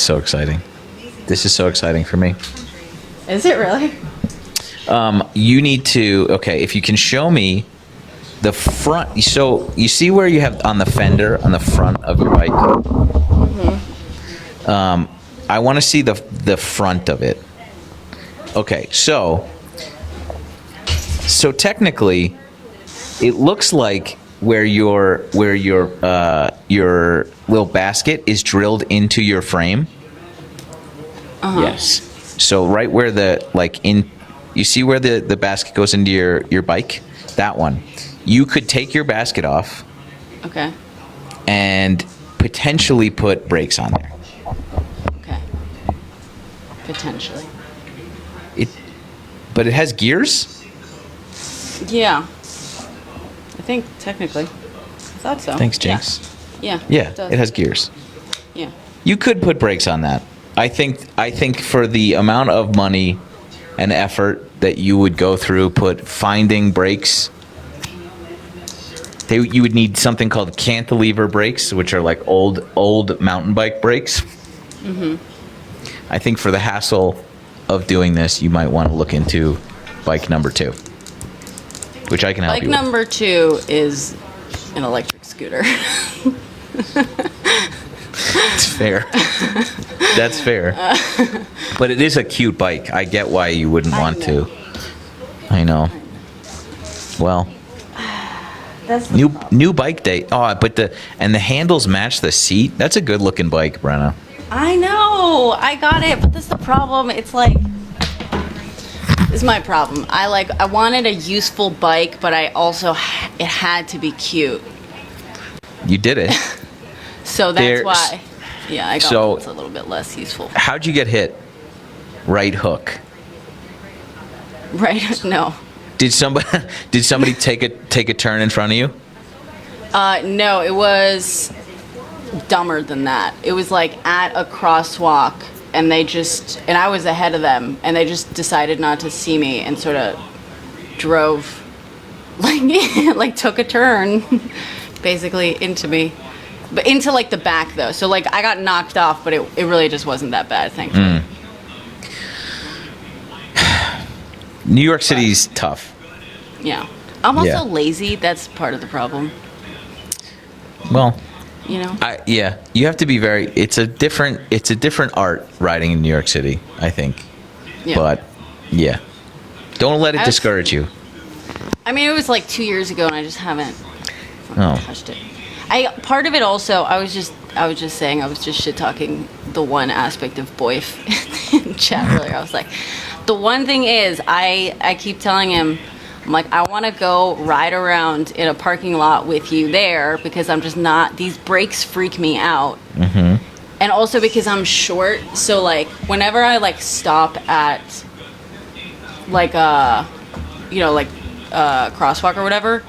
so exciting. This is so exciting for me. Is it really? You need to, okay, if you can show me the front. So you see where you have on the fender on the front of your bike? I want to see the front of it. Okay, so technically, it looks like where your little basket is drilled into your frame. Yes. So right where you see where the basket goes into your bike? That one. You could take your basket off. Okay. And potentially put brakes on there. Okay. Potentially. But it has gears? Yeah. I think technically. I thought so. Thanks, Jinx. Yeah. Yeah, does. it has gears. Yeah. You could put brakes on that. I think for the amount of money and effort that you would go through finding brakes, you would need something called cantilever brakes, which are like old mountain bike brakes. I think for the hassle of doing this, you might want to look into bike number 2, which I can help you Bike with. number 2 is an electric scooter. It's fair. That's fair. But it is a cute bike. I get why you wouldn't want to. I know. Well, That's new bike day. Oh, but the handles match the seat. That's a good looking bike, Brenna. I know. I got it, but this is the problem. It's like this is my problem. I wanted a useful bike, but I also it had to be cute. You did it. So that's why. Yeah, I got So- one that's a little bit less useful. How'd you get hit? Right hook. Right? No. Did somebody take a turn in front of you? No, it was dumber than that. It was like at a crosswalk, and I was ahead of them, and they just decided not to see me and sort of drove, like took a turn, basically into me, but into like the back though. So like I got knocked off, but it really just wasn't that bad, thankfully. New York City's tough. Yeah. I'm also Yeah. lazy. That's part of the problem. Well, You know? yeah, you have to be very. It's a different art riding in New York City, I think. Yeah. But yeah, don't let it I was- discourage you. I mean, it was like 2 years ago, and I just haven't Oh. touched it. Part of it also, I was just saying, I was just shit talking the one aspect of Boyf in chat earlier. I was like, the one thing is, I keep telling him, I'm like, I want to go ride around in a parking lot with you there because I'm just not. These brakes freak me out. And also because I'm short, so like whenever I like stop at like crosswalk or whatever,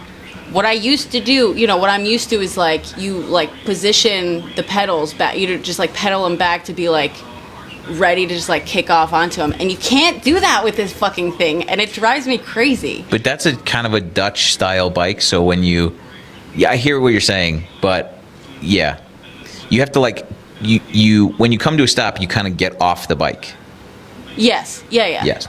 what I used to do, what I'm used to is like you like position the pedals back, you just like pedal them back to be like ready to just like kick off onto them, and you can't do that with this fucking thing, and it drives me crazy. But that's a kind of a Dutch style bike. So when I hear what you're saying, but yeah, you have to like you when you come to a stop, you kind of get off the bike. Yes. Yeah. Yes.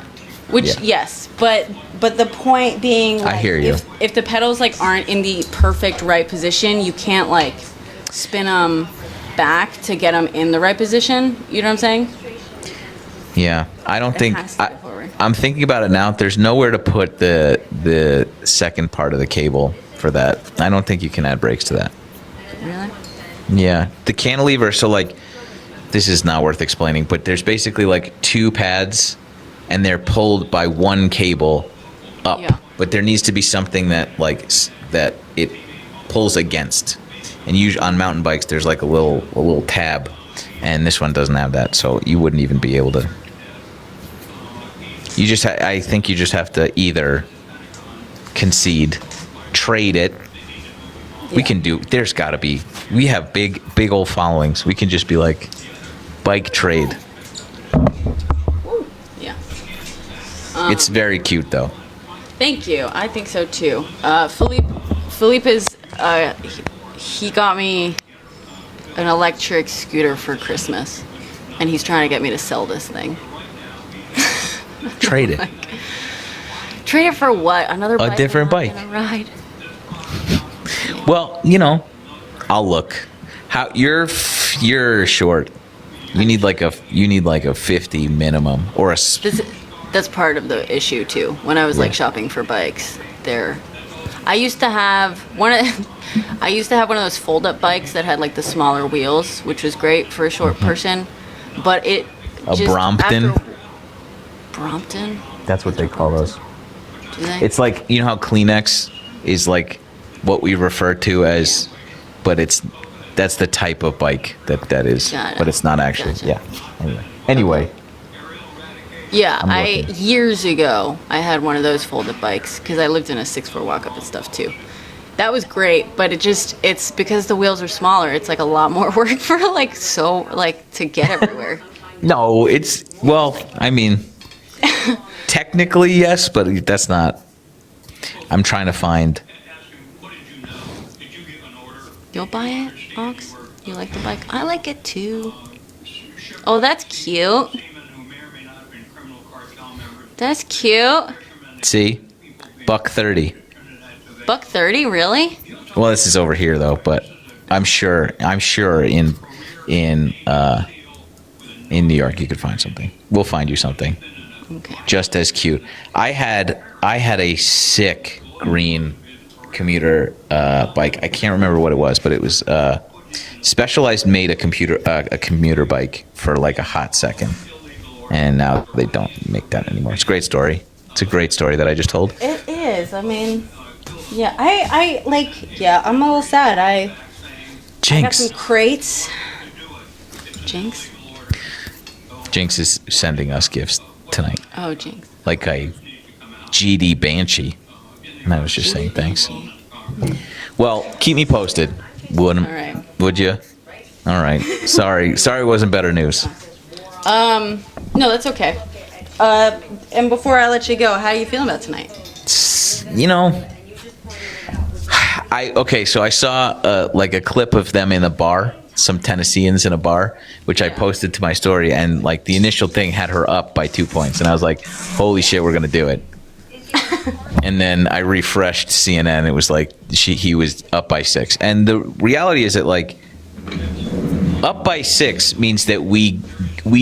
Which Yeah. yes, but the point being, like, I hear you. If the pedals like aren't in the perfect right position, you can't like spin them back to get them in the right position. You know what I'm saying? Yeah, I don't think has to go forward. I'm thinking about it now. There's nowhere to put the second part of the cable for that. I don't think you can add brakes to that. Really? Yeah, the cantilever. So like, this is not worth explaining, but there's basically like two pads, and they're pulled by one cable up. Yeah. But there needs to be something that that it pulls against. And usually on mountain bikes, there's like a little tab, and this one doesn't have that, so you wouldn't even be able to. I think you just have to either concede, trade it. We Yeah. can do. There's got to be. We have big old followings. We can just be like, bike trade. Yeah. It's very cute though. Thank you. I think so too. Philippe is he got me an electric scooter for Christmas. and he's trying to get me to sell this thing. Trade it. Trade it for what? Another bike? different I'm not bike. gonna ride. Well, I'll look. How you're short. You need like a 50 minimum or a. That's part of the issue too. When I was like Yeah. shopping for bikes, I used to have one of those fold-up bikes that had like the smaller wheels, which was great for a short person. But it A just Brompton? Brompton? That's what they call those. Do they? It's like how Kleenex is like what we refer to as, but that's the type of bike that is, Got it. but it's not actually. Gotcha. Yeah. Anyway. Yeah, I'm looking. years ago I had one of those fold-up bikes because I lived in a 6-floor walk-up and stuff too. That was great, but it's because the wheels are smaller. It's like a lot more work for to get everywhere. No, technically yes, but that's not. I'm trying to find. You'll buy it, Ox? You like the bike? I like it too. Oh, that's cute. That's cute. See, $130. $130, really? Well, this is over here though, but I'm sure in New York you could find something. We'll find you something Okay. just as cute. I had a sick green commuter bike. I can't remember what it was, but it was Specialized made a commuter bike for like a hot second, and now they don't make that anymore. It's a great story. It's a great story that I just told. It is. I mean, yeah, I'm a little sad. I got Jinx. some crates. Jinx? Jinx is sending us gifts tonight, Oh, Jinx. like a GD Banshee. And I was just saying thanks. Well, keep me posted. All right. Would you? All right. Sorry it wasn't better news. No, that's okay. And before I let you go, how are you feeling about tonight? So I saw like a clip of them in a bar, some Tennesseans in a bar, which I posted to my story, and like the initial thing had her up by 2 points, and I was like, holy shit, we're gonna do it. And then I refreshed CNN. It was like he was up by 6. And the reality is that like up by 6 means that we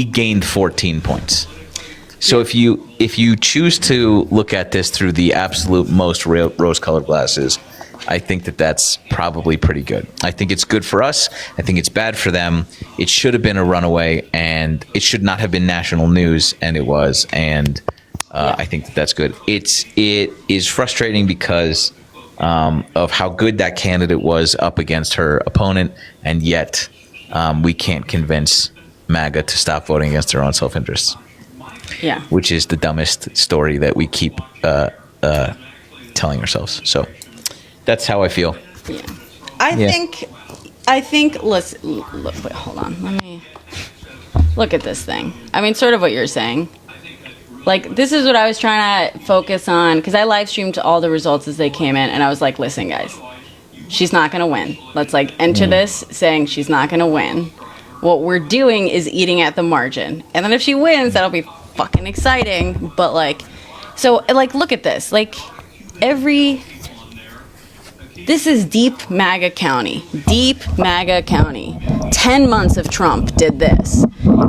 gained 14 points. So if you choose to look at this through the absolute most rose-colored glasses, I think that's probably pretty good. I think it's good for us. I think it's bad for them. It should have been a runaway, and it should not have been national news, and it was. And I think that's good. It is frustrating because of how good that candidate was up against her opponent, and yet we can't convince MAGA to stop voting against their own self-interests. Yeah. Which is the dumbest story that we keep telling ourselves. So that's how I feel. Yeah. Yeah. I think, listen, look, wait, hold on. Let me look at this thing. I mean, sort of what you're saying. Like, this is what I was trying to focus on, because I live streamed all the results as they came in, and I was like, listen, guys, she's not going to win. Let's, like, enter this saying she's not going to win. What we're doing is eating at the margin. And then if she wins, that'll be fucking exciting. But, like, so, like, look at this. Like, this is deep MAGA County. Deep MAGA County. 10 months of Trump did this.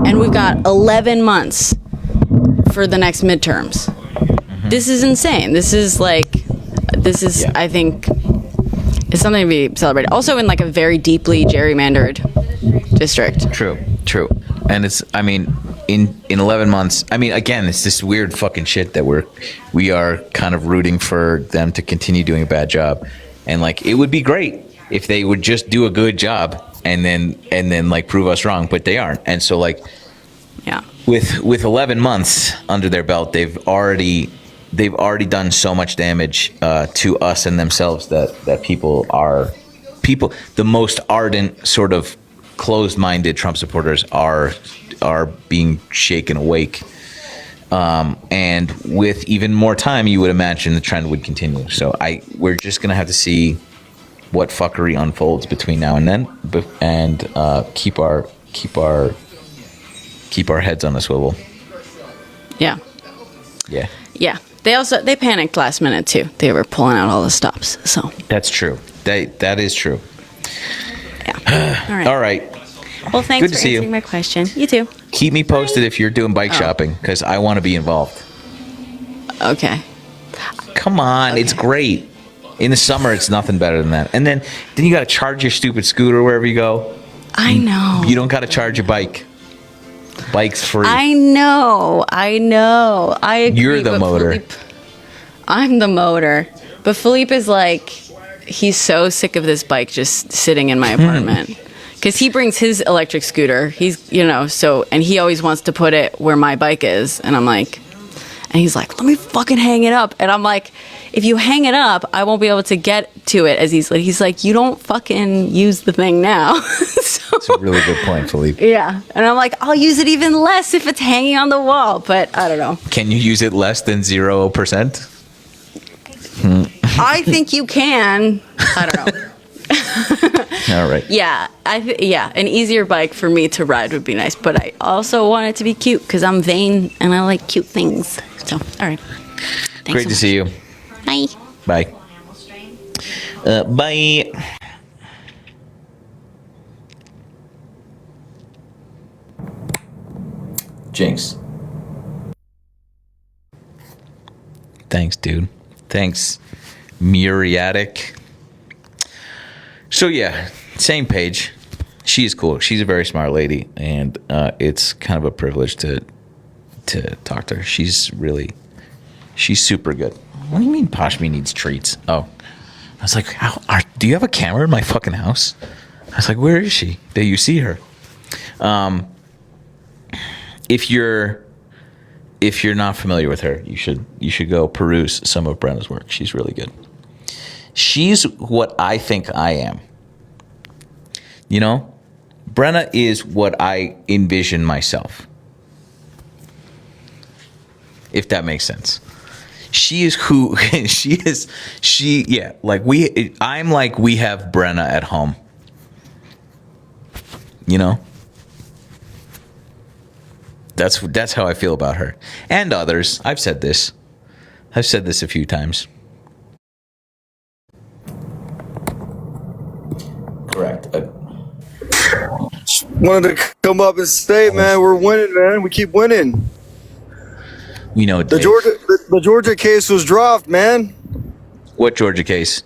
And we've got 11 months for the next midterms. Mm-hmm. This is insane. This is, yeah. I think, it's something to be celebrated. Also in, like, a very deeply gerrymandered district. True. And it's, I mean, in 11 months, I mean, again, it's this weird fucking shit that we are kind of rooting for them to continue doing a bad job. And like, it would be great if they would just do a good job and then like prove us wrong, but they aren't. And so like, yeah, with 11 months under their belt, they've already done so much damage to us and themselves that people, the most ardent sort of closed-minded Trump supporters are being shaken awake. And with even more time, you would imagine the trend would continue. So we're just gonna have to see what fuckery unfolds between now and then, and keep our keep our heads on a swivel. Yeah. Yeah, Yeah. They panicked last minute too. They were pulling out all the stops. So that's true. That is true. yeah. All right. All right. Well, thanks Good to for see you. answering my question. You too. Keep me posted if you're doing bike shopping, because I want to be involved. Okay. Come on, it's great. In the summer, it's nothing better than that. And then you got to charge your stupid scooter wherever you go. I know. You don't got to charge your bike. Bike's free. I know. I agree. You're the but motor. I'm the motor. But Philippe is like, he's so sick of this bike just sitting in my apartment. Because he brings his electric scooter. He's, and he always wants to put it where my bike is. And I'm like, and he's like, let me fucking hang it up. And I'm like, if you hang it up, I won't be able to get to it as easily. He's like, you don't fucking use the thing now. That's a really good point, Philippe. Yeah. And I'm like, I'll use it even less if it's hanging on the wall. But I don't know. Can you use it less than 0%? I think you can. I don't know. All right. Yeah. An easier bike for me to ride would be nice. But I also want it to be cute because I'm vain and I like cute things. So, all right. Thanks Great so to see you. Bye. Bye. Bye. Jinx. Thanks, dude. Thanks, Muriatic. So yeah, same page. She is cool. She's a very smart lady, and it's kind of a privilege to talk to her. She's super good. What do you mean Pashmi needs treats? Oh, I was like, do you have a camera in my fucking house? I was like, where is she? Do you see her? If you're not familiar with her, you should go peruse some of Brenna's work. She's really good. She's what I think I am. Brenna is what I envision myself. If that makes sense. She is who she is. I'm like we have Brenna at home. That's how I feel about her. And others. I've said this a few times. Correct. Wanted to come up and say, man, we're winning, man. We keep winning. We know The Georgia case was dropped, man. What Georgia case?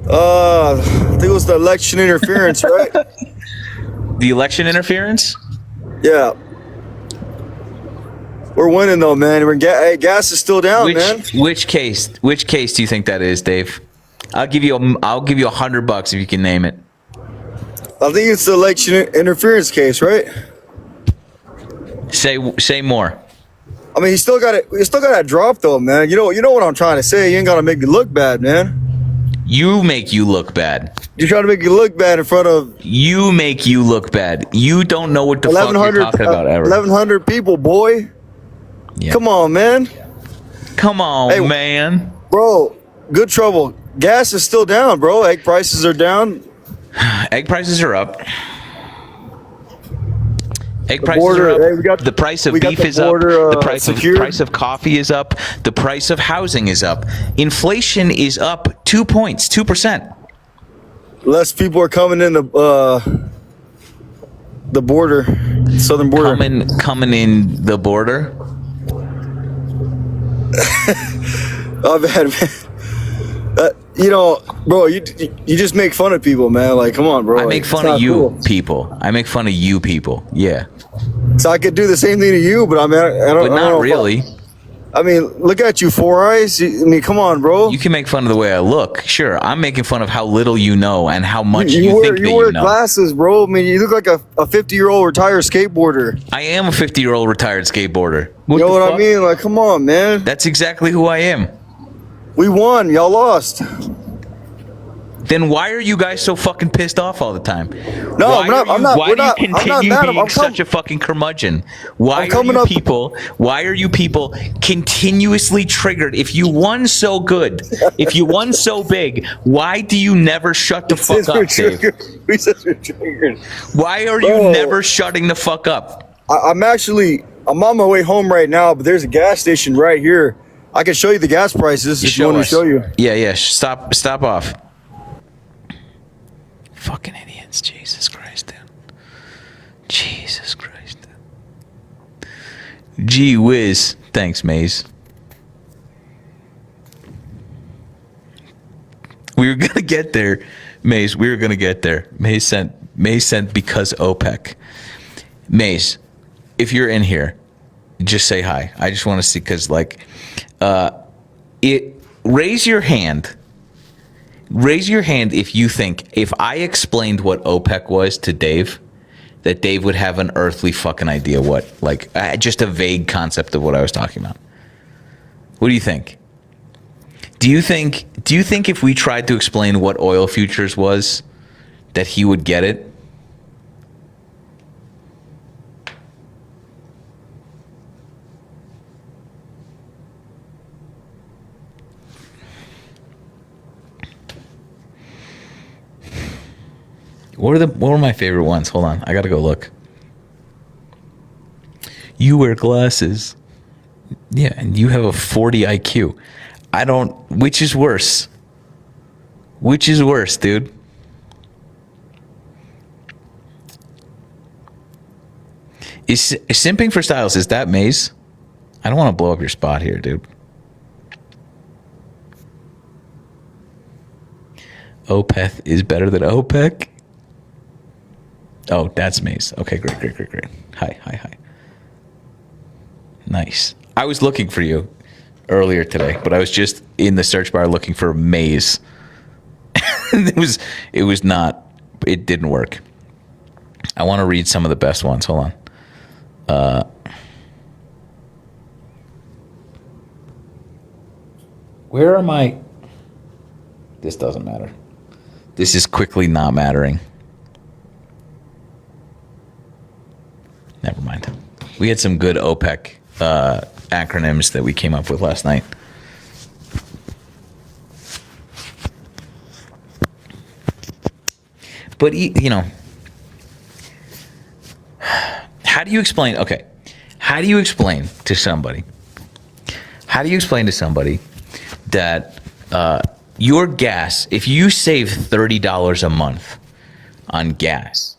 I think it was the election interference, right? The election interference? Yeah. We're winning though, man. Hey, gas is still down, man. Which case? Which case do you think that is, Dave? I'll give you $100 if you can name it. I think it's the election interference case, right? Say more. I mean, he still got it. He still got that drop though, man. You know what I'm trying to say. You ain't gotta make me look bad, man. You make you look bad. You're trying to make you look bad in front of. You make you look bad. You don't know what the fuck you're talking about ever. 1,100 people, boy. Yeah. Come on, man. Come on, man. Bro, good trouble. Gas is still down, bro. Egg prices are down. Egg prices are up. Egg prices are up. Hey, the price of beef is up. The price of coffee is up. The price of housing is up. Inflation is up 2 points, 2%. Less people are coming in the border, southern border. Coming in the border. Oh man, bro, you just make fun of people, man. Like, come on, bro. I make fun of you people. I make fun of you people. Yeah. So I could do the same thing to you, but I mean, I don't. But not really. I mean, look at you, Four Eyes. I mean, come on, bro. You can make fun of the way I look. Sure, I'm making fun of how little you know and how much you think that you know. You wear glasses, bro. I mean, you look like a 50-year-old retired skateboarder. I am a 50-year-old retired skateboarder. You know what I mean? Like, come on, man. That's exactly who I am. We won. Y'all lost. Then why are you guys so fucking pissed off all the time? No, I'm not. Why do you continue mad. being such a fucking curmudgeon? Why are you people continuously triggered? If you won so good, if you won so big, why do you never shut the fuck up, Dave? We said we're triggered. Why are you never shutting the fuck up? I'm on my way home right now, but there's a gas station right here. I can show you the gas prices if you want me to show you. Yeah. Stop off. Fucking idiots. Jesus Christ, dude. Jesus Christ. Gee whiz. Thanks, Maze. We were gonna get there, Maze. We were gonna get there. Maze sent because OPEC. Maze, if you're in here, just say hi. I just want to see, because raise your hand. Raise your hand if you think, if I explained what OPEC was to Dave, that Dave would have an earthly fucking idea what, just a vague concept of what I was talking about. What do you think? Do you think if we tried to explain what oil futures was, that he would get it? What were my favorite ones? Hold on, I gotta go look. You wear glasses. Yeah, and you have a 40 IQ. Which is worse? Which is worse, dude? Is simping for styles, is that Maze? I don't want to blow up your spot here, dude. OPEC is better than OPEC? Oh, that's Maze. Okay, great. Hi. Nice. I was looking for you earlier today, but I was just in the search bar looking for Maze. It was not, it didn't work. I want to read some of the best ones. Hold on. Where am I? This doesn't matter. This is quickly not mattering. Never mind. We had some good OPEC acronyms that we came up with last night. But, how do you explain to somebody that your gas, if you save $30 a month on gas,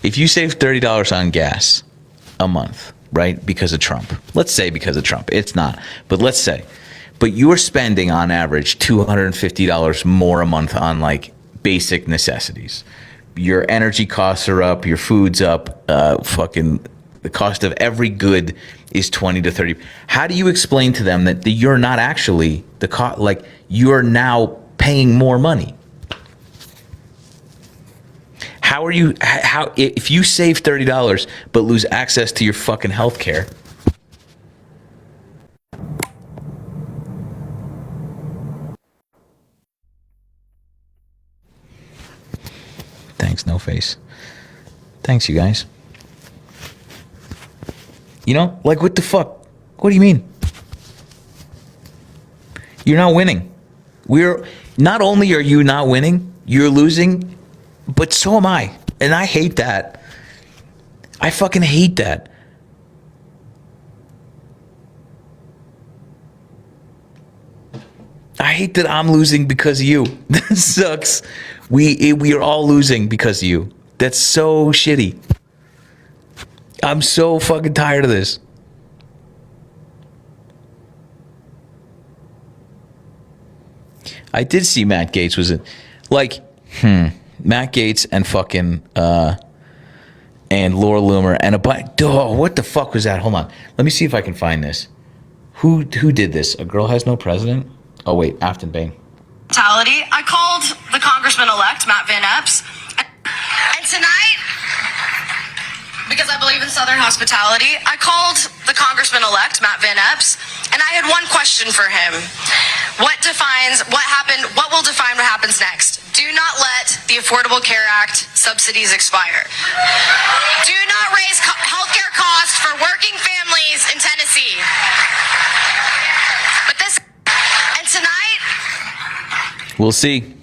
if you save $30 on gas a month, right, because of Trump, let's say because of Trump, it's not, but let's say, but you're spending on average $250 more a month on basic necessities. Your energy costs are up, your food's up, the cost of every good is 20 to 30. How do you explain to them that you're not actually you're now paying more money? How if you save $30 but lose access to your fucking health care? Thanks, No Face. Thanks, you guys. What the fuck? What do you mean? You're not winning. Not only are you not winning, you're losing, but so am I. And I hate that. I fucking hate that. I hate that I'm losing because of you. That sucks. We are all losing because of you. That's so shitty. I'm so fucking tired of this. I did see Matt Gaetz was it Matt Gaetz and fucking and Laura Loomer and a bunch. Oh, what the fuck was that? Hold on. Let me see if I can find this. Who did this? A Girl Has No President? Oh wait, Afton Bain. I called the Congressman-elect Matt Van Epps, and tonight, because I believe in Southern hospitality, I called the Congressman-elect Matt Van Epps, and I had one question for him. What will define what happens next? Do not let the Affordable Care Act subsidies expire. Do not raise healthcare costs for working families in Tennessee. And tonight, we'll see.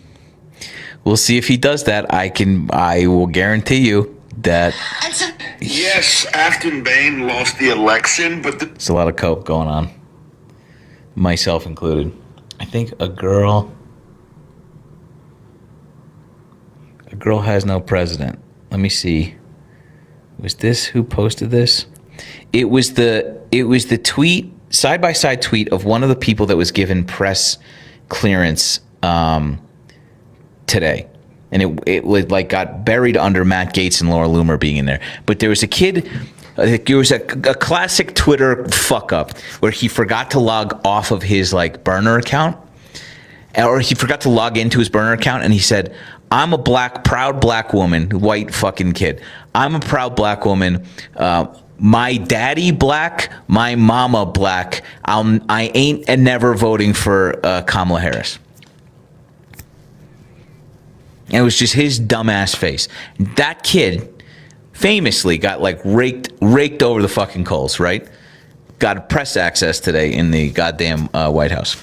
We'll see if he does that. I will guarantee you that And so, Yes, Afton Bain lost the election, but there's a lot of coke going on, myself included. I think a girl has no president. Let me see. Was this who posted this? It was the tweet, side by side tweet of one of the people that was given press clearance today. And it was like got buried under Matt Gaetz and Laura Loomer being in there. But there was a kid, there was a classic Twitter fuck up where he forgot to log off of his like burner account, or he forgot to log into his burner account, and he said, I'm a proud black woman, white fucking kid. I'm a proud black woman. My daddy black, my mama black. I ain't and never voting for Kamala Harris. And it was just his dumbass face. That kid famously got like raked over the fucking coals, right? Got press access today in the goddamn White House.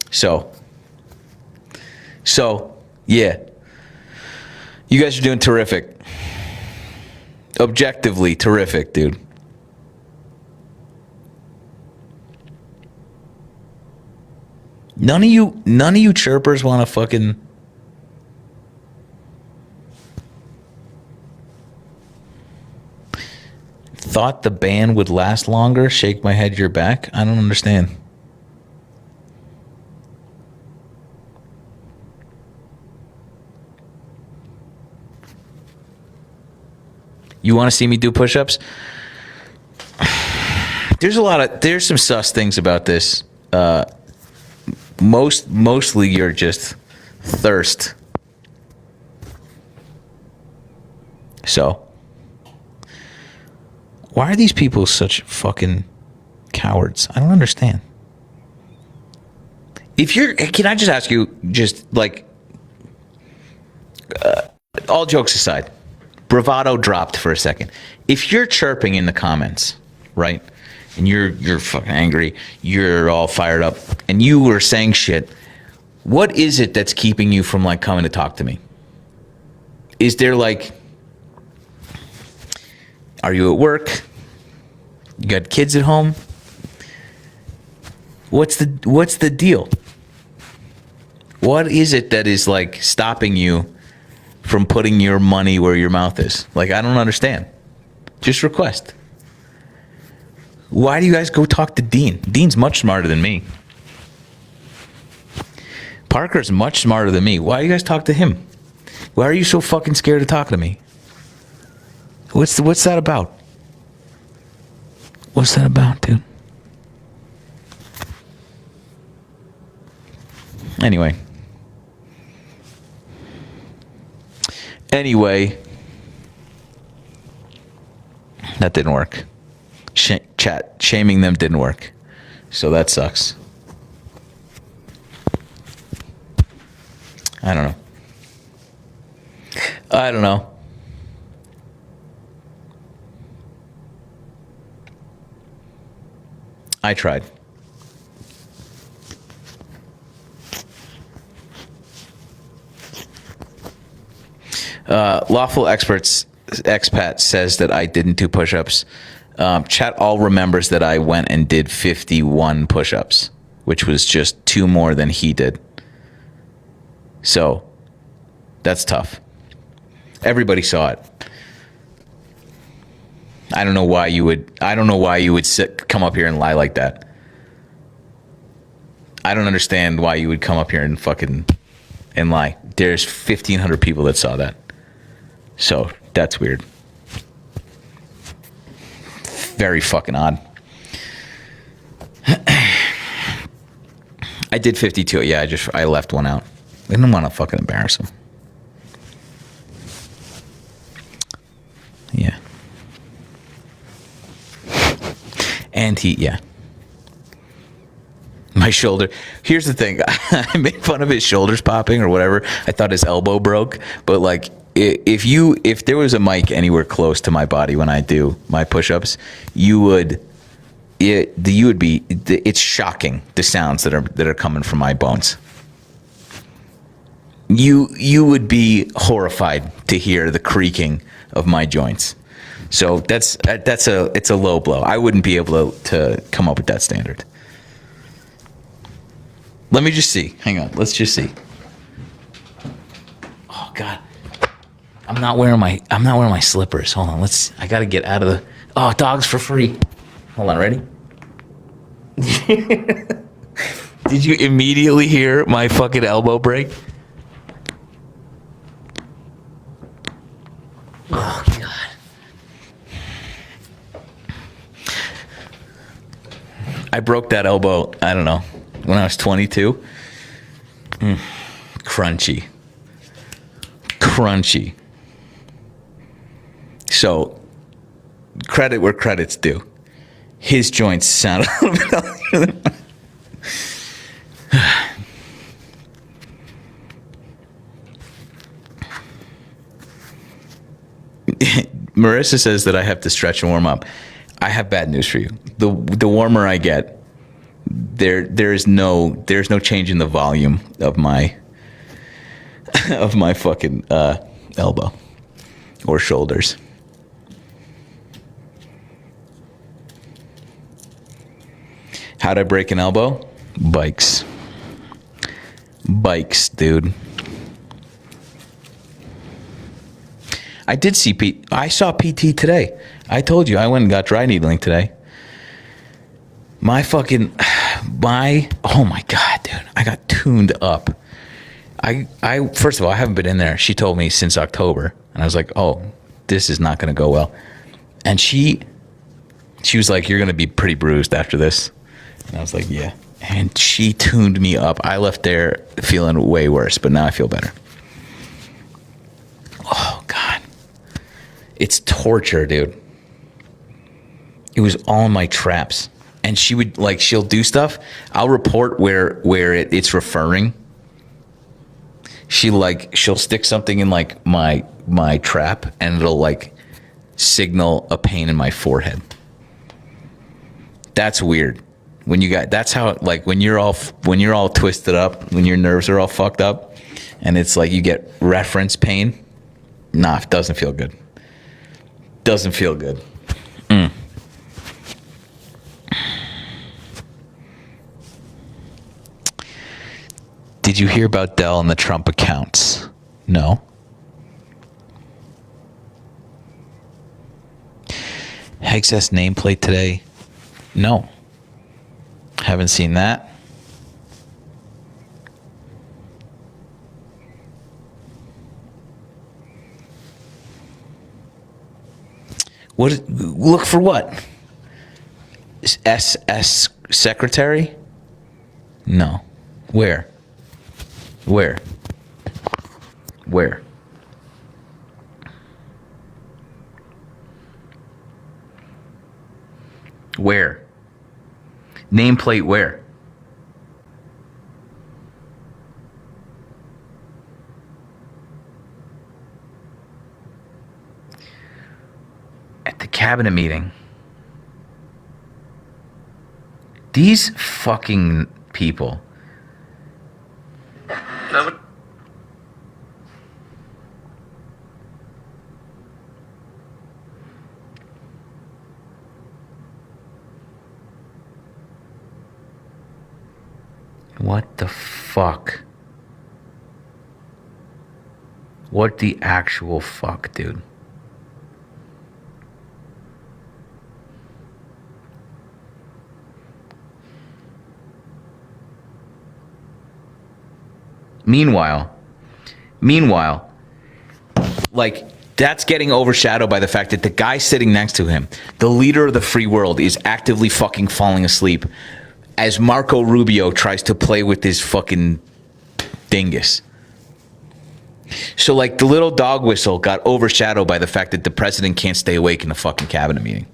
So, yeah. You guys are doing terrific. Objectively terrific, dude. None of you chirpers want to fucking... Thought the ban would last longer? Shake my head, you're back? I don't understand. You want to see me do push-ups? There's some sus things about this. Mostly you're just thirst. So, why are these people such fucking cowards? I don't understand. Can I just ask you, just like, all jokes aside, bravado dropped for a second. If you're chirping in the comments, right, and you're fucking angry, you're all fired up, and you were saying shit, what is it that's keeping you from like coming to talk to me? Is there like, are you at work? You got kids at home? What's the deal? What is it that is like stopping you from putting your money where your mouth is? Like, I don't understand. Just request. Why do you guys go talk to Dean? Dean's much smarter than me. Parker's much smarter than me. Why do you guys talk to him? Why are you so fucking scared to talk to me? What's that about? What's that about, dude? Anyway, that didn't work. Chat shaming them didn't work, so that sucks. I don't know. I tried. Lawful experts expat says that I didn't do push-ups. Chat all remembers that I went and did 51 push-ups, which was just 2 more than he did. So that's tough. Everybody saw it. I don't know why you would come up here and lie like that. I don't understand why you would come up here and fucking and lie. There's 1,500 people that saw that. So that's weird. Very fucking odd. I did 52. Yeah, I left one out. I didn't want to fucking embarrass him. Yeah. And my shoulder. Here's the thing. I made fun of his shoulders popping or whatever. I thought his elbow broke, but like if there was a mic anywhere close to my body when I do my push-ups, it's shocking the sounds that are coming from my bones. you would be horrified to hear the creaking of my joints. So it's a low blow. I wouldn't be able to come up with that standard. Let me just see. Hang on. Let's just see. Oh God. I'm not wearing my slippers. Hold on. I got to get out of the. Oh, dogs for free. Hold on. Ready? Did you immediately hear my fucking elbow break? Oh God. I broke that elbow, I don't know, when I was 22. Crunchy. So, credit where credit's due. His joints sound a little bit healthier than mine. Marissa says that I have to stretch and warm up. I have bad news for you. The warmer I get, there's no change in the volume of my fucking elbow or shoulders. How'd I break an elbow? Bikes, dude. I saw PT today. I told you I went and got dry needling today. Oh my God, dude. I got tuned up. I first of all, I haven't been in there. She told me since October. And I was like, oh, this is not going to go well. And she was like, you're going to be pretty bruised after this. And I was like, yeah. And she tuned me up. I left there feeling way worse, but now I feel better. Oh, God. It's torture, dude. It was all in my traps. And she would, she'll do stuff. I'll report where it's referring. She'll stick something in, my trap, and it'll, signal a pain in my forehead. That's weird. That's how, when you're all twisted up, when your nerves are all fucked up, and it's you get reference pain. Nah, it doesn't feel good. Doesn't feel good. Did you hear about Dell and the Trump accounts? No. Hegseth nameplate today? No. Haven't seen that. Look for what? SS secretary? No. Where? Where? Nameplate where? At the cabinet meeting. These fucking people. What the fuck? What the actual fuck, dude? Meanwhile, that's getting overshadowed by the fact that the guy sitting next to him, the leader of the free world, is actively fucking falling asleep as Marco Rubio tries to play with his fucking dingus. So, the little dog whistle got overshadowed by the fact that the president can't stay awake in the fucking cabinet meeting.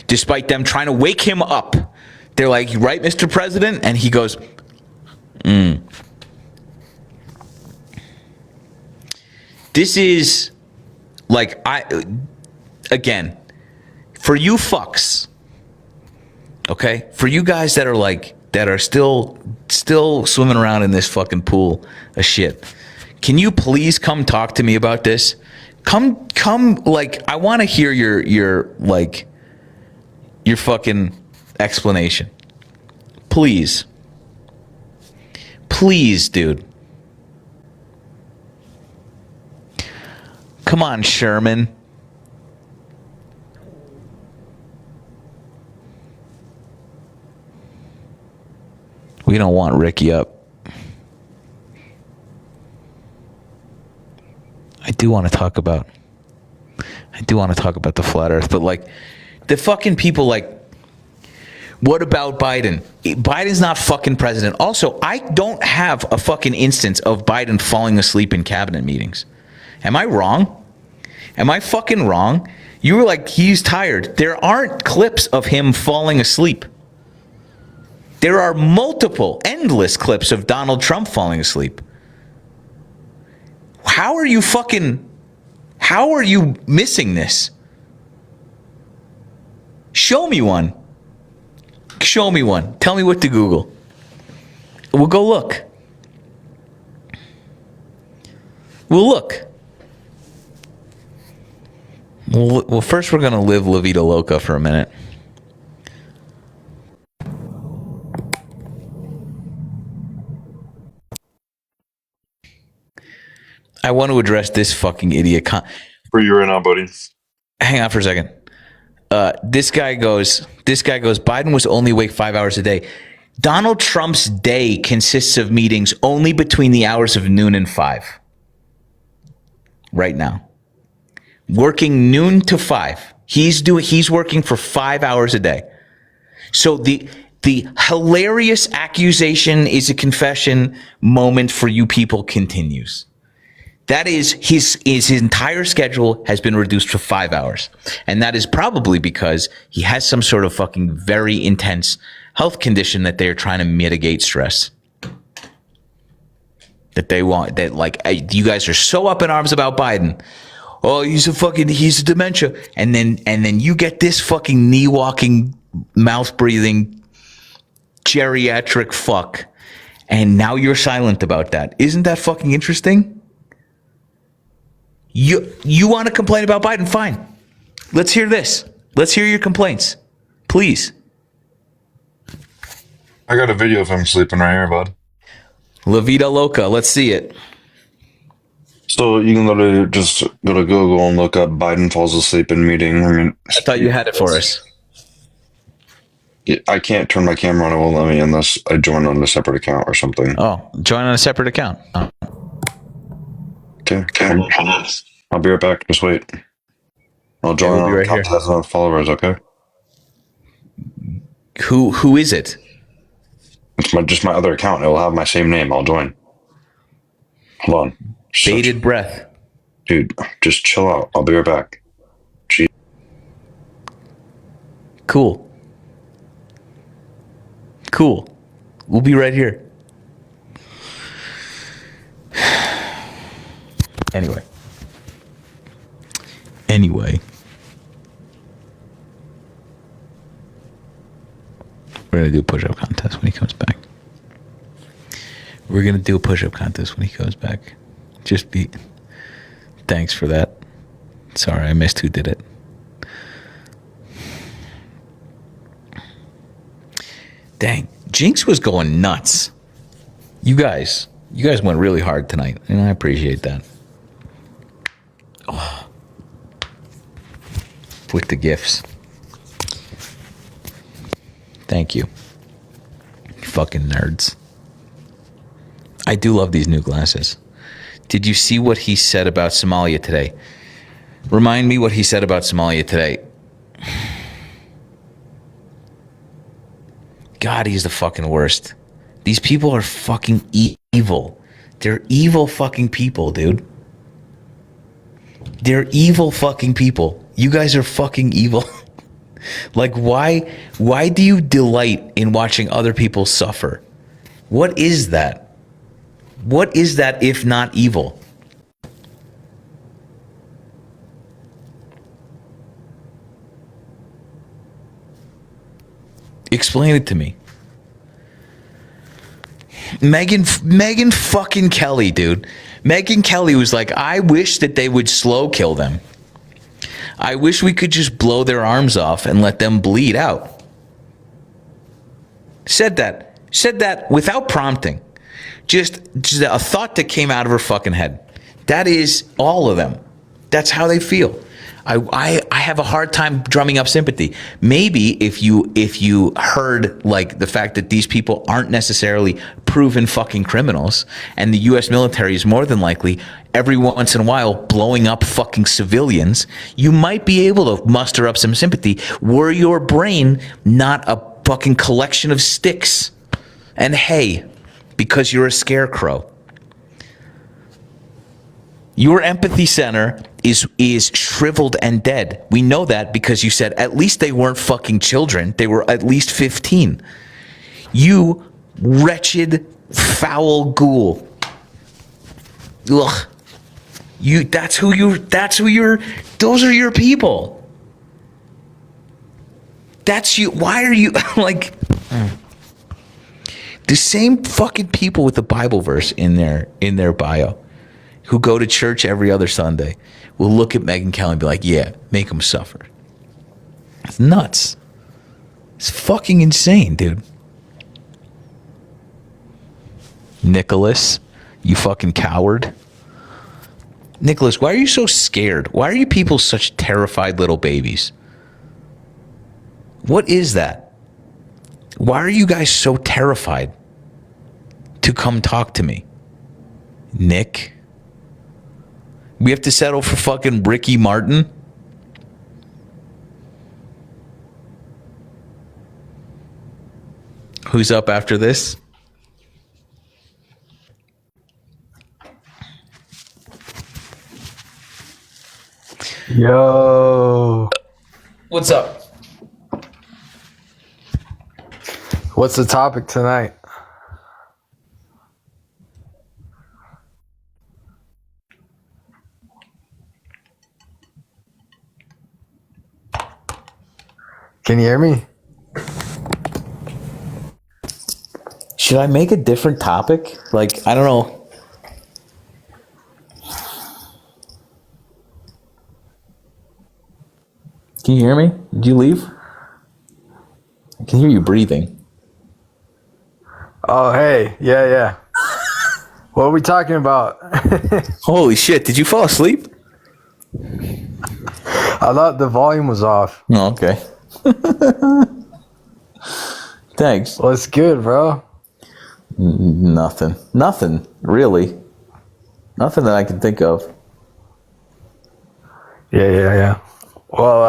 Despite them trying to wake him up. They're like, right, Mr. President? And he goes, This is, again, for you fucks, okay? For you guys that are still swimming around in this fucking pool of shit, can you please come talk to me about this? Come, like, I want to hear your fucking explanation. Please. Please, dude. Come on, Sherman. We don't want Ricky up. I do want to talk about the flat earth, but like the fucking people, like, what about Biden? Biden's not fucking president. Also, I don't have a fucking instance of Biden falling asleep in cabinet meetings. Am I wrong? Am I fucking wrong? You were like, he's tired. There aren't clips of him falling asleep. There are multiple, endless clips of Donald Trump falling asleep. How are you missing this? Show me one. Show me one. Tell me what to Google. We'll go look. We'll look. Well, first we're going to live La Vida Loca for a minute. I want to address this fucking idiot. Where you right now, buddy? Hang on for a second. This guy goes, Biden was only awake 5 hours a day. Donald Trump's day consists of meetings only between the hours of noon and 5. Right now. Working noon to 5. He's working for 5 hours a day. So the hilarious accusation is a confession moment for you people continues. That is, his entire schedule has been reduced to 5 hours. And that is probably because he has some sort of fucking very intense health condition that they're trying to mitigate stress. That they want, that like, you guys are so up in arms about Biden. Oh, he's a dementia. And then you get this fucking knee walking, mouth breathing, geriatric fuck. And now you're silent about that. Isn't that fucking interesting? You want to complain about Biden? Fine. Let's hear this. Let's hear your complaints. Please. I got a video of him sleeping right here, bud. La Vida Loca. Let's see it. So you can literally just go to Google and look up Biden falls asleep in meeting. I mean, I thought you had it for us. I can't turn my camera on. It won't let me unless I join on a separate account or something. Oh, join on a separate account. Oh. Okay. I'll be right back. Just wait. I'll join we'll be right on here. as enough followers. Okay. Who is it? It's just my other account. It will have my same name. I'll join. Hold on. Bated breath. Dude, just chill out. I'll be right back. Gee. Cool. We'll be right here. Anyway. We're going to do a push-up contest when he comes back. Thanks for that. Sorry, I missed who did it. Dang, Jinx was going nuts. You guys went really hard tonight, and I appreciate that. Oh. With the gifts. Thank you. You fucking nerds. I do love these new glasses. Did you see what he said about Somalia today? Remind me what he said about Somalia today. God, he's the fucking worst. These people are fucking evil. They're evil fucking people, dude. They're evil fucking people. You guys are fucking evil. Like, why do you delight in watching other people suffer? What is that? What is that if not evil? Explain it to me. Megyn fucking Kelly, dude. Megyn Kelly was like, I wish that they would slow kill them. I wish we could just blow their arms off and let them bleed out. Said that without prompting. Just a thought that came out of her fucking head. That is all of them. That's how they feel. I have a hard time drumming up sympathy. Maybe if you heard like the fact that these people aren't necessarily proven fucking criminals, and the U.S. military is more than likely every once in a while blowing up fucking civilians, you might be able to muster up some sympathy. Were your brain not a fucking collection of sticks and hay because you're a scarecrow? Your empathy center is shriveled and dead. We know that because you said at least they weren't fucking children. They were at least 15. You wretched, foul ghoul. Ugh. Those are your people. That's you. Why are you like the same fucking people with the Bible verse in their bio, who go to church every other Sunday, will look at Megyn Kelly and be like, yeah, make them suffer. It's nuts. It's fucking insane, dude. Nicholas, you fucking coward. Nicholas, why are you so scared? Why are you people such terrified little babies? What is that? Why are you guys so terrified to come talk to me? Nick? We have to settle for fucking Ricky Martin? Who's up after this? Yo. What's up? What's the topic tonight? Can you hear me? Should I make a different topic? Like, I don't know. Can you hear me? Did you leave? I can hear you breathing. Oh, hey. Yeah. What are we talking about? Holy shit, did you fall asleep? I thought the volume was off. Oh, okay. Thanks. What's good, bro? Nothing, really. Nothing that I can think of. Yeah. Well,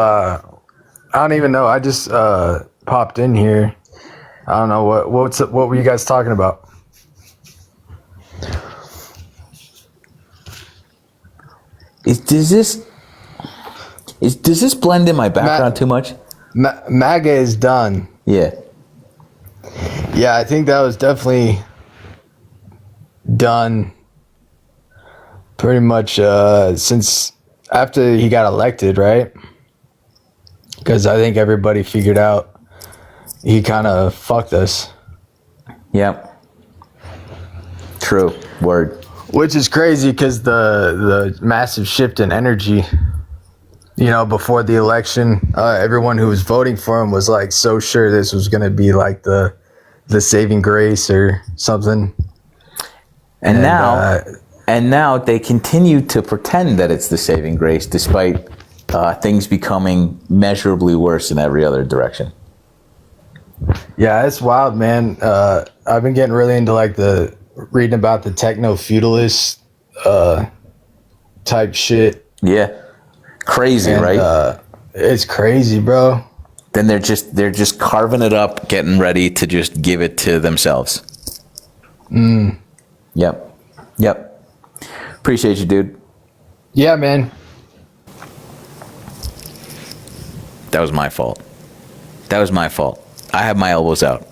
I don't even know. I just popped in here. I don't know what were you guys talking about? Does this blend in my background too much? MAGA is done. Yeah. Yeah, I think that was definitely done pretty much since after he got elected, right? Because I think everybody figured out he kind of fucked us. Yep. True. Word. Which is crazy because the massive shift in energy, you know, before the election, everyone who was voting for him was like so sure this was going to be like the saving grace or something. And now they continue to pretend that it's the saving grace, despite things becoming measurably worse in every other direction. Yeah, it's wild, man. I've been getting really into like reading about the techno-feudalist type shit. Yeah. Crazy, and, right? It's crazy, bro. Then they're just carving it up, getting ready to just give it to themselves. Yep. Appreciate you, dude. Yeah, man. That was my fault. I had my elbows out,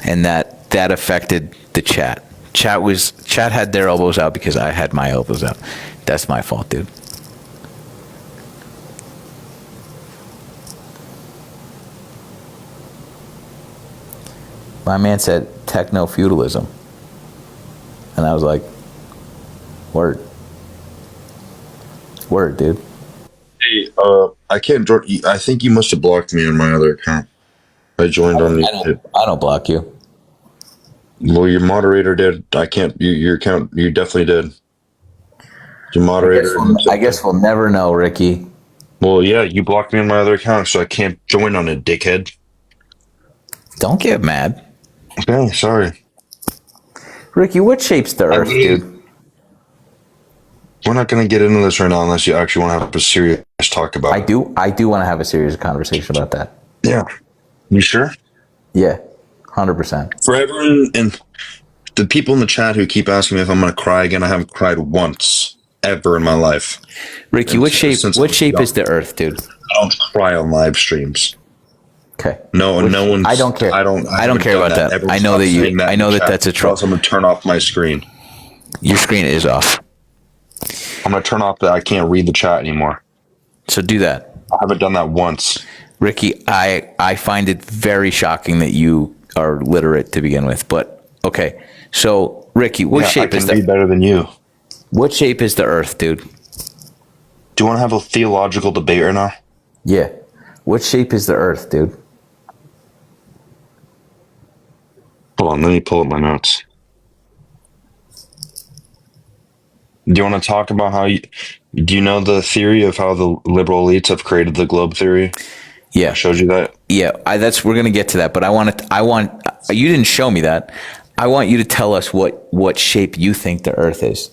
and that affected the chat. Chat had their elbows out because I had my elbows out. That's my fault, dude. My man said techno-feudalism. And I was like, Word. Word, dude. Hey, I can't join. I think you must have blocked me on my other account. I joined on you. I don't block you. Well, your moderator did. I can't. Your account. You definitely did. Your moderator. I guess we'll never know, Ricky. Well, yeah, you blocked me on my other account, so I can't join on it, dickhead. Don't get mad. Okay, sorry. Ricky, what shapes the Earth, dude? We're not going to get into this right now unless you actually want to have a serious talk about it. I do want to have a serious conversation about that. Yeah. You sure? Yeah, 100%. For everyone and the people in the chat who keep asking me if I'm going to cry again, I haven't cried once ever in my life. Ricky, what shape is the Earth, dude? I don't cry on live streams. Okay. No one's. I don't care. I don't care about that. Everyone I know stop that saying I know in the that chat. that's a troll. Else I'm going to turn off my screen. Your screen is off. I'm going to turn off that. I can't read the chat anymore. So do that. I haven't done that once. Ricky, I find it very shocking that you are literate to begin with, but okay. So, Ricky, what shape is I can read better than you. What shape is the Earth, dude? Do you want to have a theological debate right now? Yeah. What shape is the Earth, dude? Hold on, let me pull up my notes. Do you want to talk about how do you know the theory of how the liberal elites have created the globe theory? Yeah. I showed you that. Yeah, we're going to get to that, but you didn't show me that. I want you to tell us what shape you think the Earth is.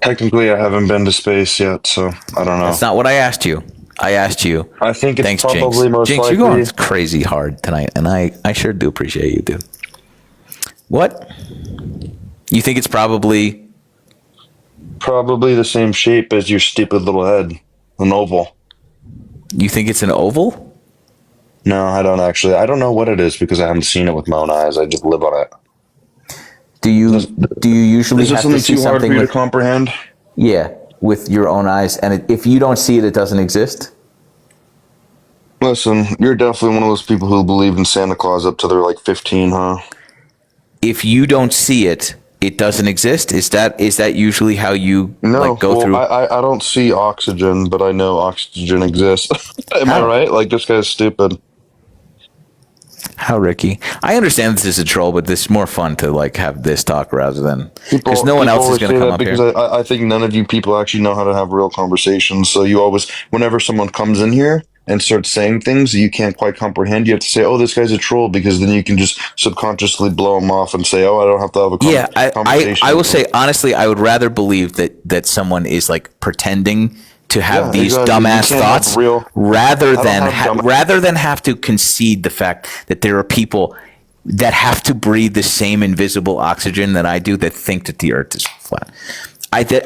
Technically, I haven't been to space yet, so I don't know. That's not what I asked you. I asked you. I think it's Thanks, probably Jinx. most Jinx, likely. you're going crazy hard tonight, and I sure do appreciate you, dude. What? You think it's probably the same shape as your stupid little head, an oval. You think it's an oval? No, I don't actually. I don't know what it is because I haven't seen it with my own eyes. I just live on it. Do you usually Is this have to something see too hard for something you to with, comprehend? yeah, with your own eyes, and if you don't see it, it doesn't exist? Listen, you're definitely one of those people who believed in Santa Claus up to they're like 15, huh? If you don't see it, it doesn't exist? Is that usually how you go through? I don't see oxygen, but I know oxygen exists. Am I How? right? Like, this guy's stupid. How, Ricky? I understand this is a troll, but this is more fun to have this talk rather than because no one else is going to come up because here. I think none of you people actually know how to have real conversations. So you always, whenever someone comes in here and starts saying things you can't quite comprehend, you have to say, "Oh, this guy's a troll," because then you can just subconsciously blow him off and say, "Oh, I don't have to have a conversation." I will say honestly, I would rather believe that someone is pretending to have these exactly. dumbass You can't thoughts have rather than have to concede the fact that there are people that have to breathe the same invisible oxygen that I do that think that the Earth is flat.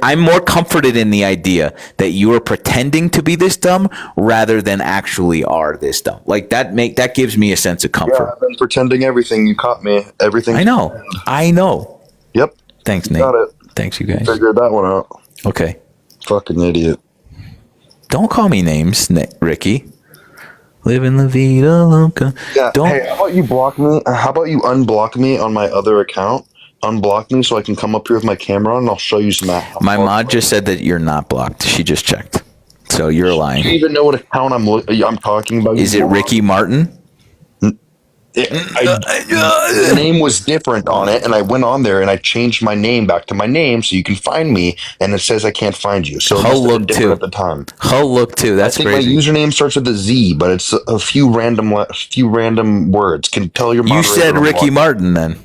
I'm more comforted in the idea that you are pretending to be this dumb rather than actually are this dumb. That gives me a sense of comfort. Yeah, I've been pretending everything. You caught me. Everything. I know. Yep. Thanks, Nate. Got it. Thanks, you guys. Figured that one out. Okay. Fucking idiot. Don't call me names, Ricky. Living la vida loca. Yeah. Don't. Hey, how about you block me? How about you unblock me on my other account? Unblock me so I can come up here with my camera on and I'll show you some. My mod just said that you're not blocked. She just checked. So you're lying. Do you even know what account I'm talking about? Is it Ricky Martin? The name was different on it, and I went on there and I changed my name back to my name so you can find me, and it says I can't find you. So it must have been different at the time. Look too. That's I think crazy. my username starts with a Z, but it's a few random words. Can tell your moderator. You said I'm Ricky blocked. Martin then.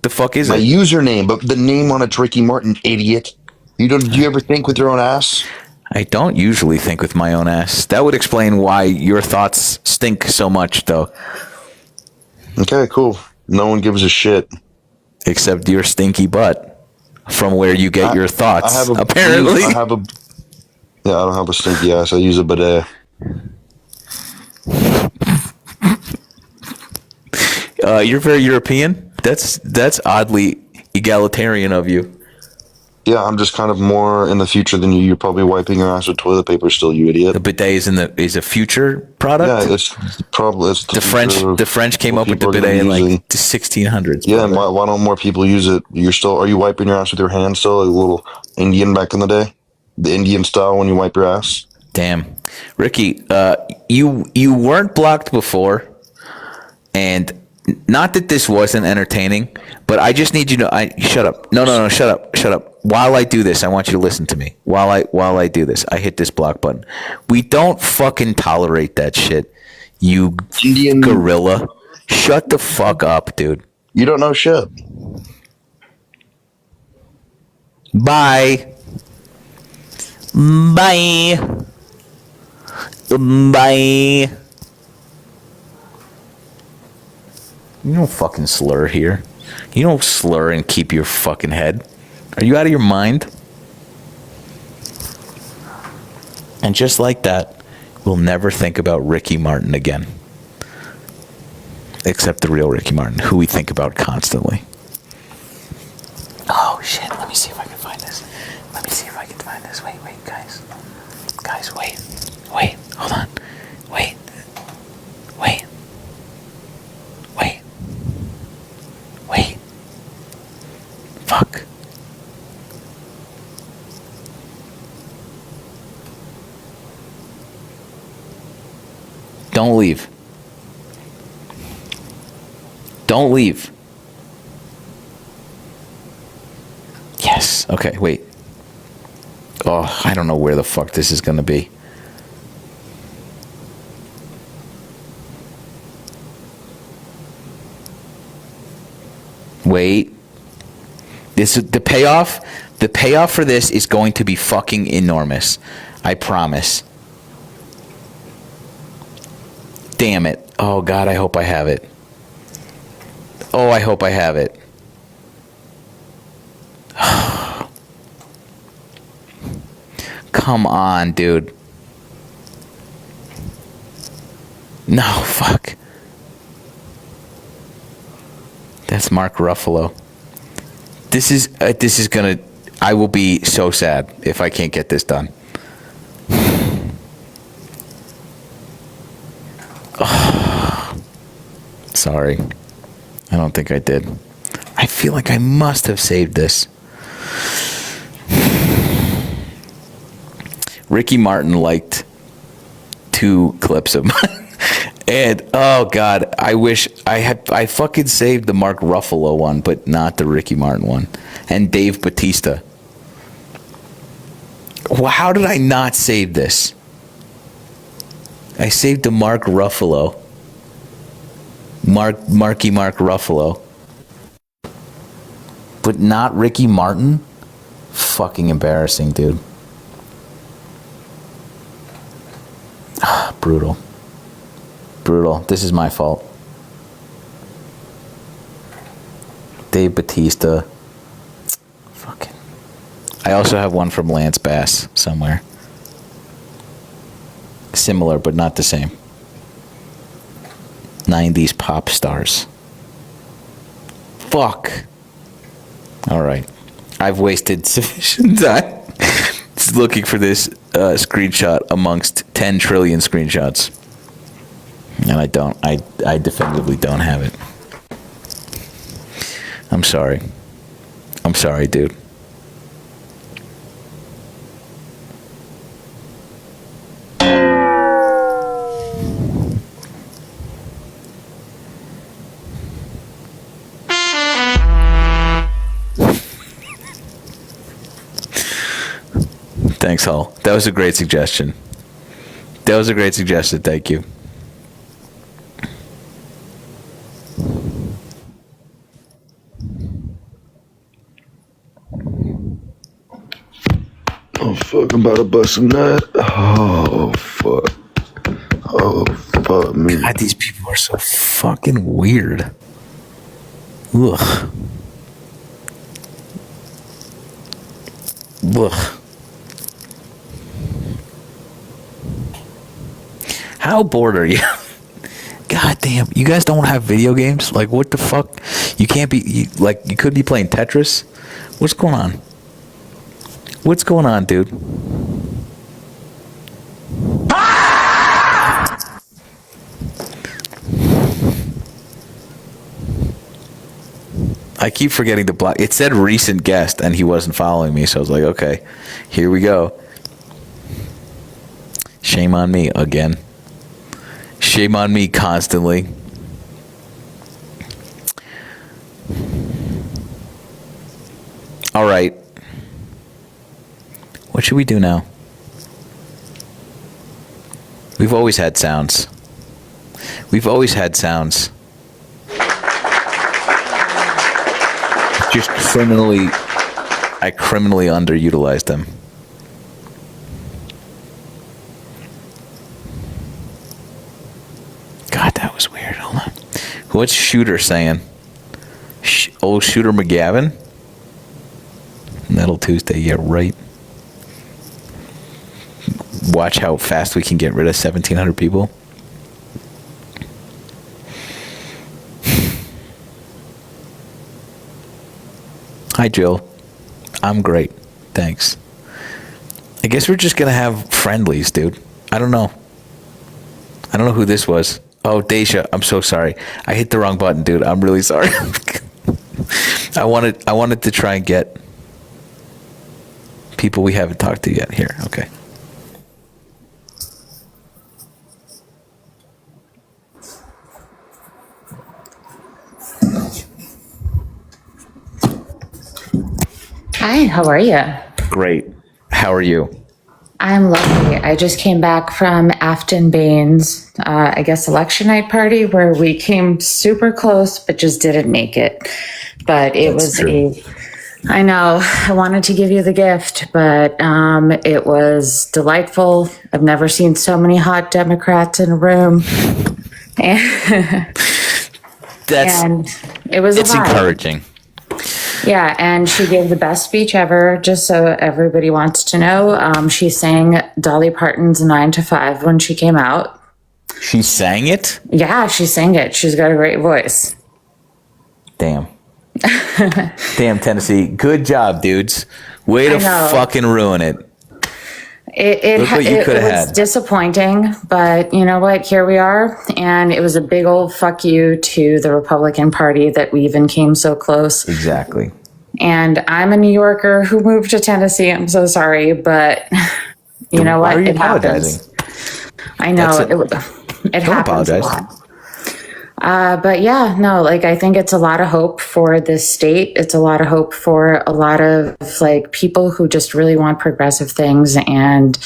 The fuck is My it? username, but the name on it's Ricky Martin, idiot. Do you ever think with your own ass? I don't usually think with my own ass. That would explain why your thoughts stink so much, though. Okay, cool. No one gives a shit. Except your stinky butt, from where you get your thoughts. Apparently, I don't have a stinky ass. I use a bidet. You're very European. That's oddly egalitarian of you. Yeah, I'm just kind of more in the future than you. You're probably wiping your ass with toilet paper still, you idiot. The bidet is a future product. Yeah, it's probably it's the French came what up with the people are gonna bidet in be like using. the 1600s. Yeah, and brother. why don't more people use it? Are you wiping your ass with your hand still, like a little Indian back in the day? The Indian style when you wipe your ass? Damn, Ricky, you weren't blocked before, and not that this wasn't entertaining, but I just need you to shut up. No, shut up. While I do this, I want you to listen to me. While I do this, I hit this block button. We don't fucking tolerate that shit. You Indian gorilla. Shut the fuck up, dude. You don't know shit. Bye. Bye. Bye. You don't fucking slur here. You don't slur and keep your fucking head. Are you out of your mind? And just like that, we'll never think about Ricky Martin again. Except the real Ricky Martin, who we think about constantly. Oh, shit. Let me see if I can find this. Wait, guys. Guys, wait. Hold on. Wait. Fuck. Don't leave. Yes. Okay, wait. Oh, I don't know where the fuck this is gonna be. Wait. This is the payoff. The payoff for this is going to be fucking enormous. I promise. Damn it. Oh God, I hope I have it. Oh, I hope I have it. Come on, dude. No, fuck. That's Mark Ruffalo. This is gonna. I will be so sad if I can't get this done. Sorry. I don't think I did. I feel like I must have saved this. Ricky Martin liked 2 clips of mine. And oh God, I wish I fucking saved the Mark Ruffalo one, but not the Ricky Martin one. And Dave Bautista. Well, how did I not save this? I saved the Mark Ruffalo. Mark Ruffalo. But not Ricky Martin? Fucking embarrassing, dude. Brutal. This is my fault. Dave Bautista. Fucking. I also have one from Lance Bass somewhere. Similar, but not the same. 90s pop stars. Fuck. All right. I've wasted sufficient time looking for this screenshot amongst 10 trillion screenshots. And I don't. I definitively don't have it. I'm sorry. I'm sorry, dude. Thanks, Hall. That was a great suggestion. Thank you. Oh fuck, I'm about to bust a nut. Oh fuck. Oh fuck me. God, these people are so fucking weird. Ugh. Ugh. How bored are you? God damn, you guys don't have video games? Like, what the fuck? You can't be, you could be playing Tetris? What's going on? What's going on, dude? I keep forgetting to block. It said recent guest, and he wasn't following me, so I was like, okay, here we go. Shame on me again. Shame on me constantly. All right. What should we do now? We've always had sounds. We've always had sounds. Just I criminally underutilized them. God, that was weird. Hold on. What's Shooter saying? Old Shooter McGavin? Metal Tuesday, yeah, right. Watch how fast we can get rid of 1,700 people. Hi, Jill. I'm great. Thanks. I guess we're just going to have friendlies, dude. I don't know. I don't know who this was. Oh, Deja. I'm so sorry. I hit the wrong button, dude. I'm really sorry. I wanted to try and get people we haven't talked to yet here. Okay. Hi, how are you? Great. How are you? I'm lovely. I just came back from Afton Baines, I guess, election night party where we came super close, but just didn't make it. But it was I know, I wanted to give you the gift, but it was delightful. I've never seen so many hot Democrats in a room. And it was It's a vibe. encouraging. Yeah, and she gave the best speech ever, just so everybody wants to know. She sang Dolly Parton's 9 to 5 when she came out. She sang it? Yeah, she sang it. She's got a great voice. Damn. Damn, Tennessee. Good job, dudes. Way to fucking ruin it. It was disappointing, but you know what? Here we are. And it was a big old fuck you to the Republican Party that we even came so close. Exactly. And I'm a New Yorker who moved to Tennessee. I'm so sorry, but you know what? It happens. I know it happens a lot. But yeah, no, like I think it's a lot of hope for this state. It's a lot of hope for a lot of like people who just really want progressive things. And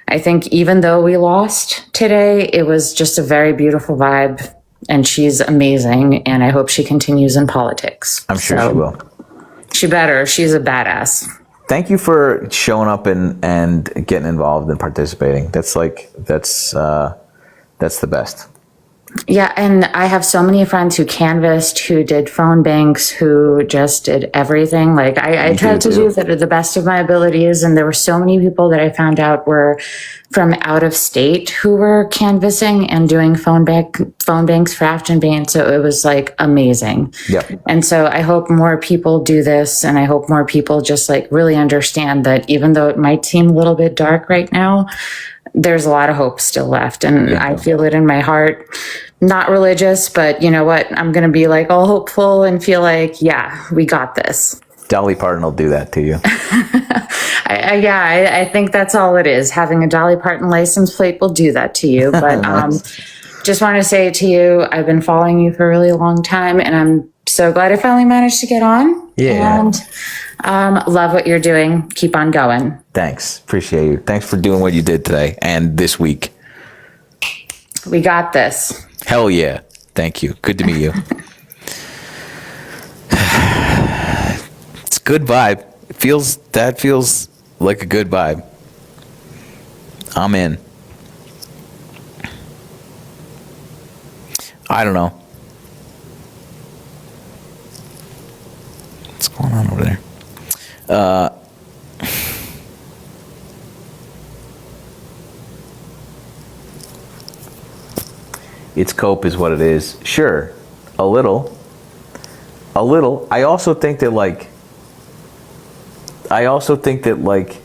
I think even though we lost today, it was just a very beautiful vibe. And she's amazing. And I hope she continues in politics. I'm sure she will. She better. She's a badass. Thank you for showing up and getting involved and participating. That's the best. Yeah, and I have so many friends who canvassed, who did phone banks, who just did everything. Like I tried to do that to the best of my abilities, and there were so many people that I found out were from out of state who were canvassing and doing phone banks for Afton Baines. So it was like amazing. Yep. And so I hope more people do this, and I hope more people just like really understand that even though it might seem a little bit dark right now, there's a lot of hope still left. And I feel it in my heart. Not religious, but you know what? I'm going to be like all hopeful and feel like, yeah, we got this. Dolly Parton will do that to you. I think that's all it is. Having a Dolly Parton license plate will do that to you. But just want to say to you, I've been following you for a really long time, and I'm so glad I finally managed to get on. Yeah. And love what you're doing. Keep on going. Thanks. Appreciate you. Thanks for doing what you did today and this week. We got this. Hell yeah. Thank you. Good to meet you. It's a good vibe. That feels like a good vibe. I'm in. I don't know. What's going on over there? It's cope is what it is. Sure, a little. I also think that like also think that like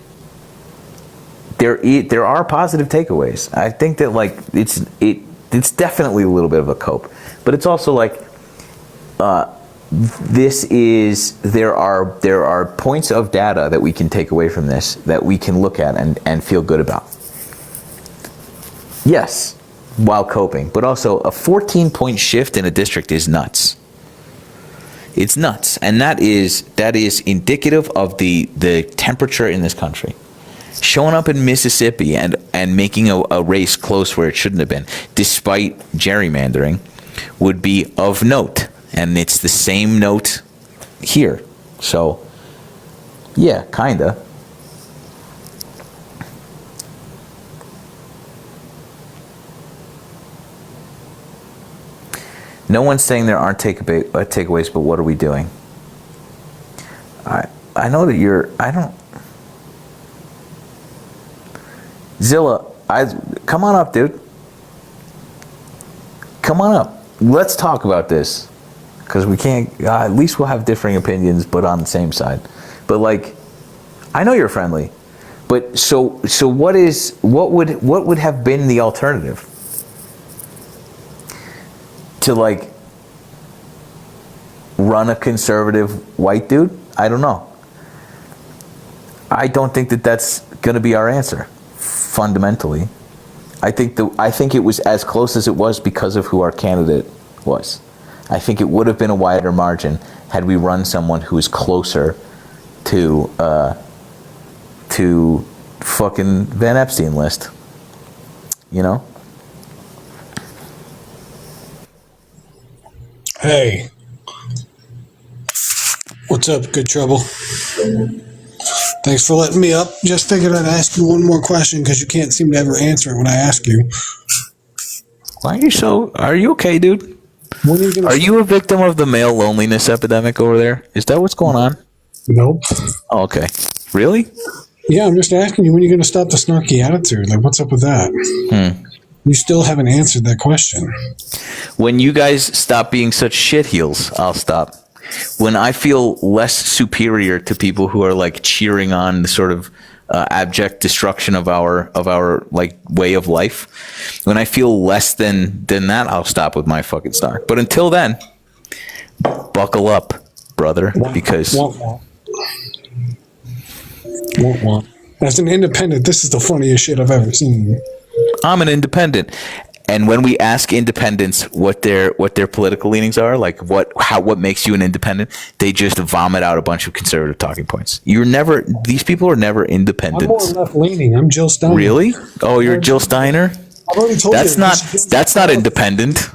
there are positive takeaways. I think that like it's definitely a little bit of a cope, but it's also like there are points of data that we can take away from this that we can look at and feel good about. Yes, while coping, but also a 14-point shift in a district is nuts. It's nuts, and that is indicative of the temperature in this country. Showing up in Mississippi and making a race close where it shouldn't have been, despite gerrymandering, would be of note. And it's the same note here. So, yeah, kinda. No one's saying there aren't takeaways, but what are we doing? I know that I don't. Zilla, come on up, dude. Come on up. Let's talk about this. Because we can't, at least we'll have differing opinions, but on the same side. But like, I know you're friendly. But so what would have been the alternative? To like run a conservative white dude? I don't know. I don't think that that's going to be our answer. Fundamentally, I think it was as close as it was because of who our candidate was. I think it would have been a wider margin had we run someone who is closer to fucking Van Epstein list. You know? Hey. What's up, Good Trouble? Thanks for letting me up. Just figured I'd ask you one more question because you can't seem to ever answer it when I ask you. Why are you so... Are you okay, dude? Are you a victim of the male loneliness epidemic over there? Is that what's going on? Nope. Oh, okay. Really? Yeah, I'm just asking you when you're going to stop the snarky attitude. Like, what's up with that? You still haven't answered that question. When you guys stop being such shitheels, I'll stop. When I feel less superior to people who are like cheering on the sort of abject destruction of our like way of life, when I feel less than that, I'll stop with my fucking star. But until then, buckle up, brother, because as an independent, this is the funniest shit I've ever seen. I'm an independent. And when we ask independents what their political leanings are, like what makes you an independent, they just vomit out a bunch of conservative talking points. These people are never independents. I'm more left leaning. I'm Jill Steiner. Really? Oh, you're Jill Steiner? I've already told you. That's not independent.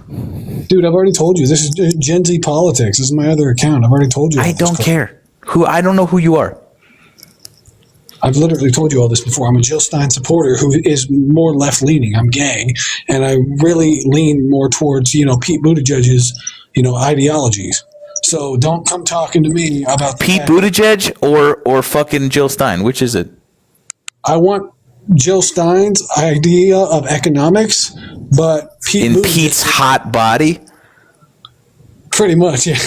Dude, I've already told you. This is Gen Z politics. This is my other account. I've already told you. I don't care. I don't know who you are. I've literally told you all this before. I'm a Jill Stein supporter who is more left-leaning. I'm gay, and I really lean more towards, Pete Buttigieg's, ideologies. So don't come talking to me about Pete Buttigieg or fucking Jill Stein. Which is it? I want Jill Stein's idea of economics, but Pete's hot body. Pretty much, yeah.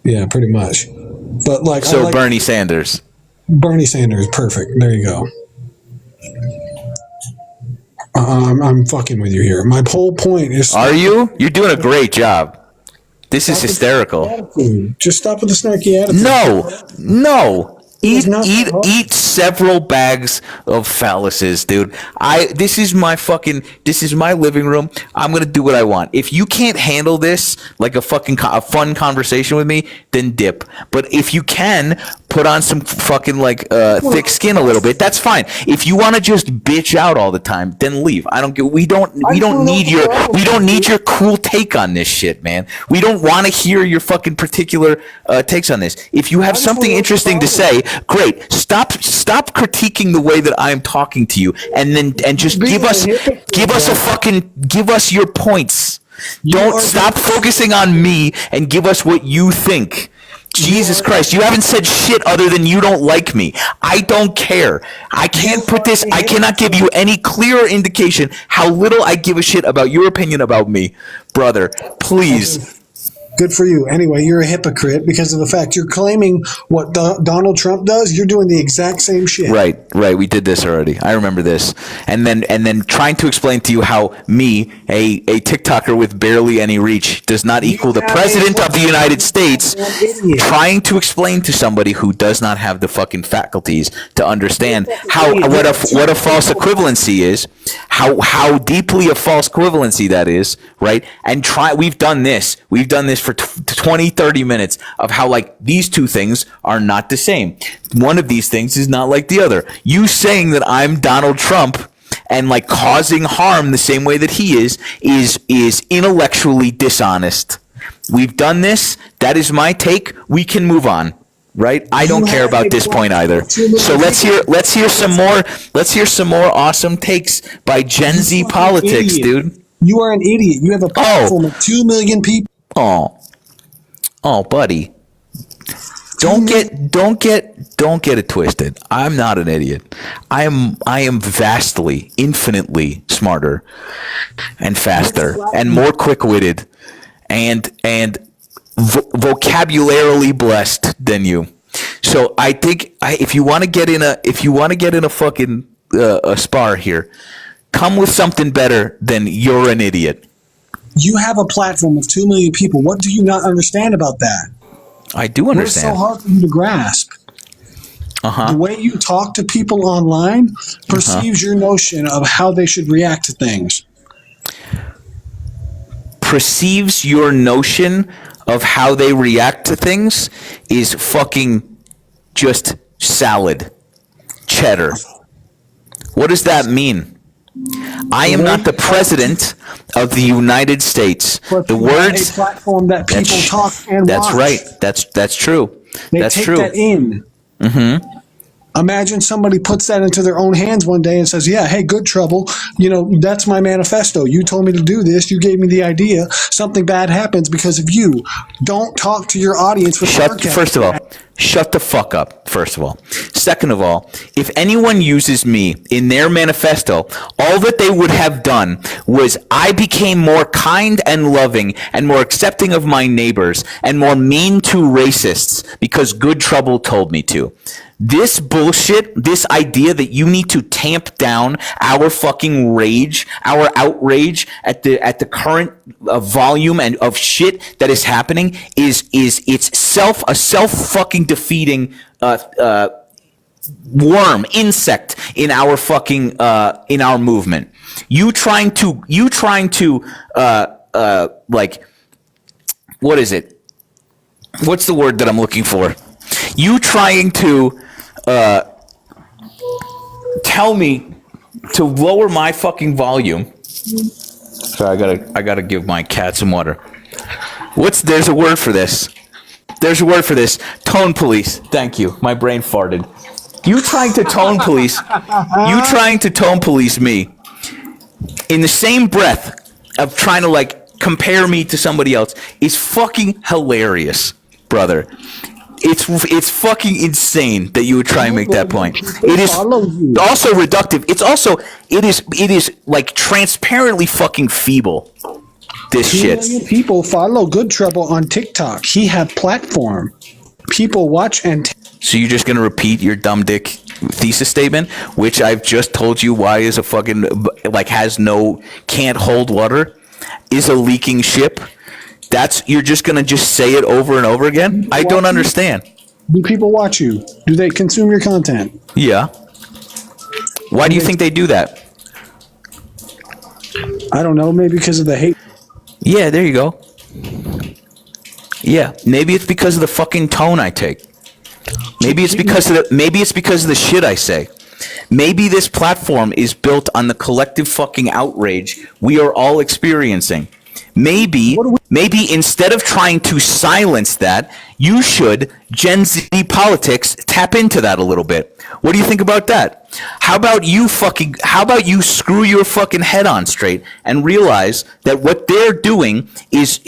Yeah, pretty much. But Bernie Sanders. Bernie Sanders, perfect. There you go. I'm fucking with you here. My whole point is... Are you? You're doing a great job. This is hysterical. Just stop with the snarky attitude. No. Eat several bags of phalluses, dude. This is my living room. I'm gonna do what I want. If you can't handle this like a fun conversation with me, then dip. But if you can, put on some fucking thick skin a little bit. That's fine. If you want to just bitch out all the time, then leave. We don't need your cool take on this shit, man. We don't want to hear your fucking particular takes on this. If you have something interesting to say, great. Stop critiquing the way that I'm talking to you, and just give us your points. Don't stop focusing on me and give us what you think. Jesus Christ, you haven't said shit other than you don't like me. I don't care. I cannot give you any clearer indication how little I give a shit about your opinion about me. Brother, please. Good for you. Anyway, you're a hypocrite because of the fact you're claiming what Donald Trump does. You're doing the exact same shit. Right. We did this already. I remember this. And then trying to explain to you how me, a TikToker with barely any reach, does not equal the president of the United States. Trying to explain to somebody who does not have the fucking faculties to understand what a false equivalency is, how deeply a false equivalency that is, right? And we've done this for 20, 30 minutes of how like these two things are not the same. One of these things is not like the other. You saying that I'm Donald Trump and like causing harm the same way that he is intellectually dishonest. We've done this. That is my take. We can move on. Right? I don't care about this point either. So let's hear some more awesome takes by Gen Z politics, dude. You are an idiot. You have a platform of 2 million people. Oh, buddy. Don't get it twisted. I'm not an idiot. I am vastly, infinitely smarter and faster and more quick-witted and vocabularily blessed than you. So I think if you want to get in a fucking a spar here, come with something better than you're an idiot. You have a platform of 2 million people. What do you not understand about that? I do understand. It's so hard for you to grasp. The way you talk to people online perceives your notion of how they should react to things. Perceives your notion of how they react to things is fucking just salad. Cheddar. What does that mean? I am not the president of the United States. The words. A platform that people talk and that's watch. Right. That's true. That's take true. That in. Imagine somebody puts that into their own hands one day and says, "Yeah, hey, good trouble. That's my manifesto. You told me to do this. You gave me the idea. Something bad happens because of you." Don't talk to your audience with sarcasm. First of all, shut the fuck up, first of all. Second of all, if anyone uses me in their manifesto, all that they would have done was I became more kind and loving and more accepting of my neighbors and more mean to racists because Good Trouble told me to. This bullshit, this idea that you need to tamp down our fucking rage, our outrage at the current volume and of shit that is happening is it's a self fucking defeating worm, insect in our fucking in our movement. You trying to like, what is it? What's the word that I'm looking for? You trying to tell me to lower my fucking volume. Sorry, I gotta give my cat some water. There's a word for this. There's a word for this. Tone police. Thank you. My brain farted. You trying to tone police. You trying to tone police me in the same breath of trying to like compare me to somebody else is fucking hilarious, brother. It's fucking insane that you would try and make that point. It is also reductive. It is like transparently fucking feeble. This 2 shit. million people follow Good Trouble on TikTok. He have platform. People watch and. So you're just gonna repeat your dumb dick thesis statement, which I've just told you why is a fucking like can't hold water, is a leaking ship. You're just gonna just say it over and over again? I don't understand. Do people watch you? Do they consume your content? Yeah. Why do you think they do that? I don't know. Maybe because of the hate. Yeah, there you go. Yeah, maybe it's because of the fucking tone I take. Maybe it's because of the shit I say. Maybe this platform is built on the collective fucking outrage we are all experiencing. Maybe instead of trying to silence that, you should, Gen Z politics, tap into that a little bit. What do you think about that? How about you screw your fucking head on straight and realize that what they're doing is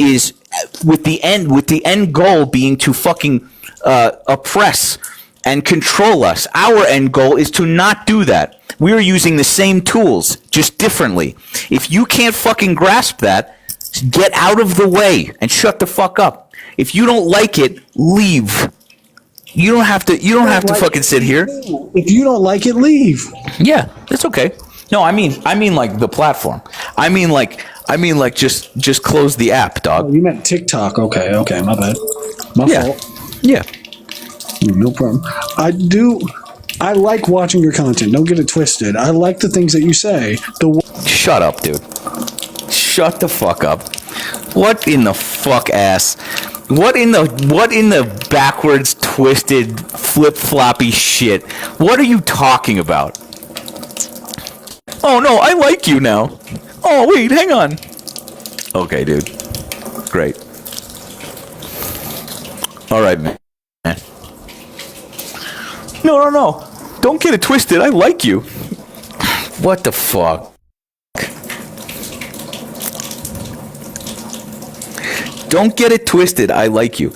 with the end goal being to fucking oppress and control us. Our end goal is to not do that. We're using the same tools, just differently. If you can't fucking grasp that, Get out of the way and shut the fuck up. If you don't like it, leave. You don't have to fucking sit here. If you don't like it, leave. Yeah, that's okay. No, I mean like the platform. I mean like just close the app, dog. Oh, you meant TikTok. Okay, my bad. My fault. Yeah. No problem. I like watching your content. Don't get it twisted. I like the things that you say. Shut up, dude. Shut the fuck up. What in the fuck ass? What in the backwards twisted flip floppy shit? What are you talking about? Oh no, I like you now. Oh wait, hang on. Okay, dude. Great. All right, man. No. Don't get it twisted. I like you. What the fuck? Don't get it twisted. I like you.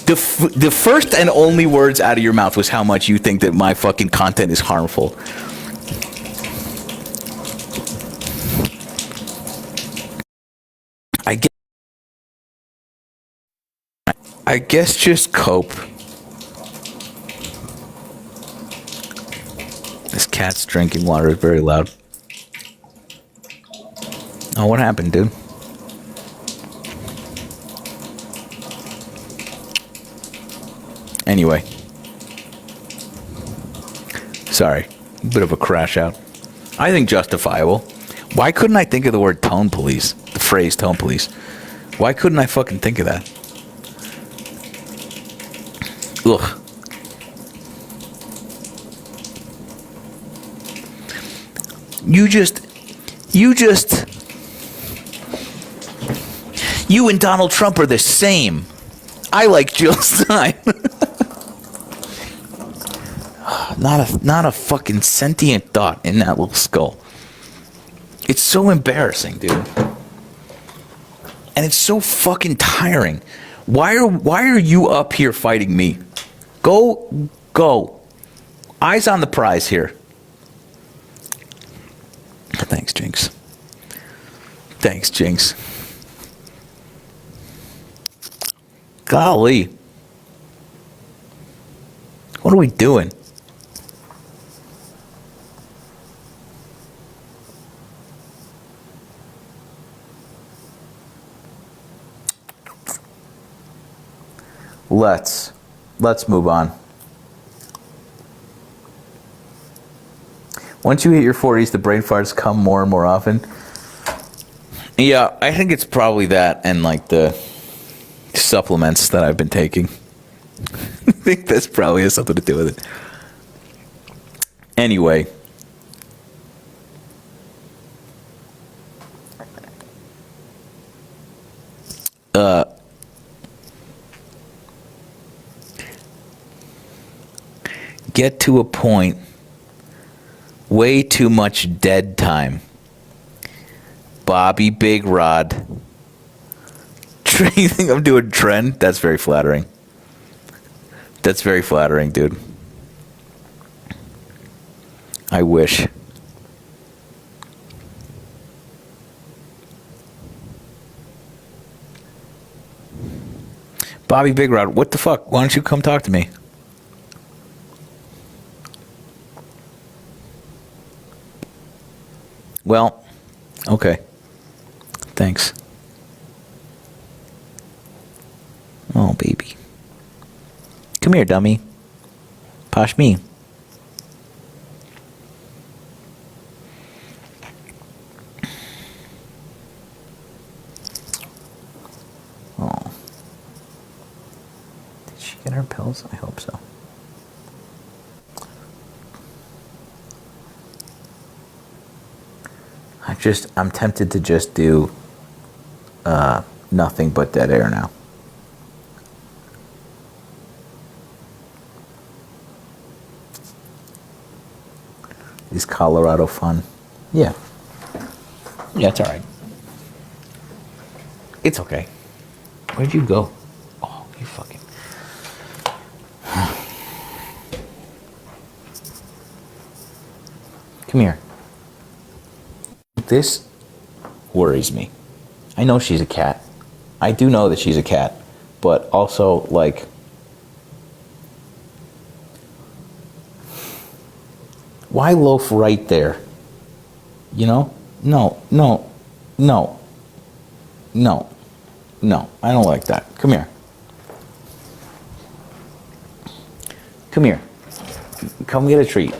The first and only words out of your mouth was how much you think that my fucking content is harmful. I guess just cope. This cat's drinking water is very loud. Oh, what happened, dude? Anyway. Sorry. Bit of a crash out. I think justifiable. Why couldn't I think of the word tone police? The phrase tone police. Why couldn't I fucking think of that? Ugh. You and Donald Trump are the same. I like Jill Stein. Not a fucking sentient thought in that little skull. It's so embarrassing, dude. And it's so fucking tiring. Why are you up here fighting me? Go. Eyes on the prize here. Thanks, Jinx. Golly. What are we doing? Let's move on. Once you hit your 40s, the brain farts come more and more often. Yeah, I think it's probably that and like the supplements that I've been taking. I think this probably has something to do with it. Anyway. Get to a point. Way too much dead time. Bobby Big Rod. You think I'm doing trend? That's very flattering. That's very flattering, dude. I wish. Bobby Big Rod, what the fuck? Why don't you come talk to me? Well, okay. Thanks. Oh, baby. Come here, dummy. Posh me. Oh. Did she get her pills? I hope so. I'm tempted to just do nothing but dead air now. Is Colorado fun? Yeah. Yeah, it's all right. It's okay. Where'd you go? Oh, you fucking... Come here. This worries me. I know she's a cat. I do know that she's a cat, but also like, why loaf right there? You know? No. I don't like that. Come here. Come here. Come get a treat.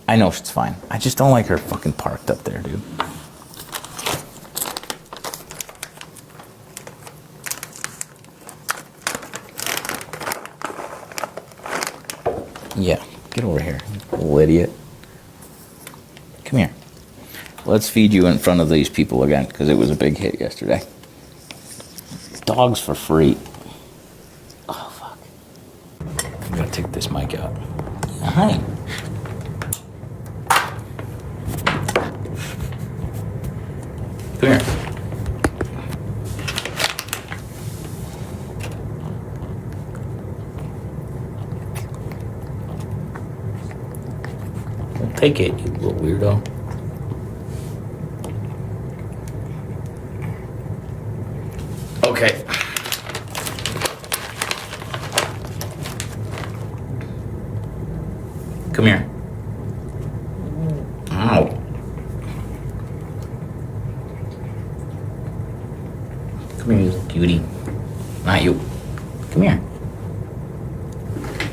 I know it's fine. I just don't like her fucking parked up there, dude. Yeah, get over here, little idiot. Come here. Let's feed you in front of these people again, because it was a big hit yesterday. Dogs for free. Oh, fuck. I'm gonna take this mic out. Hi. Come here. Don't take it, you little weirdo. Okay. Come here. Ow. Come here, you little cutie. Not you. Come here.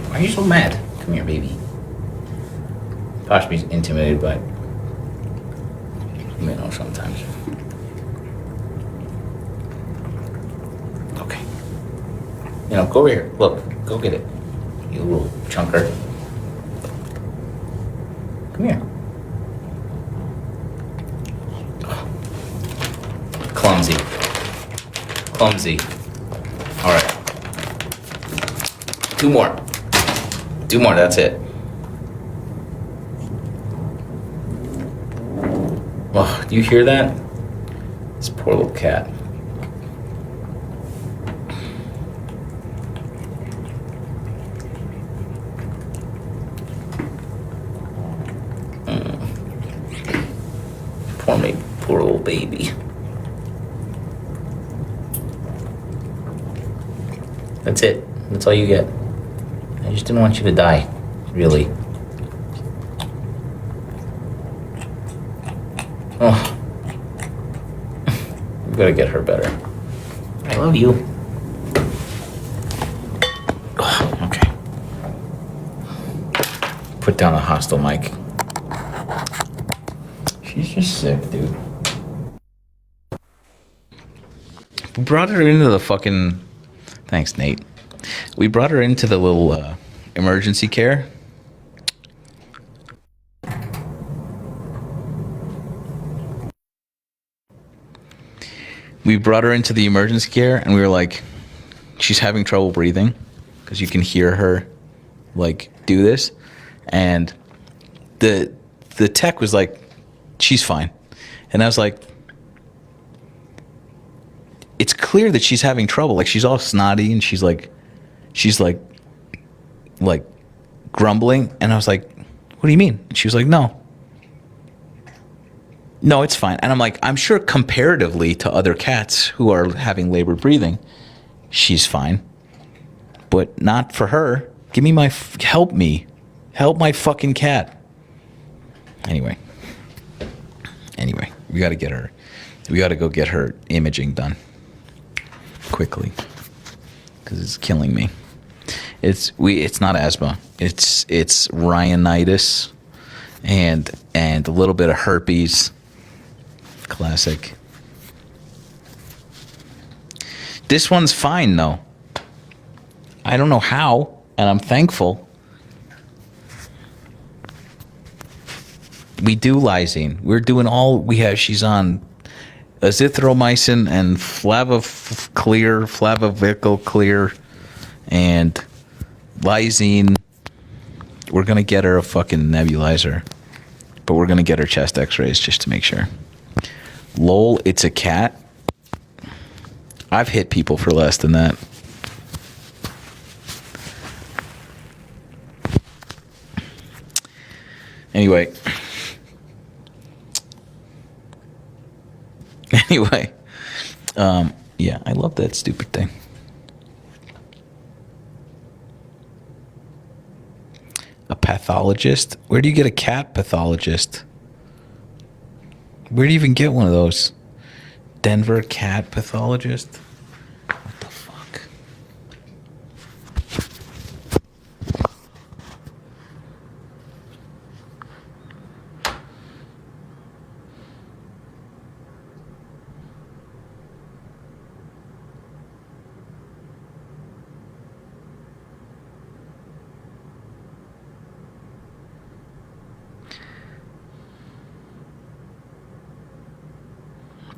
Why are you so mad? Come here, baby. Poshby's intimidated by, you know, sometimes. Okay. You know, go over here. Look, go get it. You little chunker. Come here. Clumsy. Clumsy. All right. 2 more. 2 more, that's it. Oh, do you hear that? This poor little cat. Poor little baby. That's it. That's all you get. I just didn't want you to die, really. Oh. We gotta get her better. I love you. Oh, okay. Put down the hostile mic. She's just sick, dude. We brought her into the fucking... Thanks, Nate. We brought her into the little emergency care. We brought her into the emergency care, and we were like, she's having trouble breathing, because you can hear her, like, do this. And the tech was like, she's fine. And I was like, it's clear that she's having trouble. Like, she's all snotty, and she's like grumbling. And I was like, what do you mean? And she was like, no, it's fine. And I'm like, I'm sure comparatively to other cats who are having labored breathing, she's fine, but not for her. Give me my, help my fucking cat. Anyway, we got to go get her imaging done quickly, because it's killing me. It's not asthma. It's rhinitis and a little bit of herpes. Classic. This one's fine though. I don't know how, and I'm thankful. We do lysine. We're doing all we have. She's on azithromycin and Flavivicol Clear, and lysine. We're gonna get her a fucking nebulizer, but we're gonna get her chest X-rays just to make sure. Lol, it's a cat. I've hit people for less than that. Anyway, Yeah, I love that stupid thing. A pathologist? Where do you get a cat pathologist? Where do you even get one of those? Denver cat pathologist? What the fuck?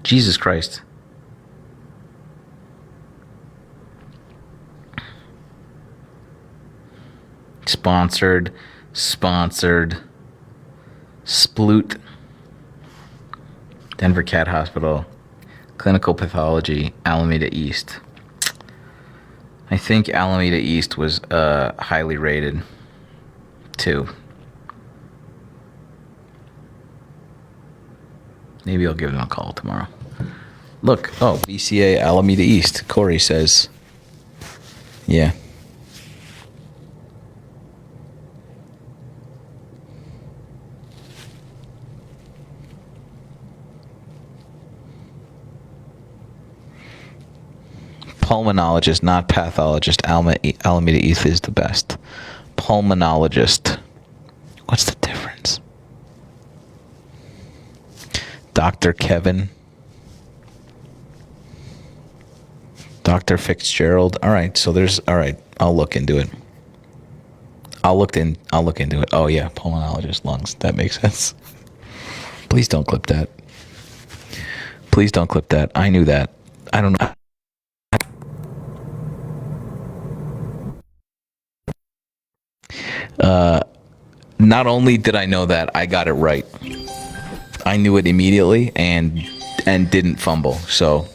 Jesus Christ. Sponsored. Sploot. Denver Cat Hospital. Clinical Pathology. Alameda East. I think Alameda East was highly rated too. Maybe I'll give them a call tomorrow. Look, BCA Alameda East. Corey says, yeah. Pulmonologist, not pathologist. Alameda East is the best. Pulmonologist. What's the difference? Dr. Kevin. Dr. Fitzgerald. All right, so I'll look into it. I'll look into it. Oh yeah, pulmonologist, lungs. That makes sense. Please don't clip that. Please don't clip that. I knew that. I don't know. Not only did I know that, I got it right. I knew it immediately and didn't fumble. So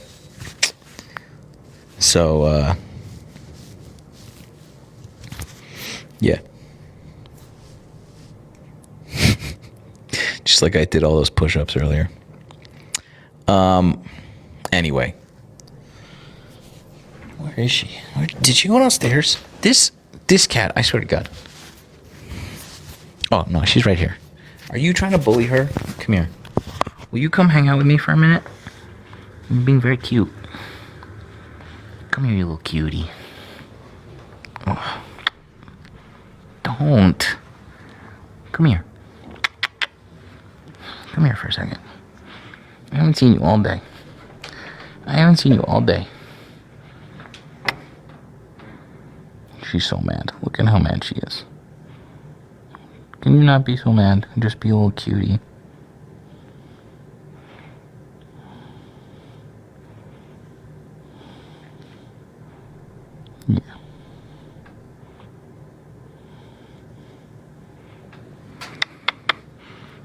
yeah. Just like I did all those push-ups earlier. Anyway. Where is she? Did she go downstairs? This cat, I swear to God. Oh, no, she's right here. Are you trying to bully her? Come here. Will you come hang out with me for a minute? I'm being very cute. Come here, you little cutie. Oh. Don't. Come here. Come here for a second. I haven't seen you all day. She's so mad. Look at how mad she is. Can you not be so mad and just be a little cutie? Yeah.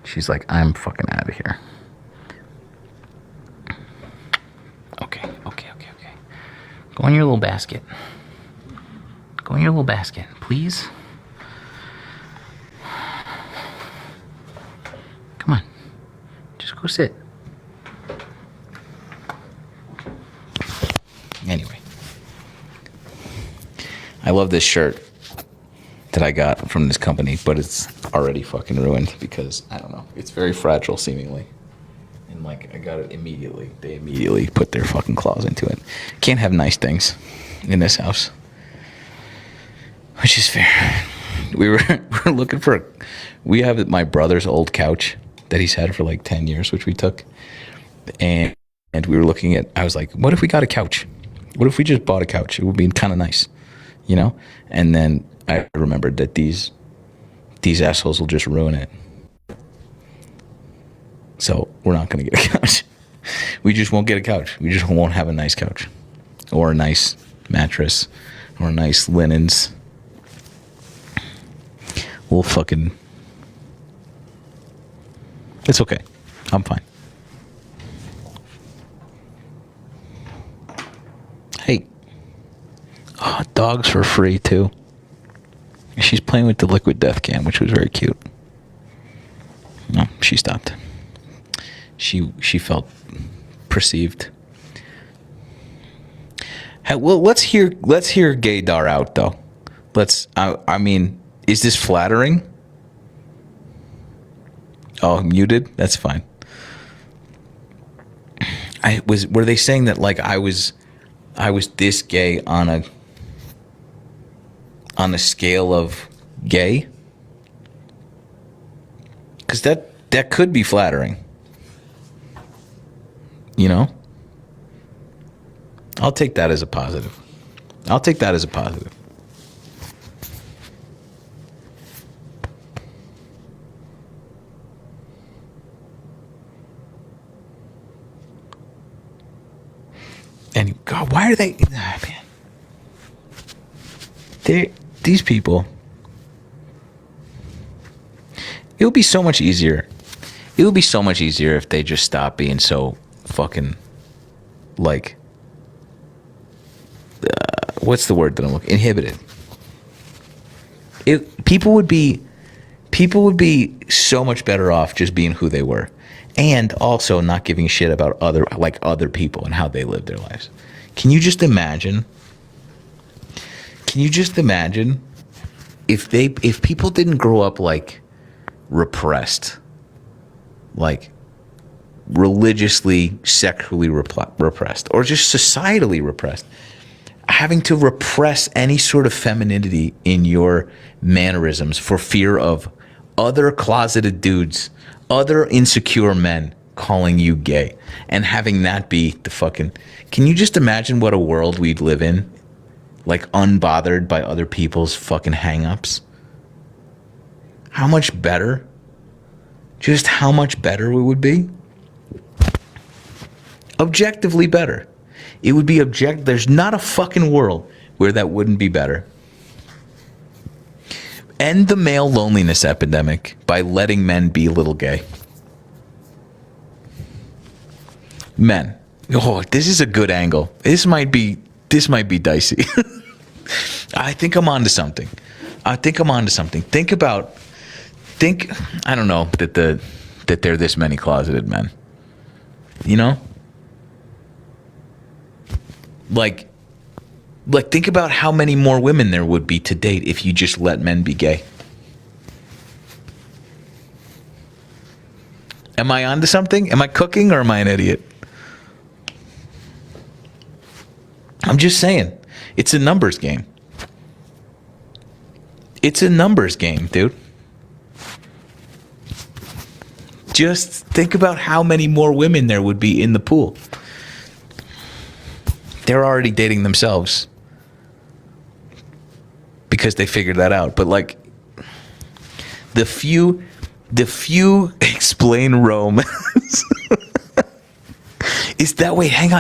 She's like, I'm fucking out of here. Okay. Go in your little basket. Please. Come on. Just go sit. Anyway. I love this shirt that I got from this company, but it's already fucking ruined because, I don't know, it's very fragile seemingly. And like, I got it immediately. They immediately put their fucking claws into it. Can't have nice things in this house. Which is fair. We're looking for we have my brother's old couch that he's had for like 10 years, which we took. And we were looking at, I was like, what if we got a couch? What if we just bought a couch? It would be kind of nice, you know? And then I remembered that these assholes will just ruin it. So we're not going to get a couch. We just won't get a couch. We just won't have a nice couch or a nice mattress or nice linens. We'll fucking... It's okay. I'm fine. Hey. Oh, dogs for free, too. She's playing with the liquid death cam, which was very cute. No, she stopped. She felt perceived. Well, let's hear Gaydar out though. I mean, is this flattering? Oh, muted? That's fine. Were they saying that like I was this gay on a scale of gay? Cuz that could be flattering. You know? I'll take that as a positive. And God, why are they? Man, these people. It would be so much easier. It would be so much easier if they just stopped being so fucking like. What's the word that I'm looking? Inhibited. People would be so much better off just being who they were. And also not giving a shit about other people and how they live their lives. Can you just imagine if people didn't grow up like repressed, like religiously, sexually repressed, or just societally repressed, having to repress any sort of femininity in your mannerisms for fear of other closeted dudes, other insecure men calling you gay, and having that be the fucking... Can you just imagine what a world we'd live in? Like, unbothered by other people's fucking hang-ups? How much better? Just how much better we would be? Objectively better. It would be there's not a fucking world where that wouldn't be better. End the male loneliness epidemic by letting men be a little gay. Men. Oh, this is a good angle. This might be dicey. I think I'm onto something. I don't know that there are this many closeted men. You know? Like think about how many more women there would be to date if you just let men be gay. Am I onto something? Am I cooking or am I an idiot? I'm just saying. It's a numbers game. It's a numbers game, dude. Just think about how many more women there would be in the pool. They're already dating themselves because they figured that out. But like the few explain Rome. Is that, wait, hang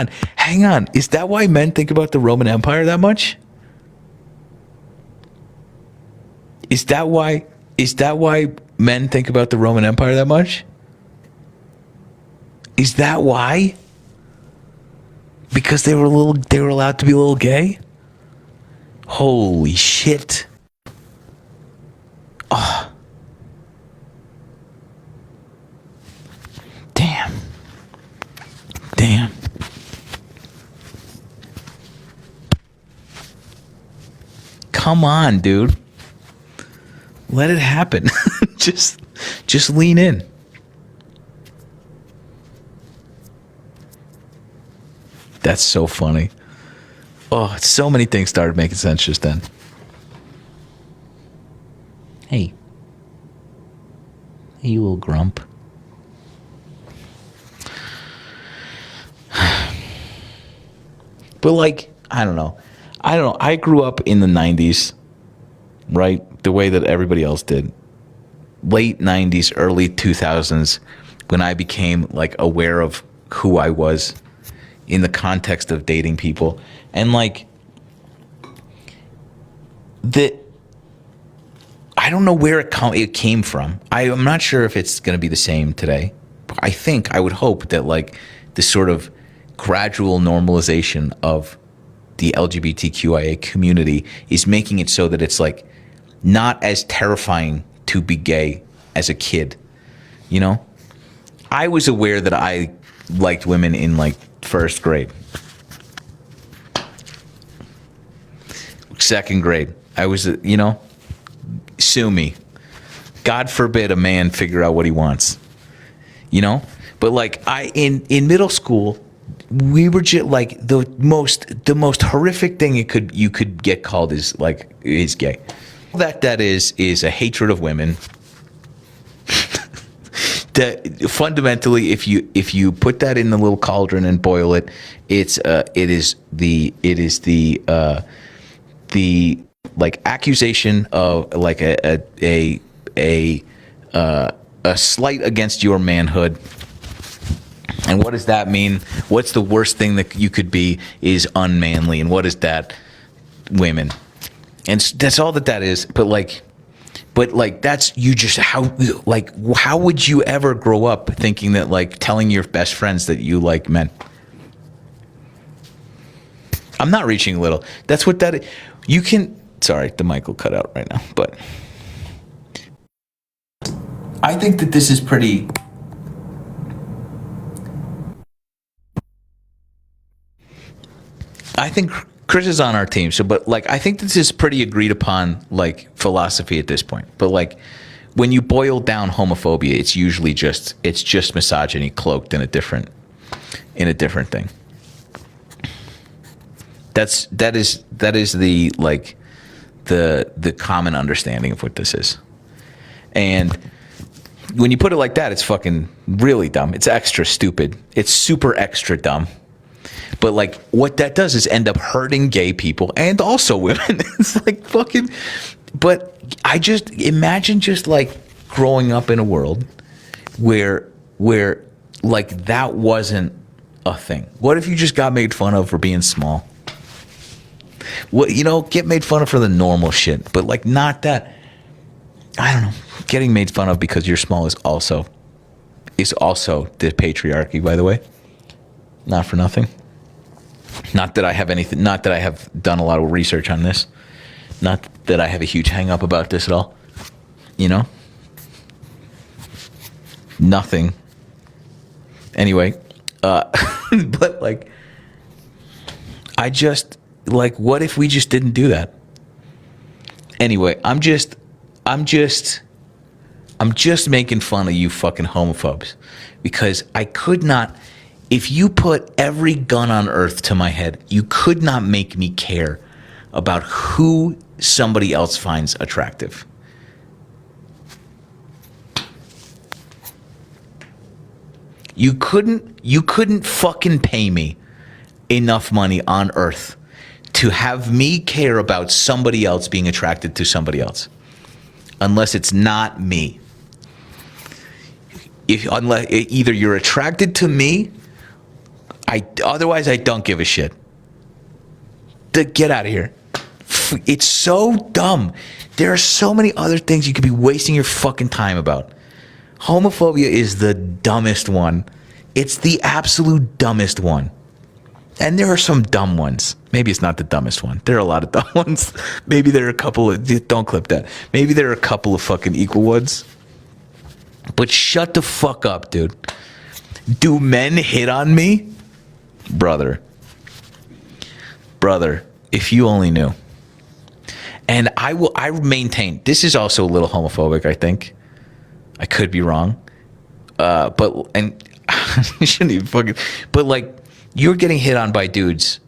on. Is that why men think about the Roman Empire that much? Is that why men think about the Roman Empire that much? Is that why? Because they were allowed to be a little gay? Holy shit. Oh. Damn. Come on, dude. Let it happen. Just lean in. That's so funny. Oh, so many things started making sense just then. Hey, you little grump. But like, I don't know. I grew up in the 90s, right? The way that everybody else did. Late 90s, early 2000s, when I became like aware of who I was in the context of dating people. And like, I don't know where it came from. I'm not sure if it's going to be the same today. I would hope that like this sort of gradual normalization of the LGBTQIA community is making it so that it's like not as terrifying to be gay as a kid. You know? I was aware that I liked women in like first grade. second grade. I was, sue me. God forbid a man figure out what he wants, But like in middle school, we were just like the most horrific thing you could get called is gay. That is a hatred of women. That fundamentally, if you put that in the little cauldron and boil it, it is the like accusation of like a slight against your manhood. And what does that mean? What's the worst thing that you could be is unmanly. And what is that? Women. And that's all that is. But that's you just how would you ever grow up thinking that like telling your best friends that you like men? I'm not reaching a little. That's what that is. You can. Sorry, the mic will cut out right now. But I think that this is pretty. I think Chris is on our team, but I think this is pretty agreed upon philosophy at this point. But when you boil down homophobia, it's usually just misogyny cloaked in a different thing. That is the common understanding of what this is. And when you put it like that, it's fucking really dumb. It's extra stupid. It's super extra dumb. But what that does is end up hurting gay people and also women. It's fucking. But I just imagine growing up in a world where that wasn't a thing. What if you just got made fun of for being small? Get made fun of for the normal shit, but not that. I don't know. Getting made fun of because you're small is also the patriarchy, by the way. Not for nothing. Not that I have anything. Not that I have done a lot of research on this. Not that I have a huge hang up about this at all. Nothing. Anyway, but I just what if we just didn't do that? Anyway, I'm just making fun of you fucking homophobes because I could not. If you put every gun on earth to my head, you could not make me care about who somebody else finds attractive. You couldn't fucking pay me enough money on earth to have me care about somebody else being attracted to somebody else. Unless it's not me. Unless either you're attracted to me, otherwise I don't give a shit. Get out of here. It's so dumb. There are so many other things you could be wasting your fucking time about. Homophobia is the dumbest one. It's the absolute dumbest one. And there are some dumb ones. Maybe it's not the dumbest one. There are a lot of dumb ones. Maybe there are a couple of... Don't clip that. Maybe there are a couple of fucking equal ones. But shut the fuck up, dude. Do men hit on me? Brother, if you only knew. And I maintain, this is also a little homophobic, I think. I could be wrong. You shouldn't even fucking, but you're getting hit on by dudes.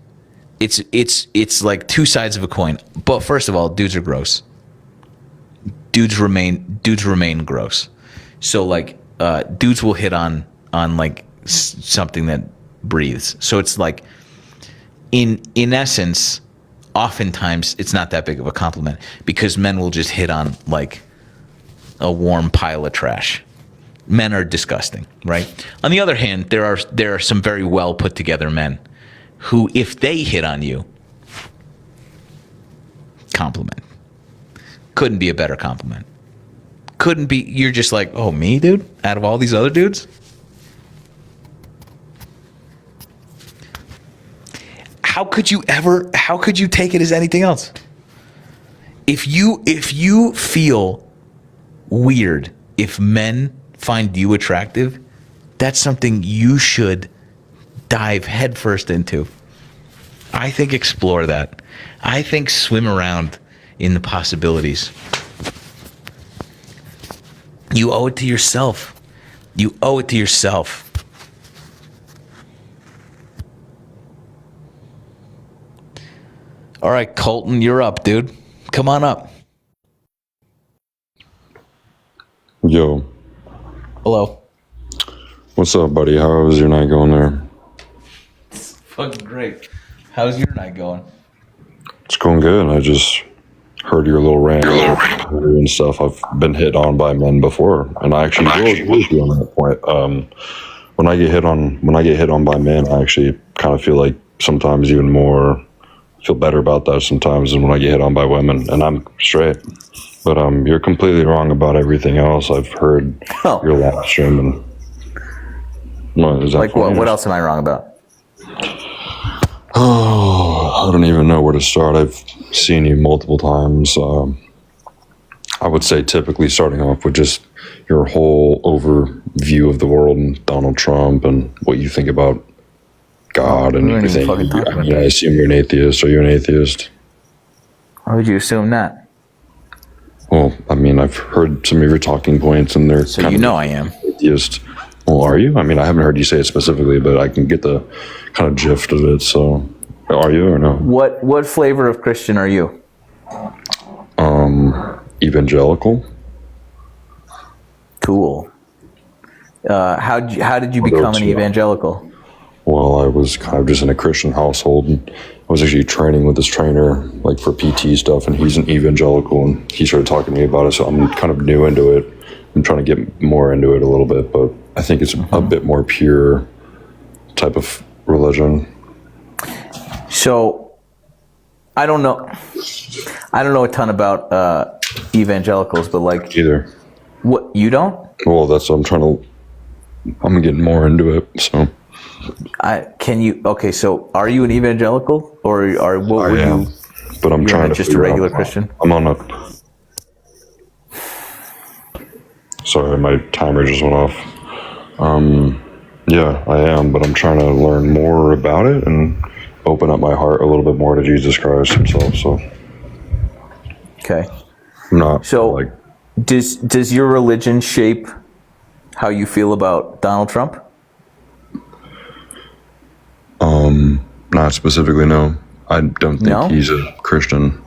It's like two sides of a coin. But first of all, dudes are gross. Dudes remain gross. So dudes will hit on something that breathes. So it's in essence, oftentimes it's not that big of a compliment because men will just hit on a warm pile of trash. Men are disgusting, right? On the other hand, there are some very well put together men who, if they hit on you, compliment. Couldn't be a better compliment. Couldn't be. You're just oh, me, dude? Out of all these other dudes? How could you take it as anything else? If you feel weird if men find you attractive, that's something you should dive headfirst into. I think explore that. I think swim around in the possibilities. You owe it to yourself. You owe it to yourself. All right, Colton, you're up, dude. Come on up. Yo. Hello. What's up, buddy? How was your night going there? It's fucking great. How's your night going? It's going good. I just heard your little rant and stuff. I've been hit on by men before, and I actually will agree with you on that point. When I get hit on by men, I actually kind of feel like sometimes even more feel better about that sometimes than when I get hit on by women, and I'm straight. But you're completely wrong about everything else. I've heard your live stream, and what else am I wrong about? Oh, I don't even know where to start. I've seen you multiple times. I would say typically starting off with just your whole overview of the world and Donald Trump and what you think about God and everything. I assume you're an atheist. Are you an atheist? Why would you assume that? Well, I mean, I've heard some of your talking points, and they're so you know I am atheist. Well, are you? I mean, I haven't heard you say it specifically, but I can get the kind of gist of it. So, are you or no? What flavor of Christian are you? Evangelical. Cool. How did you become an evangelical? Well, I was kind of just in a Christian household, and I was actually training with this trainer, like for PT stuff, and he's an evangelical, and he started talking to me about it, so I'm kind of new into it. I'm trying to get more into it a little bit, but I think it's a bit more pure type of religion. So, I don't know a ton about evangelicals, but like either. What, you don't? Well, that's what I'm getting more into it, so. Okay, so are you an evangelical, or what would you? But I'm trying to just a regular Christian. I'm on a. Sorry, my timer just went off. Yeah, I am, but I'm trying to learn more about it and open up my heart a little bit more to Jesus Christ himself. So. Okay. I'm not so. Does your religion shape how you feel about Donald Trump? Not specifically, no. I don't think he's a Christian.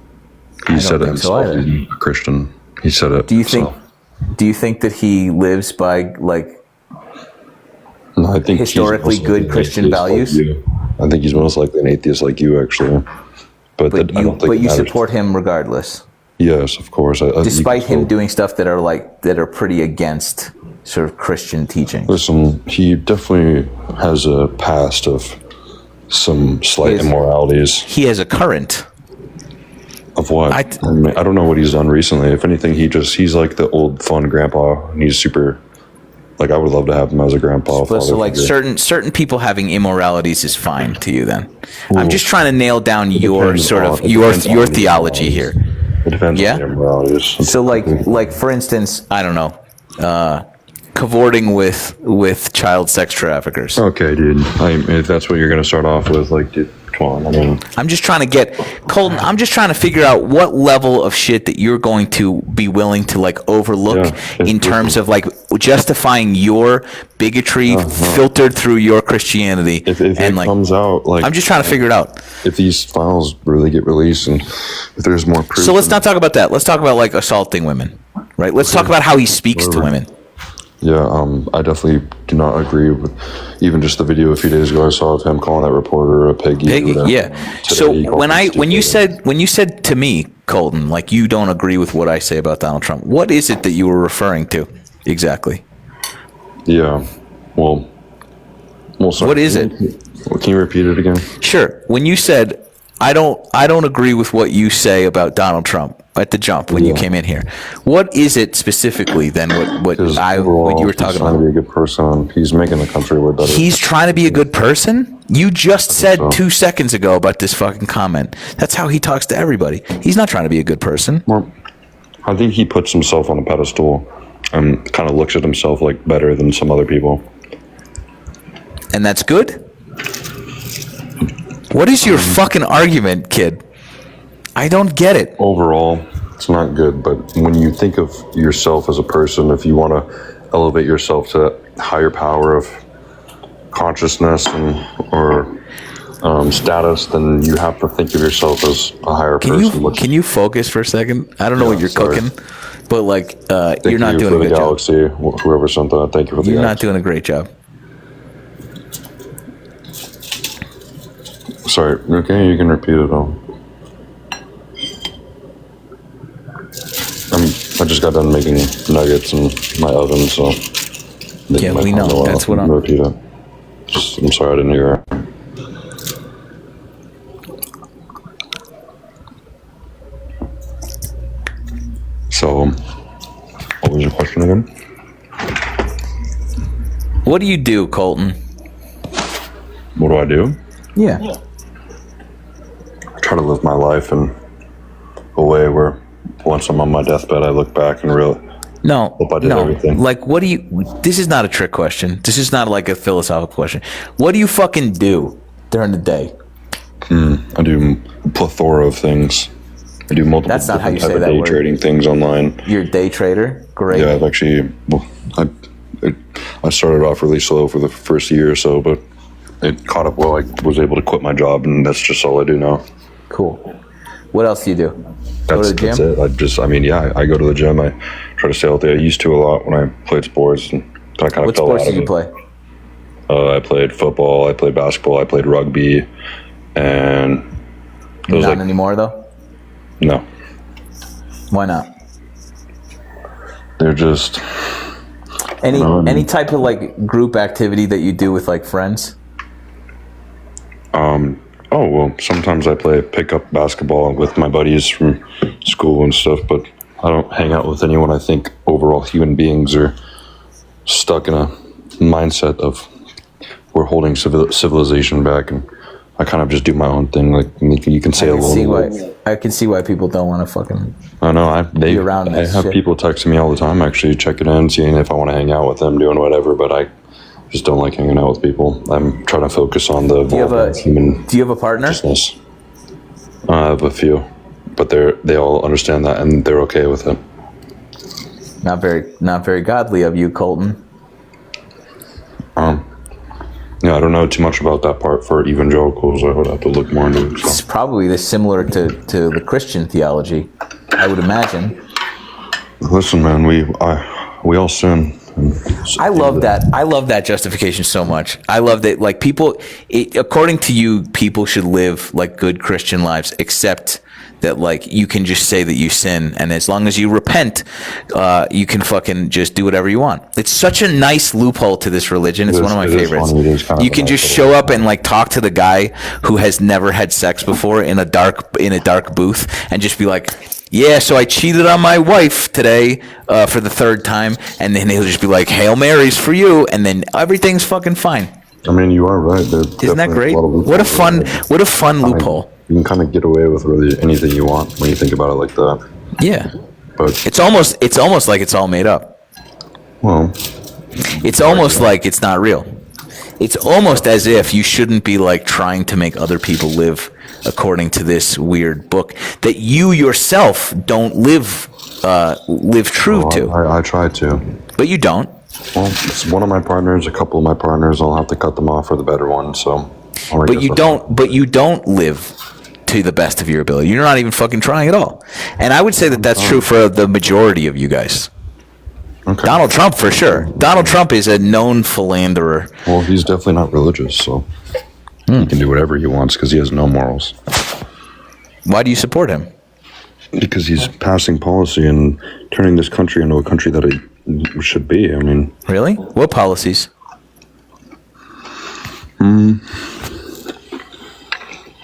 He said it himself. He's a Christian. He said it. Do you think that he lives by I think historically good Christian values? Like I think he's most likely an atheist like you, actually. But I don't think you support him regardless. Yes, of course. Despite him doing stuff that are pretty against sort of Christian teaching. Listen, he definitely has a past of some slight immoralities. He has a current. Of what? I don't know what he's done recently. If anything, he's like the old fun grandpa, and he's super. Like, I would love to have him as a grandpa. So like certain people having immoralities is fine to you then. Ooh. I'm just trying to nail down your your theology here. It depends on the immoralities. So like for instance, I don't know, cavorting with child sex traffickers. Okay, dude. If that's what you're going to start off with, like, dude, come on. I mean, I'm just trying to get Colton. I'm just trying to figure out what level of shit that you're going to be willing to like overlook in terms of like justifying your bigotry filtered through your Christianity. If it comes out, like, I'm just trying to figure it out. If these files really get released and if there's more proof. So let's not talk about that. Let's talk about like assaulting women, right? Let's talk about how he speaks to women. Yeah, I definitely do not agree with even just the video a few days ago I saw of him calling that reporter a piggy. Yeah. So when you said to me, Colton, like you don't agree with what I say about Donald Trump, what is it that you were referring to exactly? Yeah. Well, sorry. What is it? Can you repeat it again? Sure. When you said I don't agree with what you say about Donald Trump at the jump when you came in here. What is it specifically then? What you were talking about? He's trying to be a good person. He's making the country way better. He's trying to be a good person? You just said 2 seconds ago about this fucking comment. That's how he talks to everybody. He's not trying to be a good person. Well, I think he puts himself on a pedestal and kind of looks at himself like better than some other people. And that's good? What is your fucking argument, kid? I don't get it. Overall, it's not good. But when you think of yourself as a person, if you want to elevate yourself to that higher power of consciousness or status, then you have to think of yourself as a higher person. Can you focus for a second? I don't know what you're cooking, but like you're not doing a good galaxy, job. Whoever sent that, thank you for the You're galaxy. not doing a great job. Sorry, okay, you can repeat it all. I just got done making nuggets in my oven, so yeah, we know. That's what I'm. Repeat it. I'm sorry, I didn't hear it. So, what was your question again? What do you do, Colton? What do I do? Yeah. I try to live my life in a way where once I'm on my deathbed, I look back and really hope I did everything. Like, what do you? This is not a trick question. This is not like a philosophical question. What do you fucking do during the day? I do a plethora of things. I do multiple. That's not how you type say of that day word. trading things online. You're a day trader. Great. Yeah, I've actually. Well, I started off really slow for the first year or so, but it caught up well. I was able to quit my job, and that's just all I do now. Cool. What else do you do? Go to the gym? That's it. I go to the gym. I try to stay healthy. I used to a lot when I played sports, and then I kind of What fell out sports of did you it. play? I played football. I played basketball. I played rugby, and Not anymore, though. No. Why not? They're just any type of like group activity that you do with like friends. Oh, well, sometimes I play pickup basketball with my buddies from school and stuff, but I don't hang out with anyone. I think overall human beings are stuck in a mindset of we're holding civilization back, and I kind of just do my own thing. Like you can say I can see why people don't want to fucking. I know. I have shit. people texting me all the time, actually checking in, seeing if I want to hang out with them, doing whatever, but I just don't like hanging out with people. I'm trying to focus on the human. Do you have a partner? Business. I have a few, but they all understand that and they're okay with it. Not very godly of you, Colton. Yeah, I don't know too much about that part for evangelicals. I would have to look more into it. It's probably similar to the Christian theology, I would imagine. Listen, man, we all sin. I love that. I love that justification so much. I love that, like, people, according to you, people should live like good Christian lives, except that, like, you can just say that you sin, and as long as you repent, you can fucking just do whatever you want. It's such a nice loophole to this religion. It's one of my favorites. You can just show up and like talk to the guy who has never had sex before in a dark booth, and just be like, yeah, so I cheated on my wife today for the third time, and then he'll just be like, Hail Marys for you, and then everything's fucking fine. I mean, you are right. Isn't that great? What a fun loophole. You can kind of get away with really anything you want when you think about it like that. Yeah, but it's almost like it's all made up. Well, it's almost like it's not real. It's almost as if you shouldn't be like trying to make other people live according to this weird book that you yourself don't live true to. I try to, but you don't. Well, it's one of my partners, a couple of my partners. I'll have to cut them off for the better one. So, but you don't live to the best of your ability. You're not even fucking trying at all. And I would say that that's true for the majority of you guys. Okay. Donald Trump, for sure. Donald Trump is a known philanderer. Well, he's definitely not religious, so he can do whatever he wants because he has no morals. Why do you support him? Because he's passing policy and turning this country into a country that it should be. I mean, really? What policies?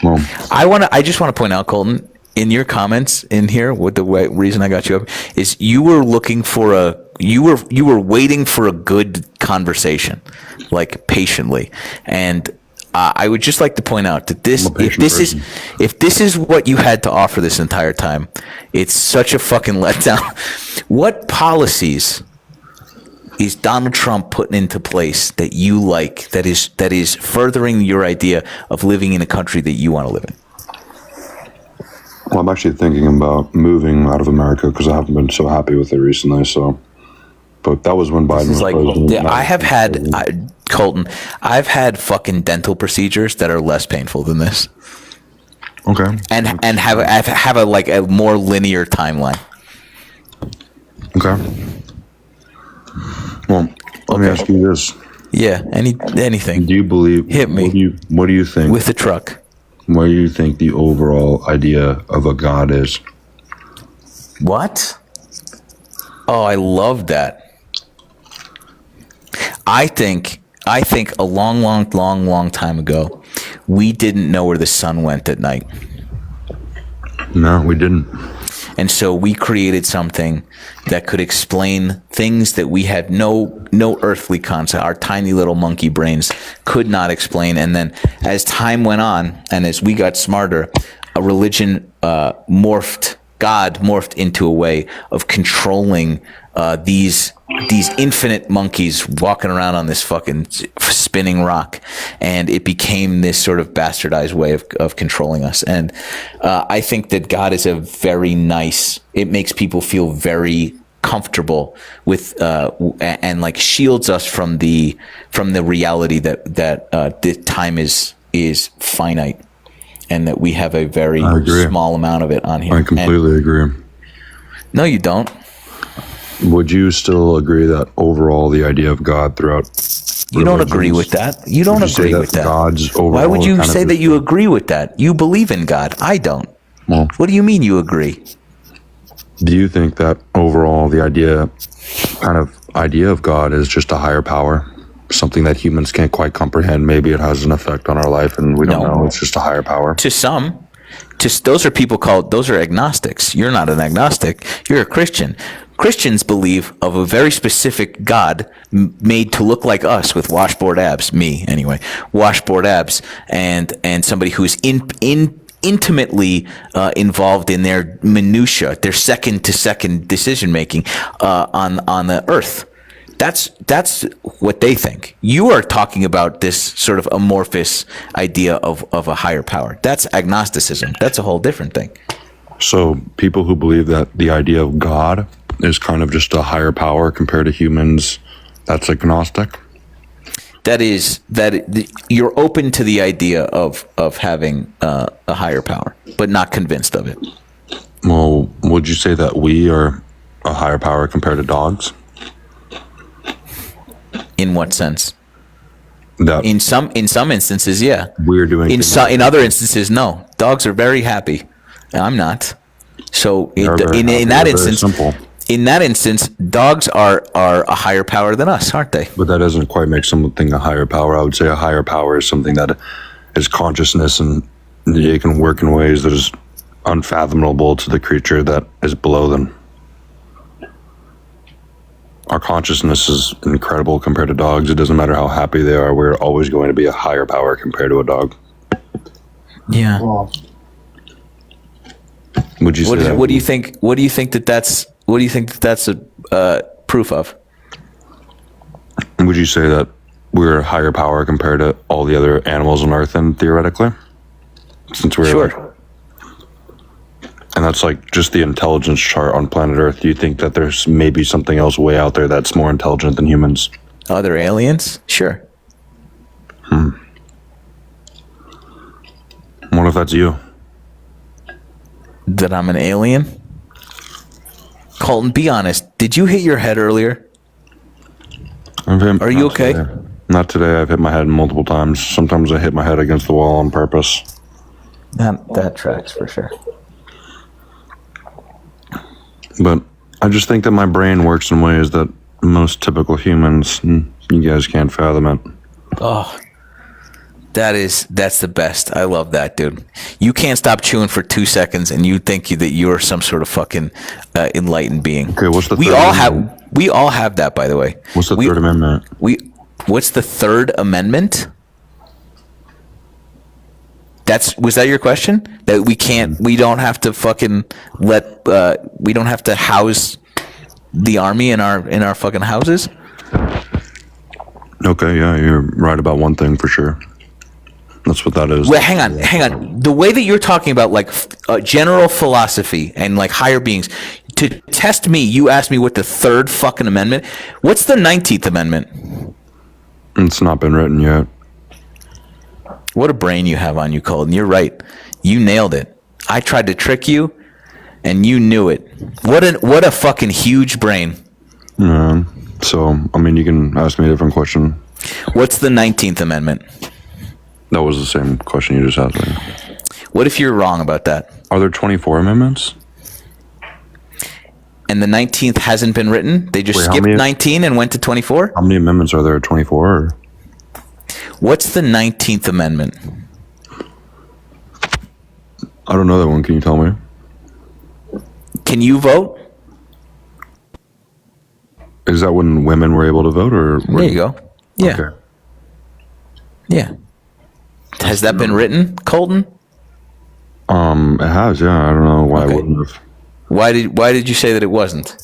Well, I just want to point out, Colton, in your comments in here, what the reason I got you up is you were looking for you were waiting for a good conversation, like patiently, and I would just like to point out that if this is what you had to offer this entire time, it's such a fucking letdown. What policies is Donald Trump putting into place that you like, that is furthering your idea of living in a country that you want to live in? Well, I'm actually thinking about moving out of America because I haven't been so happy with it recently. So, but that was when Biden was president. I have had Colton. I've had fucking dental procedures that are less painful than this. Okay. And have a like a more linear timeline. Okay. Well, let me ask you this. Yeah. Anything. Do you believe? Hit me. What do you think? With the truck. What do you think the overall idea of a god is? What? Oh, I love that. I think a long time ago, we didn't know where the sun went at night. No, we didn't. And so we created something that could explain things that we had no earthly concept. Our tiny little monkey brains could not explain. And then as time went on and as we got smarter, a religion God morphed into a way of controlling these infinite monkeys walking around on this fucking spinning rock, and it became this sort of bastardized way of controlling us. And I think that God is a very nice. It makes people feel very comfortable with and like shields us from the reality that the time is finite. And that we have a very small amount of it on here. I completely agree. No, you don't. Would you still agree that overall the idea of God throughout You don't agree with that. You don't agree with that. God's overall Why would you kind of say that you agree with that? You believe in God. I don't. Well, what do you mean you agree? Do you think that overall the idea of God is just a higher power? Something that humans can't quite comprehend. Maybe it has an effect on our life and we don't know. It's just a higher power. To some, those are agnostics. You're not an agnostic. You're a Christian. Christians believe of a very specific God made to look like us with washboard abs. Me, anyway. Washboard abs and somebody who's intimately involved in their minutia, their second to second decision making on the earth. That's what they think. You are talking about this sort of amorphous idea of a higher power. That's agnosticism. That's a whole different thing. So people who believe that the idea of God is kind of just a higher power compared to humans, that's agnostic? You're open to the idea of having a higher power, but not convinced of it. Well, would you say that we are a higher power compared to dogs? In what sense? That in some instances, yeah. We're doing. In other instances, no. Dogs are very happy. I'm not. So in that instance, dogs are a higher power than us, aren't they? But that doesn't quite make something a higher power. I would say a higher power is something that is consciousness and it can work in ways that is unfathomable to the creature that is below them. Our consciousness is incredible compared to dogs. It doesn't matter how happy they are. We're always going to be a higher power compared to a dog. Yeah. Would you say what do you think? What do you think that's a proof of? Would you say that we're a higher power compared to all the other animals on Earth, then theoretically? Since we're sure. And that's like just the intelligence chart on planet Earth. Do you think that there's maybe something else way out there that's more intelligent than humans? Other aliens? Sure. What if that's you? That I'm an alien? Colton, be honest. Did you hit your head earlier? Are you okay? Not today. I've hit my head multiple times. Sometimes I hit my head against the wall on purpose. That tracks for sure. But I just think that my brain works in ways that most typical humans, you guys can't fathom it. Oh, that's the best. I love that, dude. You can't stop chewing for 2 seconds, and you think that you're some sort of fucking enlightened being. Okay, what's the? We all have that, by the way. What's the Third Amendment? What's the Third Amendment? Was that your question? That we don't have to fucking we don't have to house the army in our fucking houses? Okay, yeah, you're right about one thing for sure. That's what that is. Well, hang on. The way that you're talking about like general philosophy and like higher beings, to test me, you asked me what the third fucking amendment. What's the 19th Amendment? It's not been written yet. What a brain you have on you, Colton. You're right. You nailed it. I tried to trick you, and you knew it. What a fucking huge brain. Yeah. So, I mean, you can ask me a different question. What's the 19th Amendment? That was the same question you just asked me. What if you're wrong about that? Are there 24 amendments? And the 19th hasn't been written? They just skipped 19 and went to 24? How many amendments are there? 24? What's the 19th Amendment? I don't know that one. Can you tell me? Can you vote? Is that when women were able to vote, or there you go? Yeah. Okay. Yeah. Has that been written, Colton? It has. Yeah. I don't know why it wouldn't have. Why did you say that it wasn't?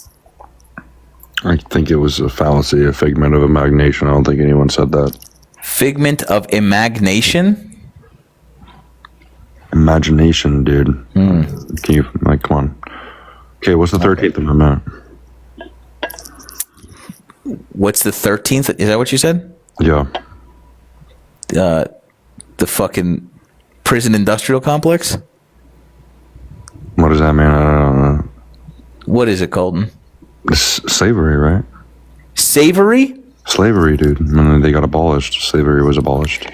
I think it was a fallacy, a figment of imagination. I don't think anyone said that. Figment of imagination? Imagination, dude. Can you, like, come on. Okay, what's the 13th Amendment? What's the 13th? Is that what you said? Yeah. The fucking prison industrial complex? What does that mean? I don't know. What is it, Colton? Slavery, right? Savory? Slavery, dude. When they got abolished, slavery was abolished.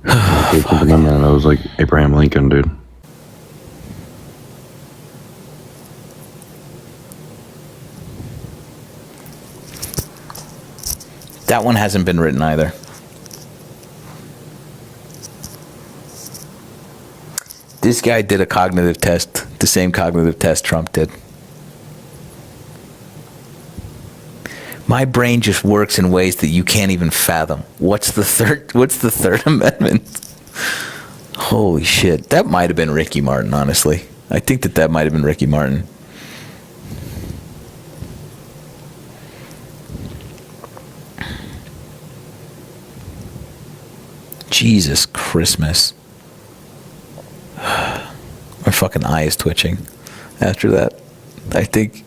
That was like Abraham Lincoln, dude. That one hasn't been written either. This guy did a cognitive test, the same cognitive test Trump did. My brain just works in ways that you can't even fathom. What's the third amendment? Holy shit. That might have been Ricky Martin, honestly. I think that might have been Ricky Martin. Jesus Christmas. My fucking eye is twitching after that. I think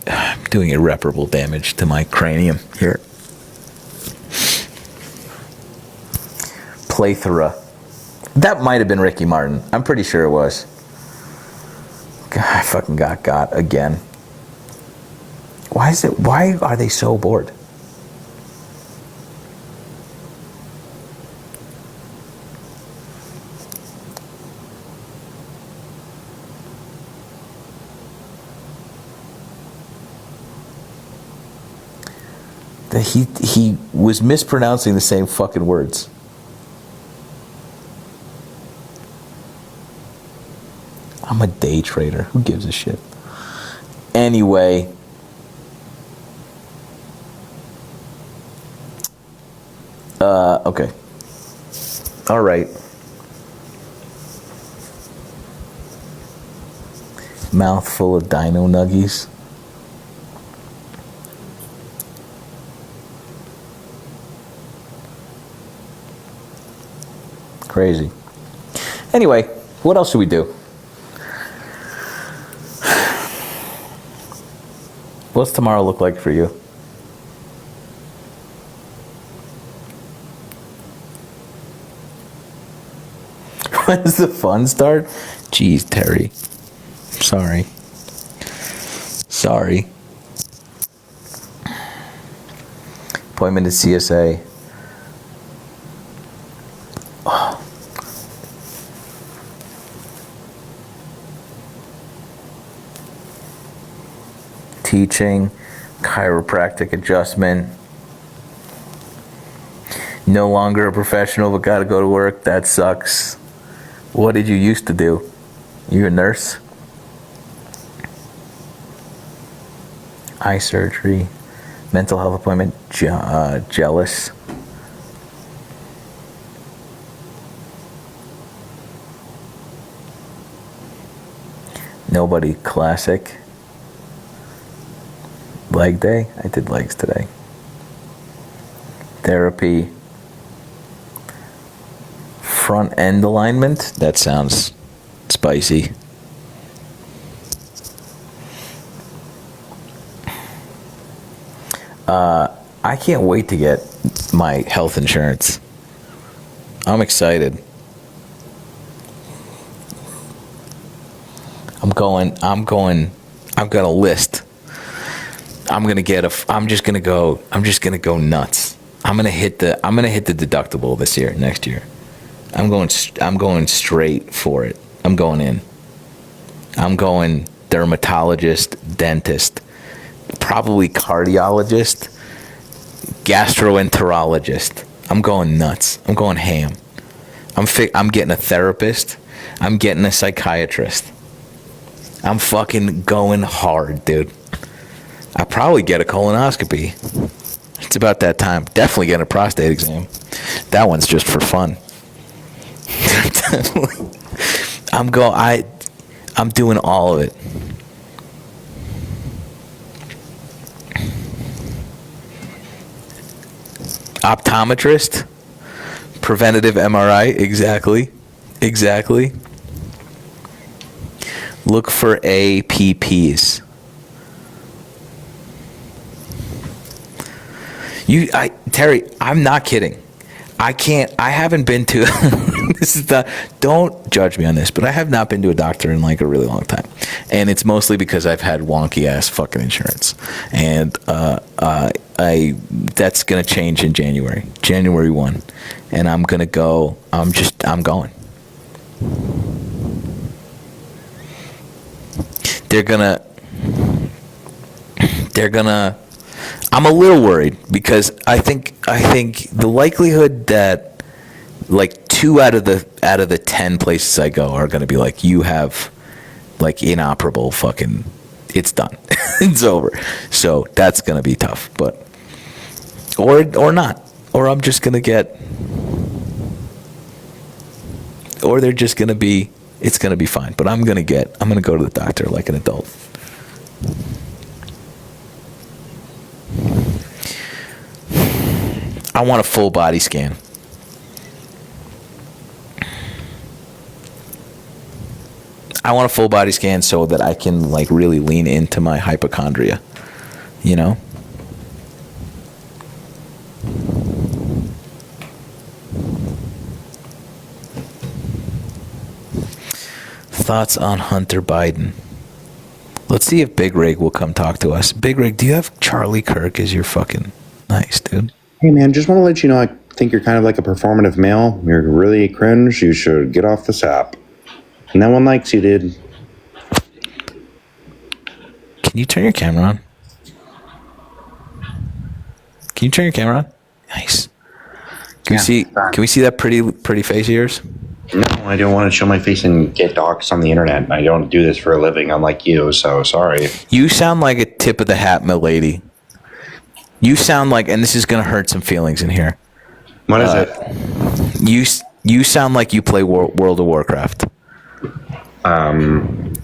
I'm doing irreparable damage to my cranium here. Plethora. That might have been Ricky Martin. I'm pretty sure it was. God, I fucking got again. Why are they so bored? He was mispronouncing the same fucking words. I'm a day trader. Who gives a shit? Anyway. Okay. All right. Mouthful of dino nuggies. Crazy. Anyway, what else should we do? What's tomorrow look like for you? When does the fun start? Jeez, Terry. Sorry. Appointment at CSA. Teaching, chiropractic adjustment. No longer a professional, but gotta go to work. That sucks. What did you used to do? You a nurse? Eye surgery, mental health appointment, jealous. Nobody classic. Leg day? I did legs today. Therapy. front end alignment. That sounds spicy. I can't wait to get my health insurance. I'm excited. I've got a list. I'm just gonna go nuts. I'm gonna hit the deductible next year. I'm going straight for it. I'm going in. I'm going dermatologist, dentist, probably cardiologist, gastroenterologist. I'm going nuts. I'm going ham. I'm getting a therapist. I'm getting a psychiatrist. I'm fucking going hard, dude. I'll probably get a colonoscopy. It's about that time. Definitely get a prostate exam. That one's just for fun. I'm doing all of it. Optometrist, preventative MRI, exactly. Look for APPs. Terry, I'm not kidding. I haven't been to, don't judge me on this, but I have not been to a doctor in like a really long time. And it's mostly because I've had wonky ass fucking insurance. And, that's going to change in January 1. And I'm going to go, I'm going. They're gonna, I'm a little worried because I think the likelihood that like 2 out of the 10 places I go are going to be like, you have like inoperable fucking, it's done. It's over. So that's going to be tough, but, or not, or I'm just going to get, or they're just going to be, it's going to be fine, but I'm going to go to the doctor like an adult. I want a full body scan. I want a full body scan so that I can like really lean into my hypochondria, you know? Thoughts on Hunter Biden? Let's see if Big Rig will come talk to us. Big Rig, do you have Charlie Kirk as your fucking nice, dude? Hey man, just want to let you know I think you're kind of like a performative male. You're really cringe. You should get off this app. No one likes you, dude. Can you turn your camera on? Can you turn your camera on? Nice. Can we see that pretty face of yours? No, I don't want to show my face and get doxxed on the internet. I don't do this for a living, unlike you, so sorry. You sound like a tip of the hat milady. You sound like, and this is going to hurt some feelings in here. What is it? You sound like you play World of Warcraft.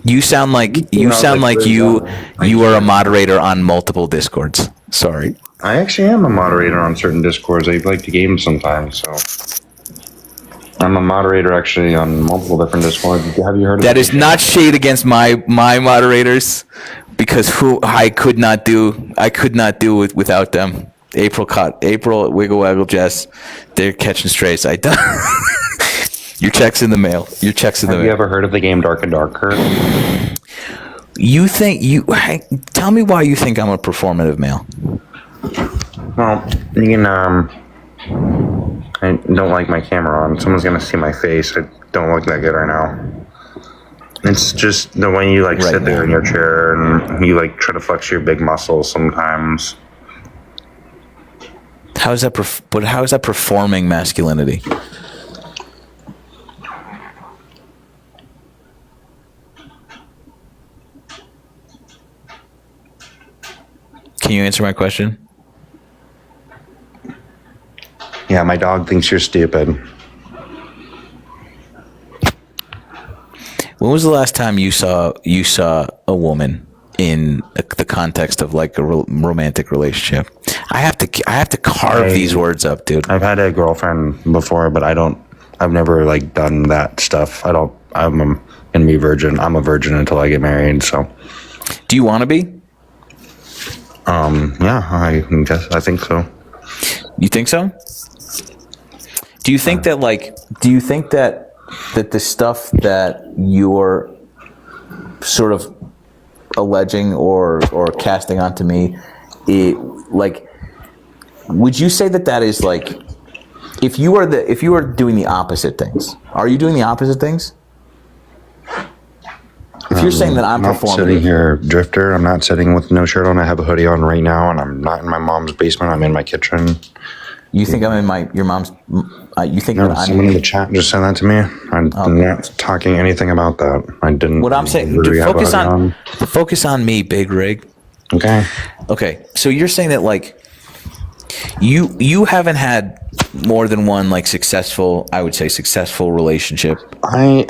You sound like you are a moderator on multiple Discords. Sorry. I actually am a moderator on certain Discords. I like to game sometimes, so I'm a moderator actually on multiple different Discords. Have you heard of that? Is not shade against my moderators, because I could not do it without them. April, Wiggle Waggle, Jess, they're catching strays. I done. Your check's in the mail. Have you ever heard of the game Dark and Darker? Tell me why you think I'm a performative male. Well, you can, I don't like my camera on. Someone's gonna see my face. I don't look that good right now. It's just the way you like sit there in your chair and you like try to flex your big muscles sometimes. How is that performing masculinity? Can you answer my question? Yeah, my dog thinks you're stupid. When was the last time you saw a woman in the context of like a romantic relationship? I have to carve these words up, dude. I've had a girlfriend before, but I don't I've never like done that stuff. I'm gonna be virgin. I'm a virgin until I get married. So, do you want to be? Yeah, I guess I think so. You think so? Do you think that that the stuff that you're sort of alleging or casting onto me, would you say that is like, if you are doing the opposite things, are you doing the opposite things? If you're saying that I'm not performing, sitting here drifter. I'm not sitting with no shirt on. I have a hoodie on right now, and I'm not in my mom's basement. I'm in my kitchen. You think I'm in your mom's? You think No, that I'm someone in the chat just sent that to me. I'm not talking anything about that. I didn't. What I'm saying, literally have a hoodie focus on me, Big Rig. Okay. Okay. So you're saying that like you haven't had more than one like successful relationship. I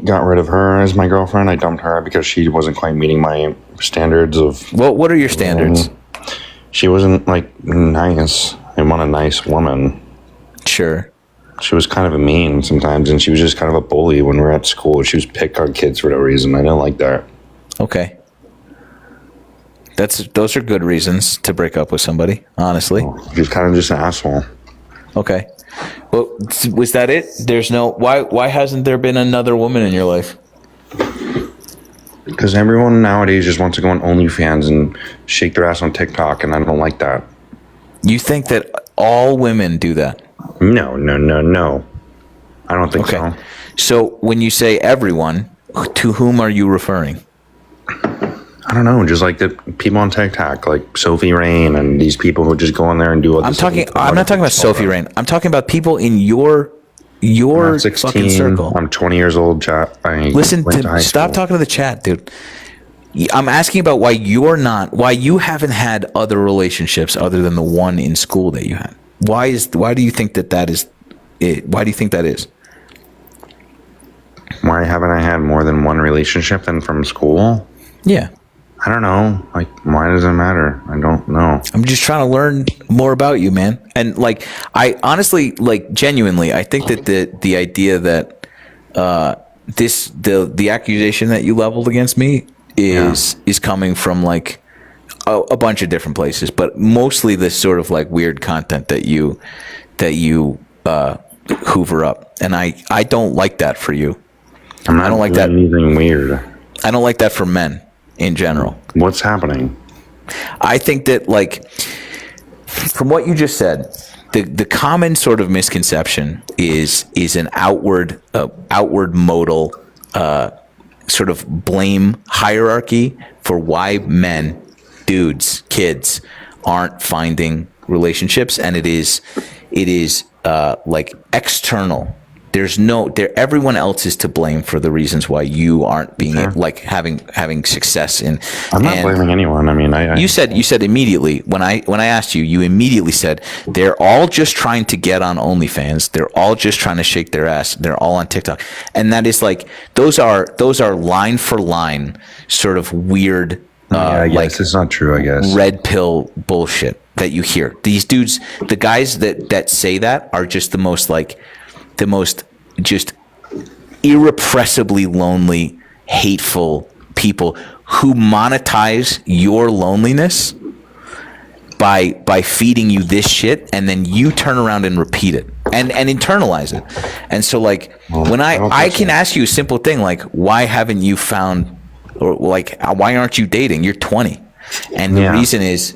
got rid of her as my girlfriend. I dumped her because she wasn't quite meeting my standards of. What are your standards? She wasn't like nice. I want a nice woman. Sure. She was kind of a mean sometimes, and she was just kind of a bully when we were at school. She was pick on kids for no reason. I didn't like that. Okay. Those are good reasons to break up with somebody, honestly. She was kind of just an asshole. Okay. Well, was that it? There's no why hasn't there been another woman in your life? Because everyone nowadays just wants to go on OnlyFans and shake their ass on TikTok, and I don't like that. You think that all women do that? No. I don't think so. So when you say everyone, to whom are you referring? I don't know, just like the people on TikTok, like Sophie Rain and these people who just go on there and do all this. I'm not talking about Sophie Rain. I'm talking about people in your I'm 16, fucking circle. I'm 20 years old, chat. Stop talking to the chat, dude. I'm asking about why you haven't had other relationships other than the one in school that you had. Why do you think that is it? Why do you think that is? Why haven't I had more than one relationship than from school? Yeah. I don't know. Like, why does it matter? I don't know. I'm just trying to learn more about you, man. And like, I honestly, like, genuinely, I think that the idea that the accusation that you leveled against me is coming from like a bunch of different places, but mostly this sort of like weird content that you hoover up, and I don't like that for you. I don't like that. Anything weird. I don't like that for men in general. What's happening? I think that, like, from what you just said, the common sort of misconception is an outward modal sort of blame hierarchy for why men, dudes, kids aren't finding relationships, and it is like external. Everyone else is to blame for the reasons why you aren't being like having success in. I'm not blaming anyone. I mean, you said immediately when I asked you immediately said they're all just trying to get on OnlyFans. They're all just trying to shake their ass. They're all on TikTok, and that is like those are line for line sort of weird. I guess like it's not true. I guess red pill bullshit that you hear. These dudes, the guys that say that are just the most just irrepressibly lonely, hateful people who monetize your loneliness by feeding you this shit, and then you turn around and repeat it and internalize it. And so like when I can ask you a simple thing like, why haven't you found, or like, why aren't you dating? You're 20. And the reason is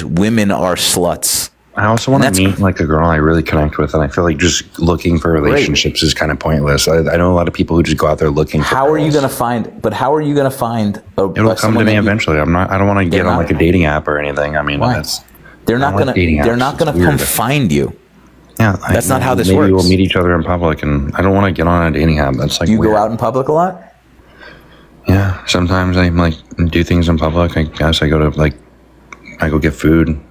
women are sluts. I also want to meet like a girl I really connect with, and I feel like just looking for relationships is kind of pointless. I know a lot of people who just go out there looking for How are you going to find it'll come to me eventually. I don't want to get on like a dating app or anything. I mean, they're not going to come find you. Yeah, that's not how this maybe works. We'll meet each other in public, and I don't want to get on a dating app. That's like you weird. Go out in public a lot. Yeah, sometimes I like do things in public. I guess I go get food.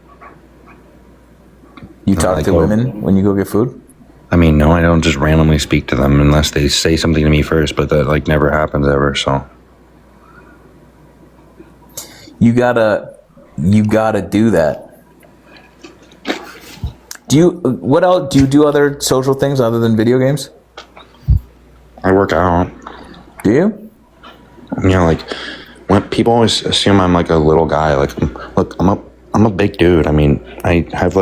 You talk to women when you go get food? I mean, no, I don't just randomly speak to them unless they say something to me first, but that like never happens ever, so. You gotta do that. What else? Do you do other social things other than video games? I work out. Do you? You know, like when people always assume I'm like a little guy. Like, look, I'm a big dude. I mean, I have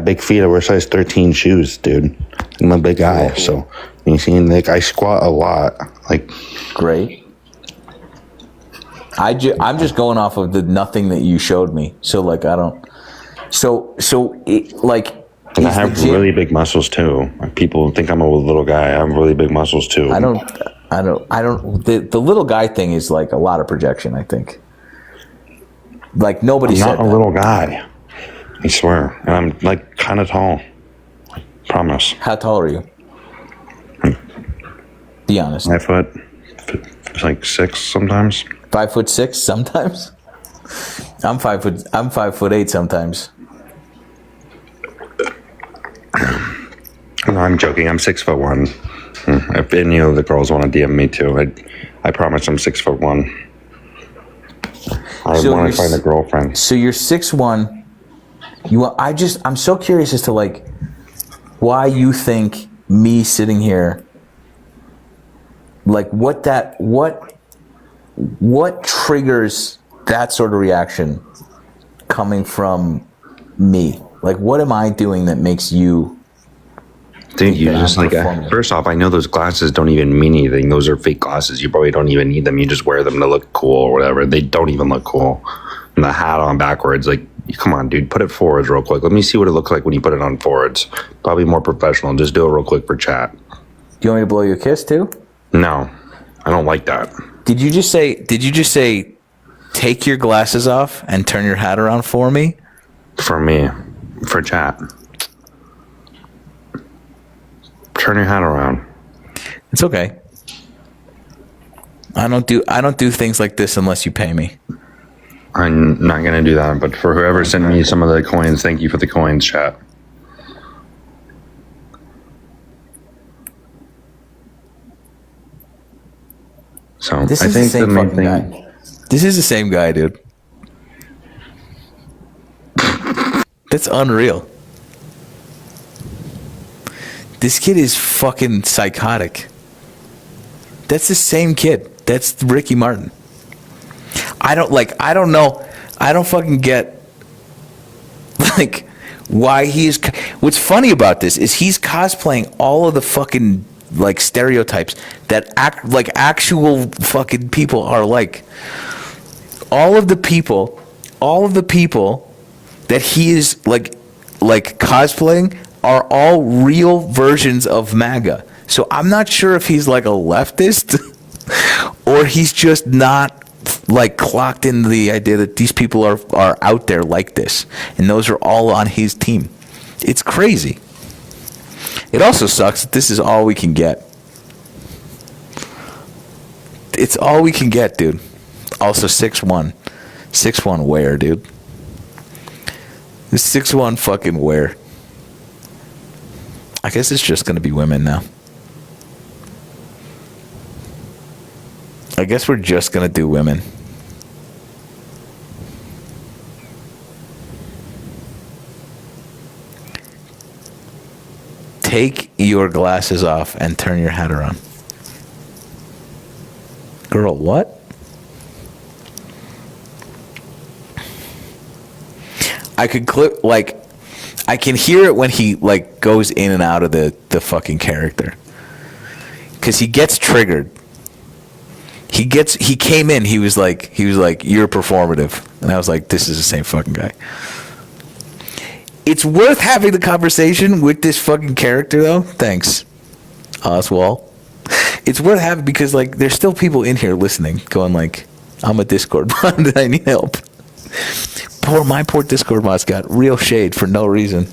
big feet. I wear size 13 shoes, dude. I'm a big guy. So you see, like I squat a lot. Like, great. I'm just going off of the nothing that you showed me. So like I don't. And I have really big muscles too. People think I'm a little guy. I have really big muscles too. I don't. The little guy thing is like a lot of projection, I think. Like nobody said. I'm not a little guy. I swear, and I'm like kind of tall. I promise. How tall are you? Be honest. 5 foot. Like 6 sometimes. 5'6" sometimes. I'm 5'8" sometimes. No, I'm joking. I'm 6'1". If any of the girls want to DM me too, I promise I'm 6'1". I want to find a girlfriend. So you're 6'1". I'm so curious as to like why you think me sitting here, like what triggers that sort of reaction coming from me? Like what am I doing that makes you? Dude, you just like, first off, I know those glasses don't even mean anything. Those are fake glasses. You probably don't even need them. You just wear them to look cool or whatever. They don't even look cool. And the hat on backwards, like, come on, dude, put it forwards real quick. Let me see what it looks like when you put it on forwards. Probably more professional. Just do it real quick for chat. Do you want me to blow you a kiss too? No, I don't like that. Did you just say, take your glasses off and turn your hat around for me? For me. For chat. Turn your hat around. It's okay. I don't do things like this unless you pay me. I'm not gonna do that, but for whoever sent me some of the coins, thank you for the coins, chat. So I think the main thing. Guy. This is the same guy, dude. That's unreal. This kid is fucking psychotic. That's the same kid. That's Ricky Martin. I don't know. I don't fucking get like why he's. What's funny about this is he's cosplaying all of the fucking like stereotypes that act like actual fucking people are like. All of the people that he is like cosplaying are all real versions of MAGA. So I'm not sure if he's like a leftist or he's just not like clocked into the idea that these people are out there like this. And those are all on his team. It's crazy. It also sucks that this is all we can get. It's all we can get, dude. Also 6'1". 6'1" where, dude? 6'1" fucking where? I guess it's just going to be women now. I guess we're just going to do women. Take your glasses off and turn your hat around. Girl, what? I could clip, like, I can hear it when he, like, goes in and out of the fucking character. Because he gets triggered. He came in, he was like, you're performative. And I was like, this is the same fucking guy. It's worth having the conversation with this fucking character, though. Thanks, Oswald. It's worth having because, like, there's still people in here listening, going like, I'm a Discord bot and I need help. My poor Discord bot's got real shade for no reason.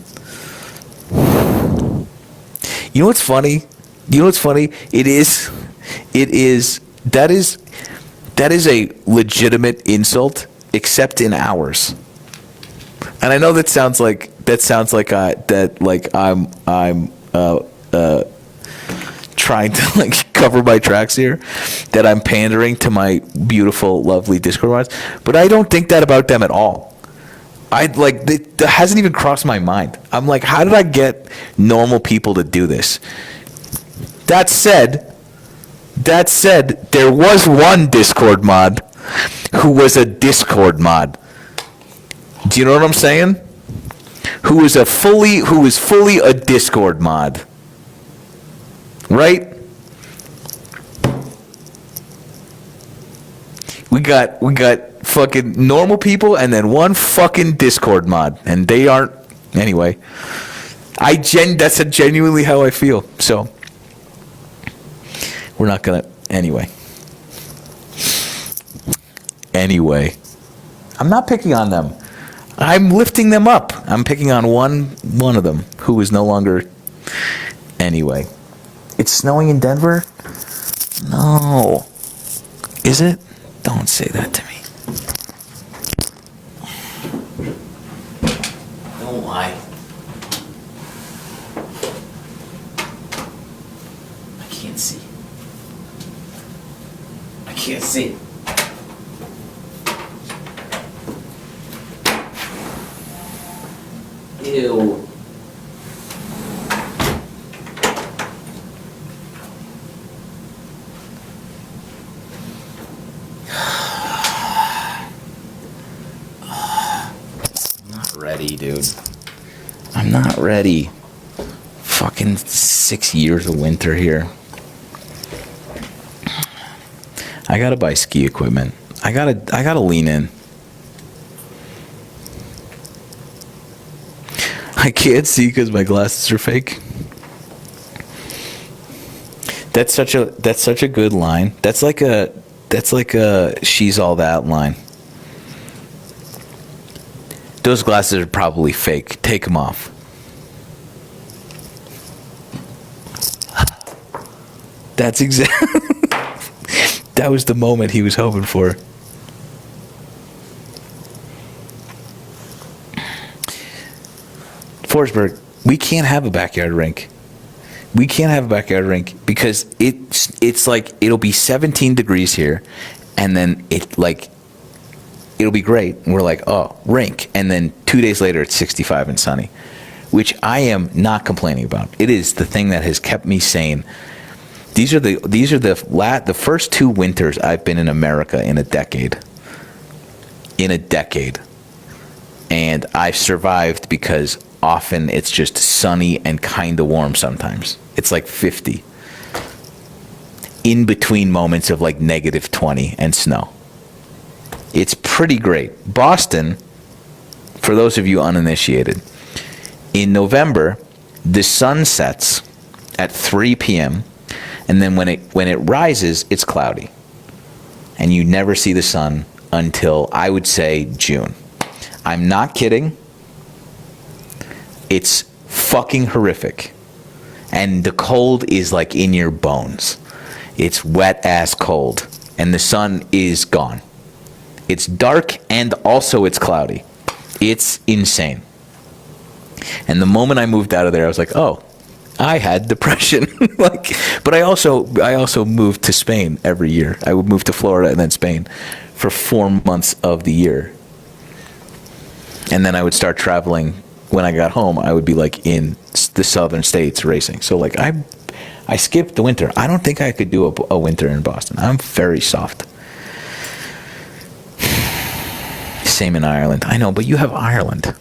You know what's funny? That is a legitimate insult, except in ours. And I know that sounds like I'm trying to like cover my tracks here, that I'm pandering to my beautiful, lovely Discord mods, but I don't think that about them at all. That hasn't even crossed my mind. I'm like, how did I get normal people to do this? That said, there was one Discord mod who was a Discord mod. Do you know what I'm saying? Who is fully a Discord mod. Right? We got fucking normal people and then one fucking Discord mod, and they aren't anyway. That's genuinely how I feel. So we're not gonna anyway. I'm not picking on them. I'm lifting them up. I'm picking on one of them who is no longer. Anyway, it's snowing in Denver? No. Is it? Don't say that to me. Don't lie. I can't see. I can't see. Ew. Ready, dude. I'm not ready. Fucking 6 years of winter here. I gotta buy ski equipment. I gotta lean in. I can't see because my glasses are fake. That's such a good line. That's like a she's all that line. Those glasses are probably fake. Take them off. That's exactly. That was the moment he was hoping for. Forsberg, we can't have a backyard rink. We can't have a backyard rink because it's like it'll be 17 degrees here, and then it'll be great. And we're like, oh, rink. And then 2 days later, it's 65 and sunny, which I am not complaining about. It is the thing that has kept me sane. These are the first 2 winters I've been in America in a decade. And I've survived because often it's just sunny and kind of warm sometimes. It's like 50. In between moments of like negative 20 and snow. It's pretty great. Boston, for those of you uninitiated, in November, the sun sets at 3 p.m. and then when it rises, it's cloudy. And you never see the sun until, I would say, June. I'm not kidding. It's fucking horrific. And the cold is like in your bones. It's wet ass cold. And the sun is gone. It's dark and also it's cloudy. It's insane. And the moment I moved out of there, I was like, oh, I had depression. But I also moved to Spain every year. I would move to Florida and then Spain for 4 months of the year. And then I would start traveling. When I got home, I would be like in the southern states racing. So like I skipped the winter. I don't think I could do a winter in Boston. I'm very soft. Same in Ireland. I know, but you have Ireland.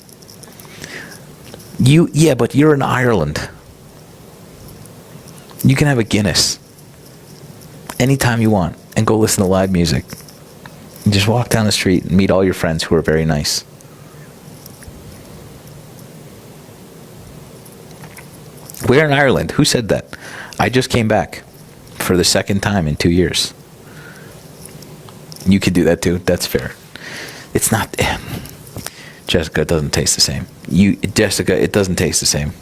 But you're in Ireland. You can have a Guinness anytime you want and go listen to live music. You just walk down the street and meet all your friends who are very nice. We're in Ireland. Who said that? I just came back for the second time in 2 years. You could do that too. That's fair. It's not. Jessica, it doesn't taste the same. Jessica, it doesn't taste the same.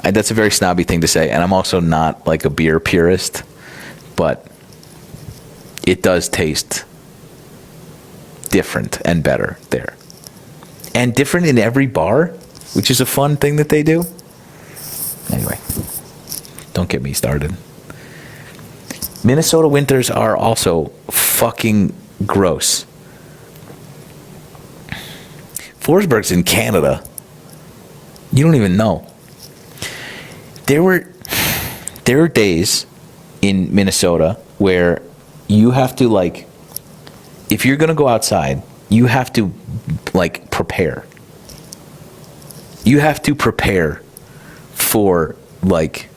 That's a very snobby thing to say, and I'm also not like a beer purist, but it does taste different and better there. And different in every bar, which is a fun thing that they do. Anyway, don't get me started. Minnesota winters are also fucking gross. Forsberg's in Canada. You don't even know. There were days in Minnesota where you have to, like, if you're going to go outside, you have to, like, prepare. You have to prepare for, like,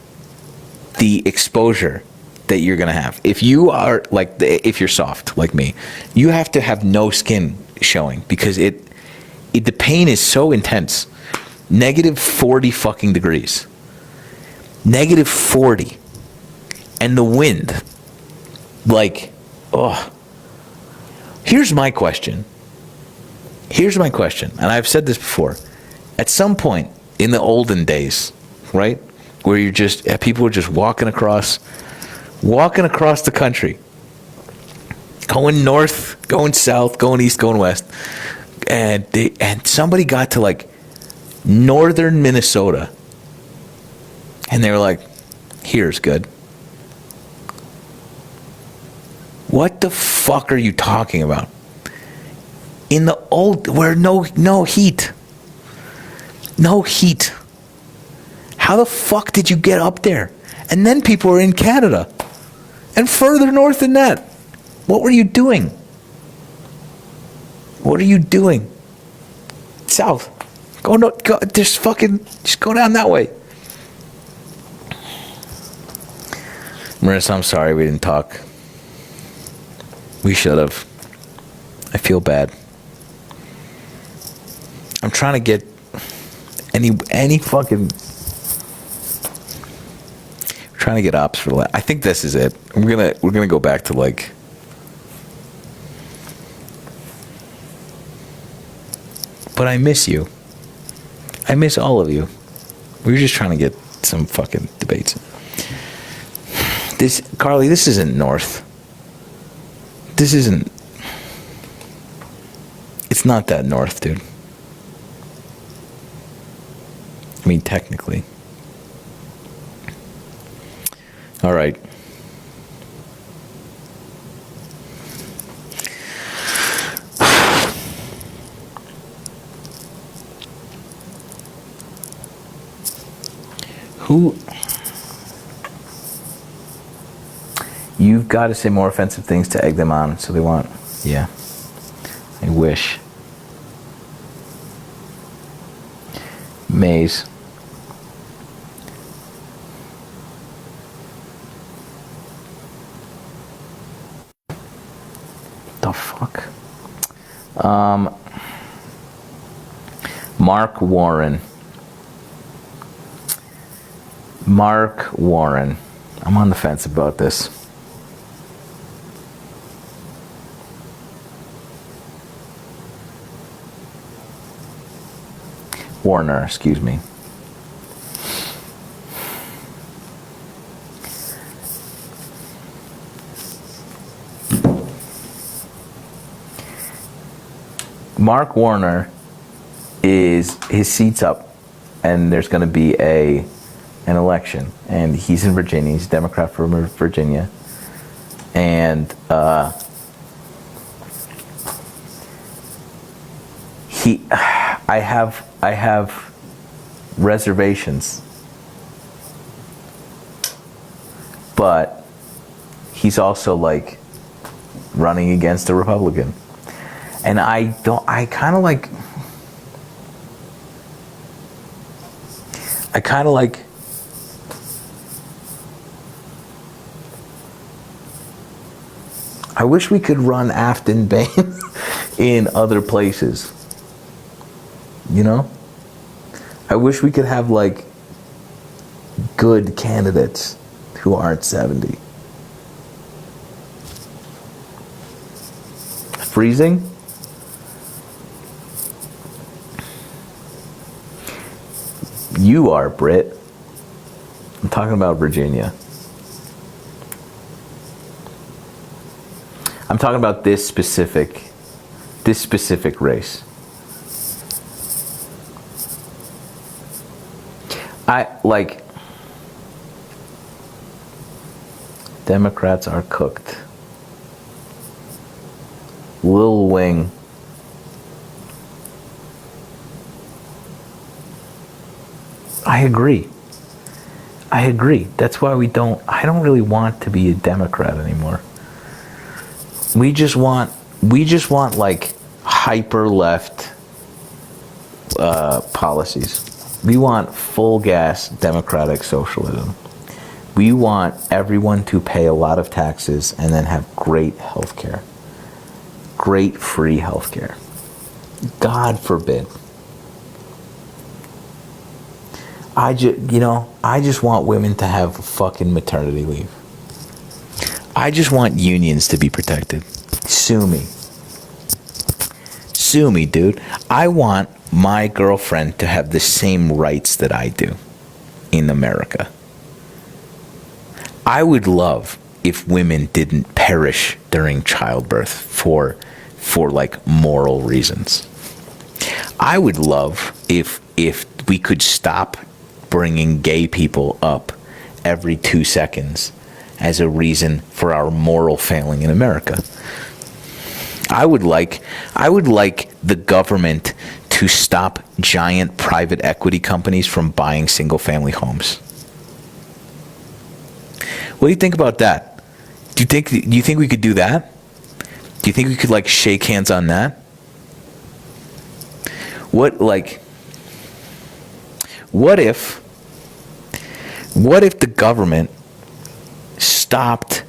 the exposure that you're going to have. If you are, like, if you're soft, like me, you have to have no skin showing because the pain is so intense. Negative 40 fucking degrees. Negative 40. And the wind. Like, oh. Here's my question. And I've said this before. At some point in the olden days, right, where people are just walking across the country, going north, going south, going east, going west, and somebody got to, like, northern Minnesota, and they were like, here's good. What the fuck are you talking about? In the old, where no heat. No heat. How the fuck did you get up there? And then people were in Canada. And further north than that. What were you doing? What are you doing? South. Just go down that way. Marissa, I'm sorry we didn't talk. We should have. I feel bad. I'm trying to get any fucking. Trying to get ops for the. I think this is it. We're gonna go back to, like. But I miss you. I miss all of you. We were just trying to get some fucking debates. Carly, this isn't North. This isn't. It's not that North, dude. I mean, technically. All right. Who? You've got to say more offensive things to egg them on, so they want. Yeah. I wish. Maze. The fuck? Mark Warren. I'm on the fence about this. Warner, excuse me. Mark Warner his seat's up, and there's going to be an election, and he's in Virginia. He's a Democrat from Virginia, and I have reservations, but he's also, like, running against a Republican. And I kind of like I wish we could run Afton Bain in other places. You know? I wish we could have, like, good candidates who aren't 70. Freezing? You are, Britt. I'm talking about Virginia. I'm talking about this specific race. Democrats are cooked. Lil Wing. I agree. That's why I don't really want to be a Democrat anymore. We just want like hyper left policies. We want full gas democratic socialism. We want everyone to pay a lot of taxes and then have great health care. Great free health care. God forbid. I just want women to have fucking maternity leave. I just want unions to be protected. Sue me. Sue me, dude. I want my girlfriend to have the same rights that I do in America. I would love if women didn't perish during childbirth for like moral reasons. I would love if we could stop bringing gay people up every 2 seconds as a reason for our moral failing in America. I would like the government to stop giant private equity companies from buying single family homes. What do you think about that? Do you think we could do that? Do you think we could like shake hands on that? What if the government stopped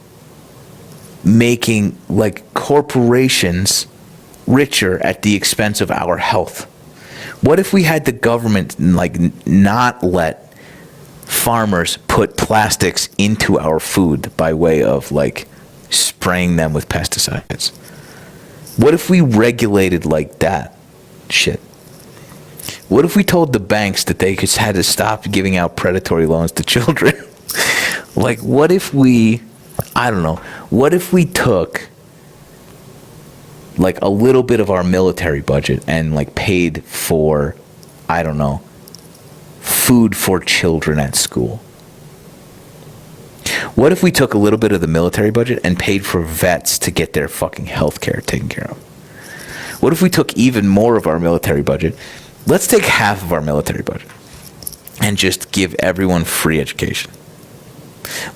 making like corporations richer at the expense of our health? What if we had the government like not let farmers put plastics into our food by way of like spraying them with pesticides? What if we regulated like that shit? What if we told the banks that they just had to stop giving out predatory loans to children? Like, what if we, I don't know, what if we took like a little bit of our military budget and like paid for, I don't know, food for children at school? What if we took a little bit of the military budget and paid for vets to get their fucking health care taken care of? What if we took even more of our military budget? Let's take half of our military budget and just give everyone free education.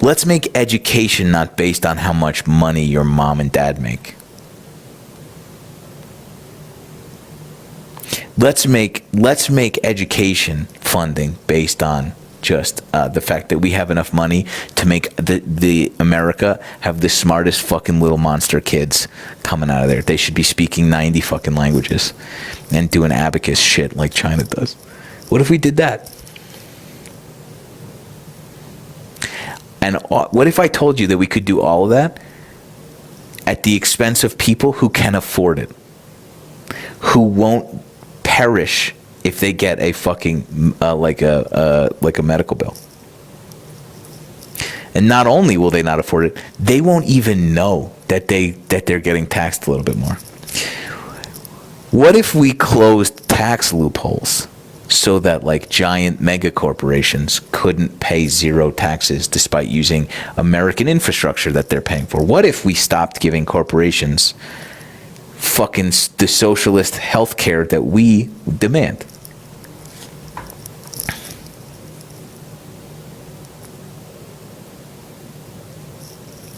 Let's make education not based on how much money your mom and dad make. Let's make education funding based on just the fact that we have enough money to make the America have the smartest fucking little monster kids coming out of there. They should be speaking 90 fucking languages and doing abacus shit like China does. What if we did that? And what if I told you that we could do all of that at the expense of people who can afford it, who won't perish if they get a fucking like a medical bill? And not only will they not afford it, they won't even know that they're getting taxed a little bit more. What if we closed tax loopholes so that like giant mega corporations couldn't pay zero taxes despite using American infrastructure that they're paying for? What if we stopped giving corporations fucking the socialist health care that we demand?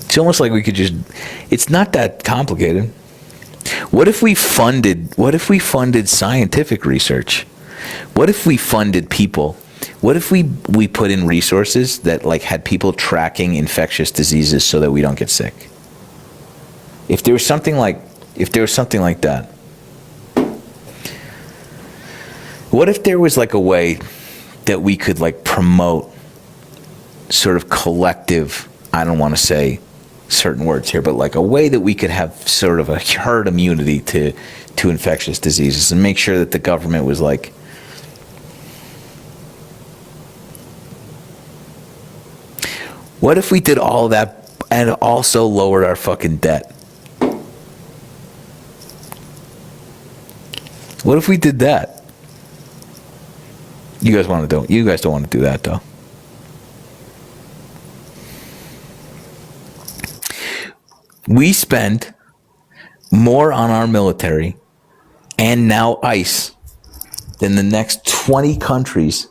It's almost like we could just, it's not that complicated. What if we funded scientific research? What if we funded people? What if we put in resources that like had people tracking infectious diseases so that we don't get sick? If there was something like that. What if there was like a way that we could like promote sort of collective, I don't want to say certain words here, but like a way that we could have sort of a herd immunity to infectious diseases and make sure that the government was like, what if we did all that and also lowered our fucking debt? What if we did that? You guys don't want to do that though. We spend more on our military and now ICE than the next 20 countries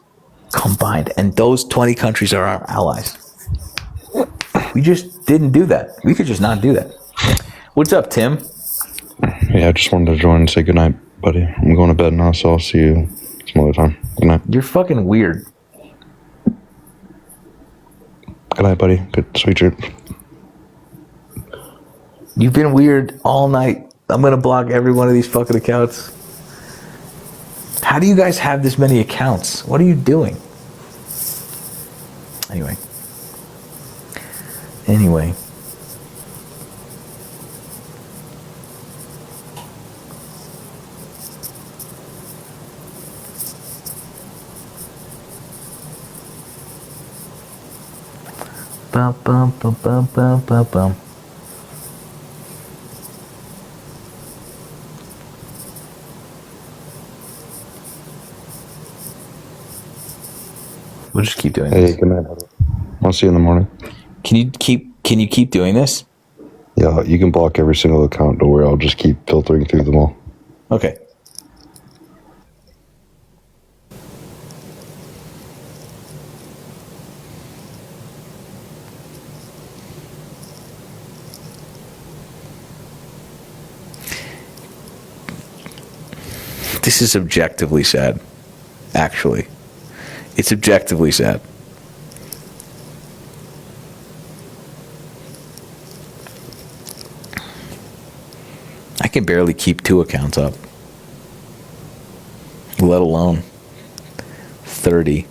combined. And those 20 countries are our allies. We just didn't do that. We could just not do that. What's up, Tim? Yeah, I just wanted to join and say goodnight, buddy. I'm going to bed now, so I'll see you some other time. Good night. You're fucking weird. Good night, buddy. Good, sweet dream. You've been weird all night. I'm going to block every one of these fucking accounts. How do you guys have this many accounts? What are you doing? Anyway. Bum, bum, bum, bum, bum, bum, bum. We'll just keep doing this. Hey, good night, buddy. I'll see you in the morning. Can you keep doing this? Yeah, you can block every single account. Don't worry, I'll just keep filtering through them all. Okay. This is objectively sad, actually. It's objectively sad. I can barely keep 2 accounts up, let alone 30.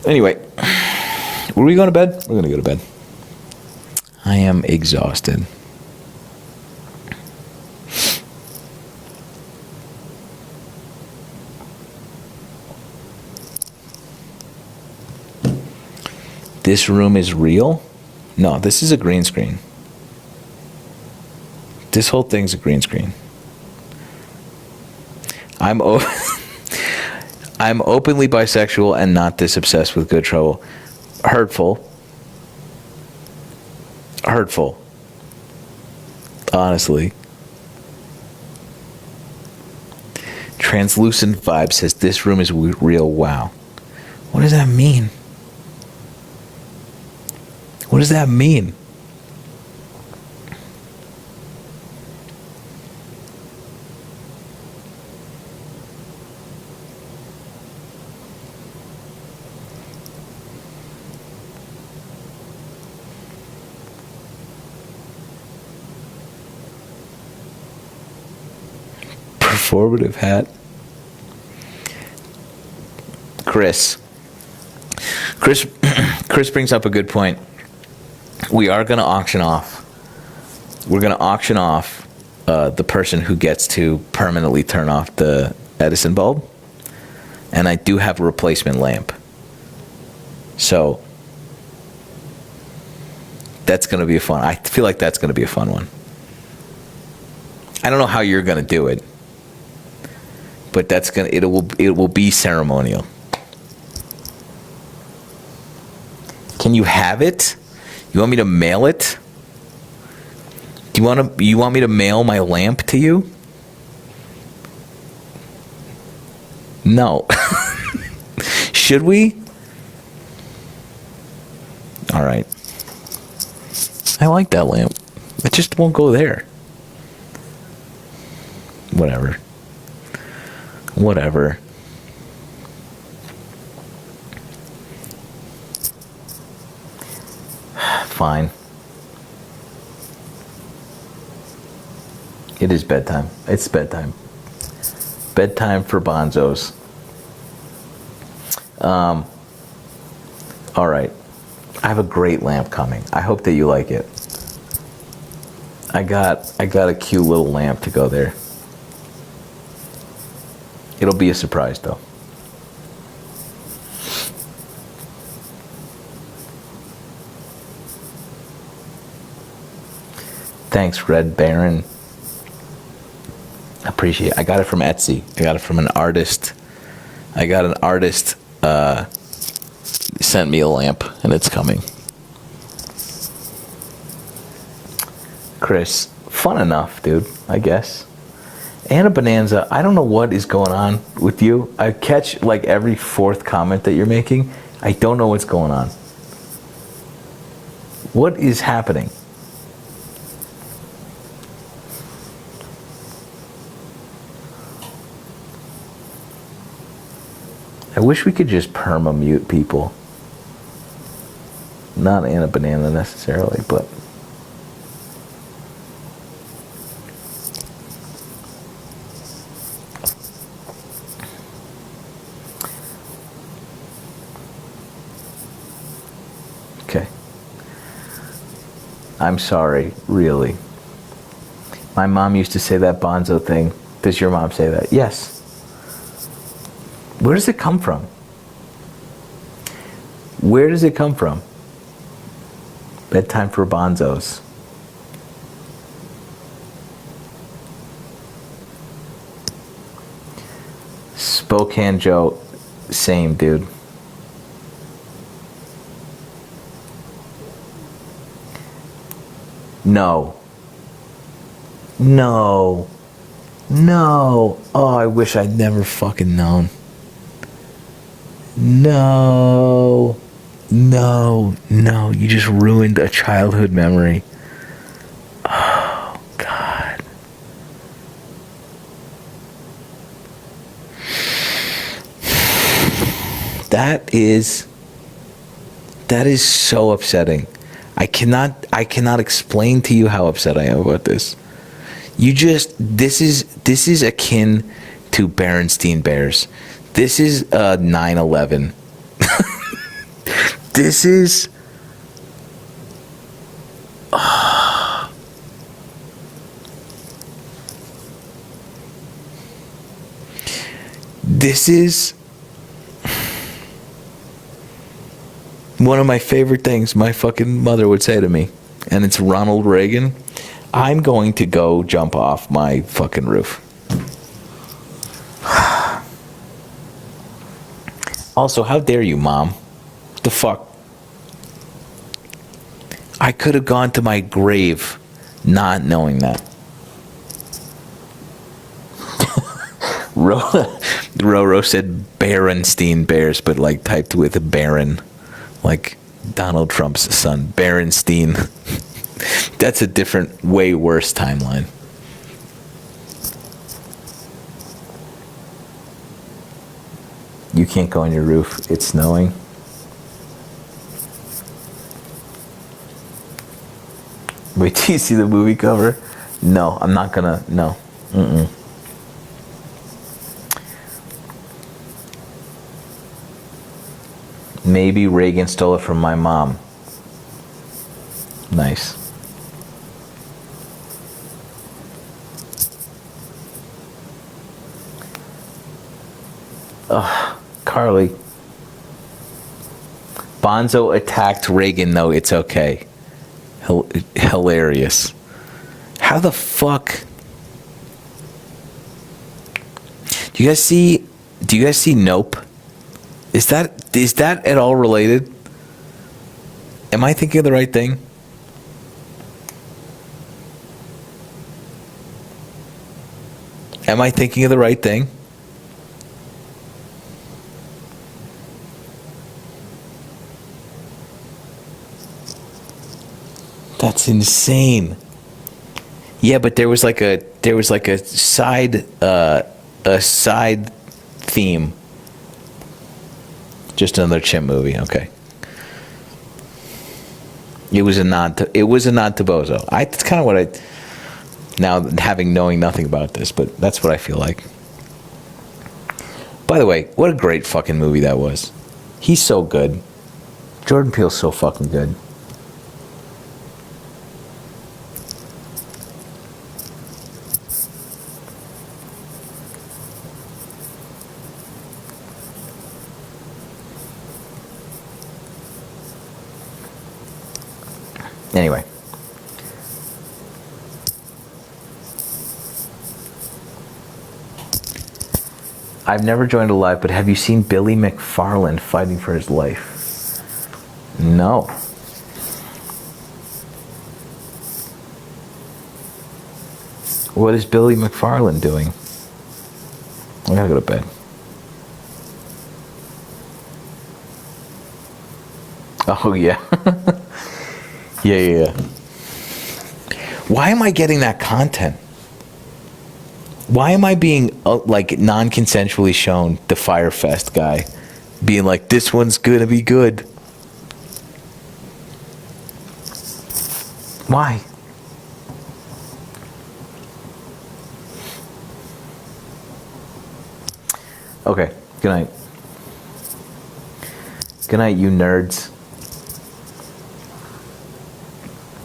Anyway, were we going to bed? We're going to go to bed. I am exhausted. This room is real? No, this is a green screen. This whole thing's a green screen. I'm openly bisexual and not this obsessed with Good Trouble. Hurtful. Honestly. Translucent Vibe says this room is real. Wow. What does that mean? What does that mean? Performative hat. Chris brings up a good point. We are going to auction off. We're going to auction off the person who gets to permanently turn off the Edison bulb. And I do have a replacement lamp. So that's going to be fun. I feel like that's going to be a fun one. I don't know how you're going to do it, but it will be ceremonial. Can you have it? You want me to mail it? You want me to mail my lamp to you? No. Should we? All right. I like that lamp. It just won't go there. Whatever. Fine. It is bedtime. It's bedtime. Bedtime for bonzos. All right. I have a great lamp coming. I hope that you like it. I got a cute little lamp to go there. It'll be a surprise though. Thanks, Red Baron. Appreciate it. I got it from Etsy. I got it from an artist. Sent me a lamp, and it's coming. Chris, fun enough, dude, I guess. Anna Bonanza, I don't know what is going on with you. I catch like every fourth comment that you're making. I don't know what's going on. What is happening? I wish we could just perma-mute people. Not Anna Banana necessarily, but... Okay. I'm sorry, really. My mom used to say that Bonzo thing. Does your mom say that? Yes. Where does it come from? Where does it come from? Bedtime for Bonzos. Spokane Joe, same dude. No. No. No. Oh, I wish I'd never fucking known. No. No. No. You just ruined a childhood memory. Oh, God. That is so upsetting. I cannot explain to you how upset I am about this. This is akin to Berenstein Bears. This is 9/11. This is this is one of my favorite things my fucking mother would say to me, and it's Ronald Reagan. I'm going to go jump off my fucking roof. Also, how dare you, Mom? What the fuck? I could have gone to my grave not knowing that. Roro said Berenstein Bears, but like typed with a Baron. Like Donald Trump's son, Berenstein. That's a different, way worse timeline. You can't go on your roof. It's snowing. Wait till you see the movie cover. No, I'm not gonna. No. Mm-mm. Maybe Reagan stole it from my mom. Nice. Ugh, Carly. Bonzo attacked Reagan, though. It's okay. Hilarious. How the fuck? Do you guys see Nope? Is that at all related? Am I thinking of the right thing? Am I thinking of the right thing? That's insane. Yeah, but there was like a side theme. Just another chimp movie, okay. It was a nod to Bozo. It's kind of what I, now knowing nothing about this, but that's what I feel like. By the way, what a great fucking movie that was. He's so good. Jordan Peele's so fucking good. Anyway. I've never joined a live, but have you seen Billy McFarland fighting for his life? No. What is Billy McFarland doing? I gotta go to bed. Oh, yeah. Yeah. Why am I getting that content? Why am I being, like, non-consensually shown the Fyre Fest guy being like, this one's gonna be good? Why? Okay, good night. Good night, you nerds.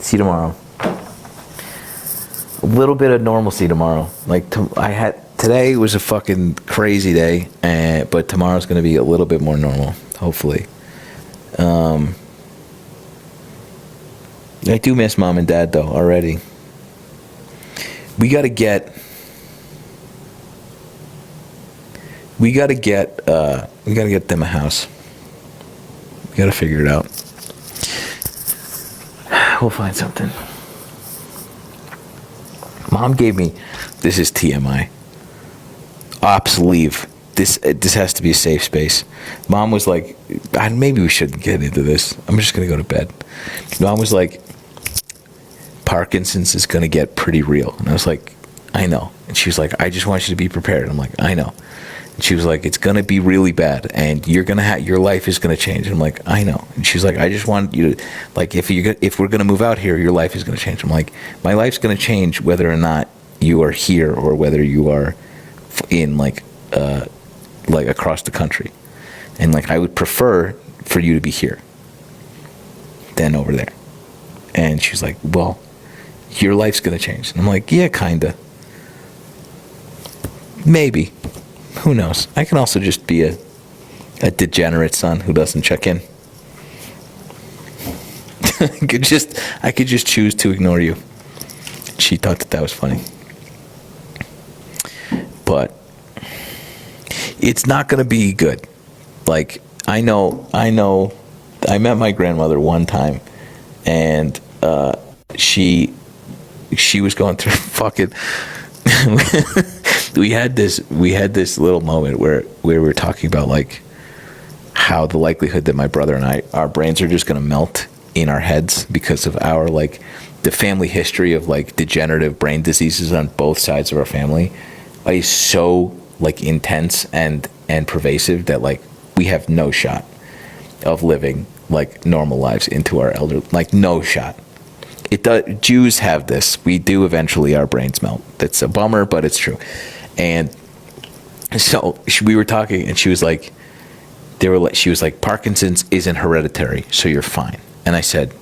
See you tomorrow. A little bit of normalcy tomorrow. Like, today was a fucking crazy day, but tomorrow's going to be a little bit more normal, hopefully. I do miss mom and dad, though, already. We got to get them a house. We got to figure it out. We'll find something. Mom gave me, this is TMI. Ops leave. This has to be a safe space. Mom was like, maybe we shouldn't get into this. I'm just going to go to bed. Mom was like, Parkinson's is going to get pretty real. And I was like, I know. And she was like, I just want you to be prepared. I'm like, I know. And she was like, it's going to be really bad, and you're going to your life is going to change. And I'm like, I know. And she's like, I just want you to, like, if we're going to move out here, your life is going to change. I'm like, my life's going to change whether or not you are here or whether you are in like across the country. And like, I would prefer for you to be here than over there. And she's like, well, your life's going to change. And I'm like, yeah, kinda. Maybe. Who knows? I can also just be a degenerate son who doesn't check in. I could just choose to ignore you. She thought that was funny. But it's not going to be good. Like, I know. I met my grandmother one time, and she was going through fucking we had this little moment where we were talking about like how the likelihood that my brother and I, our brains are just going to melt in our heads because of our like the family history of like degenerative brain diseases on both sides of our family is so like intense and pervasive that like we have no shot of living like normal lives into our elder, like no shot. It does. Jews have this. We do eventually. Our brains melt. That's a bummer, but it's true. And so we were talking, and she was like, Parkinson's isn't hereditary, so you're fine. And I said,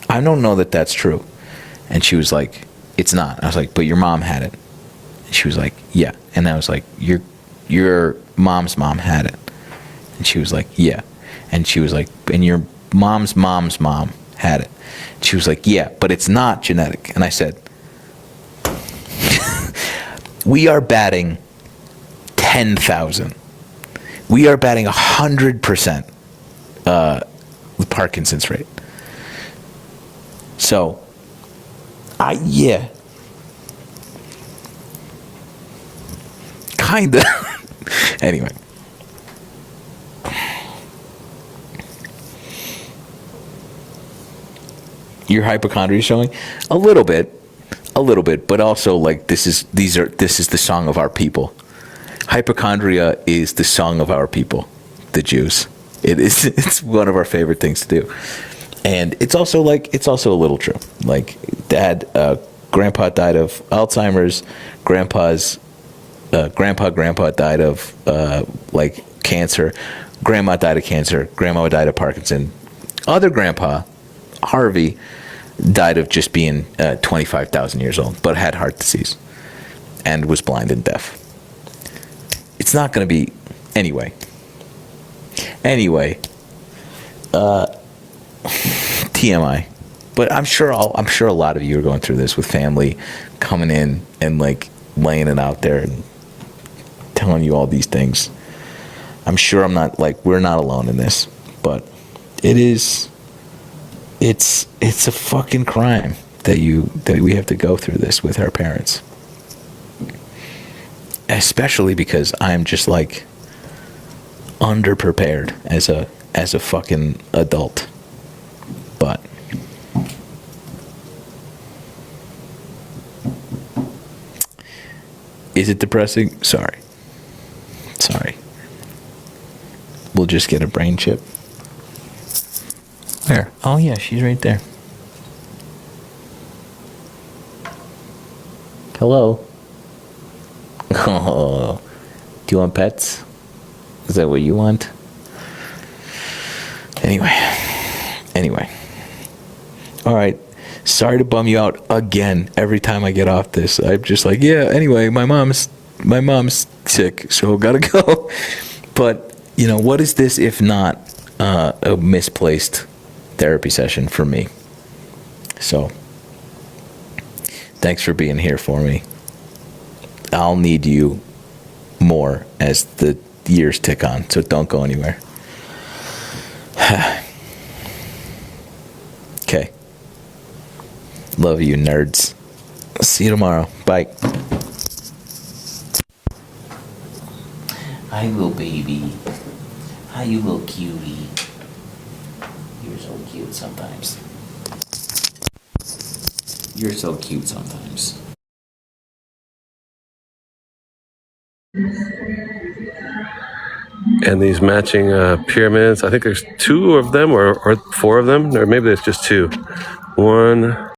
I don't know that that's true. And she was like, it's not. I was like, but your mom had it. And she was like, yeah. And I was like, your mom's mom had it. And she was like, yeah. And she was like, and your mom's mom had it. She was like, yeah, but it's not genetic. And I said, we are batting 10,000. We are batting 100% with Parkinson's rate. So, yeah. Kinda. Anyway. Your hypochondria showing a little bit, but also like this is the song of our people. Hypochondria is the song of our people, the Jews. It's one of our favorite things to do, and it's also a little true. Like grandpa died of Alzheimer's, grandpa died of like cancer, grandma died of cancer, grandma died of Parkinson, other grandpa, Harvey, died of just being 25,000 years old, but had heart disease and was blind and deaf. It's not going to be anyway. TMI. But I'm sure a lot of you are going through this with family coming in and like laying it out there and telling you all these things. I'm sure we're not alone in this, but it's a fucking crime. that we have to go through this with our parents. Especially because I'm just like underprepared as a fucking adult. But is it depressing? Sorry. We'll just get a brain chip. Where? Oh yeah, she's right there. Hello. Oh, do you want pets? Is that what you want? Anyway. All right. Sorry to bum you out again every time I get off this. I'm just like, yeah, anyway, my mom's sick, so gotta go. But, you know, what is this if not a misplaced therapy session for me? So, thanks for being here for me. I'll need you more as the years tick on, so don't go anywhere. Okay. Love you, nerds. See you tomorrow. Bye. Hi, little baby. Hi, you little cutie. You're so cute sometimes. You're so cute sometimes. And these matching pyramids, I think there's 2 of them or 4 of them, or maybe there's just 2. 1,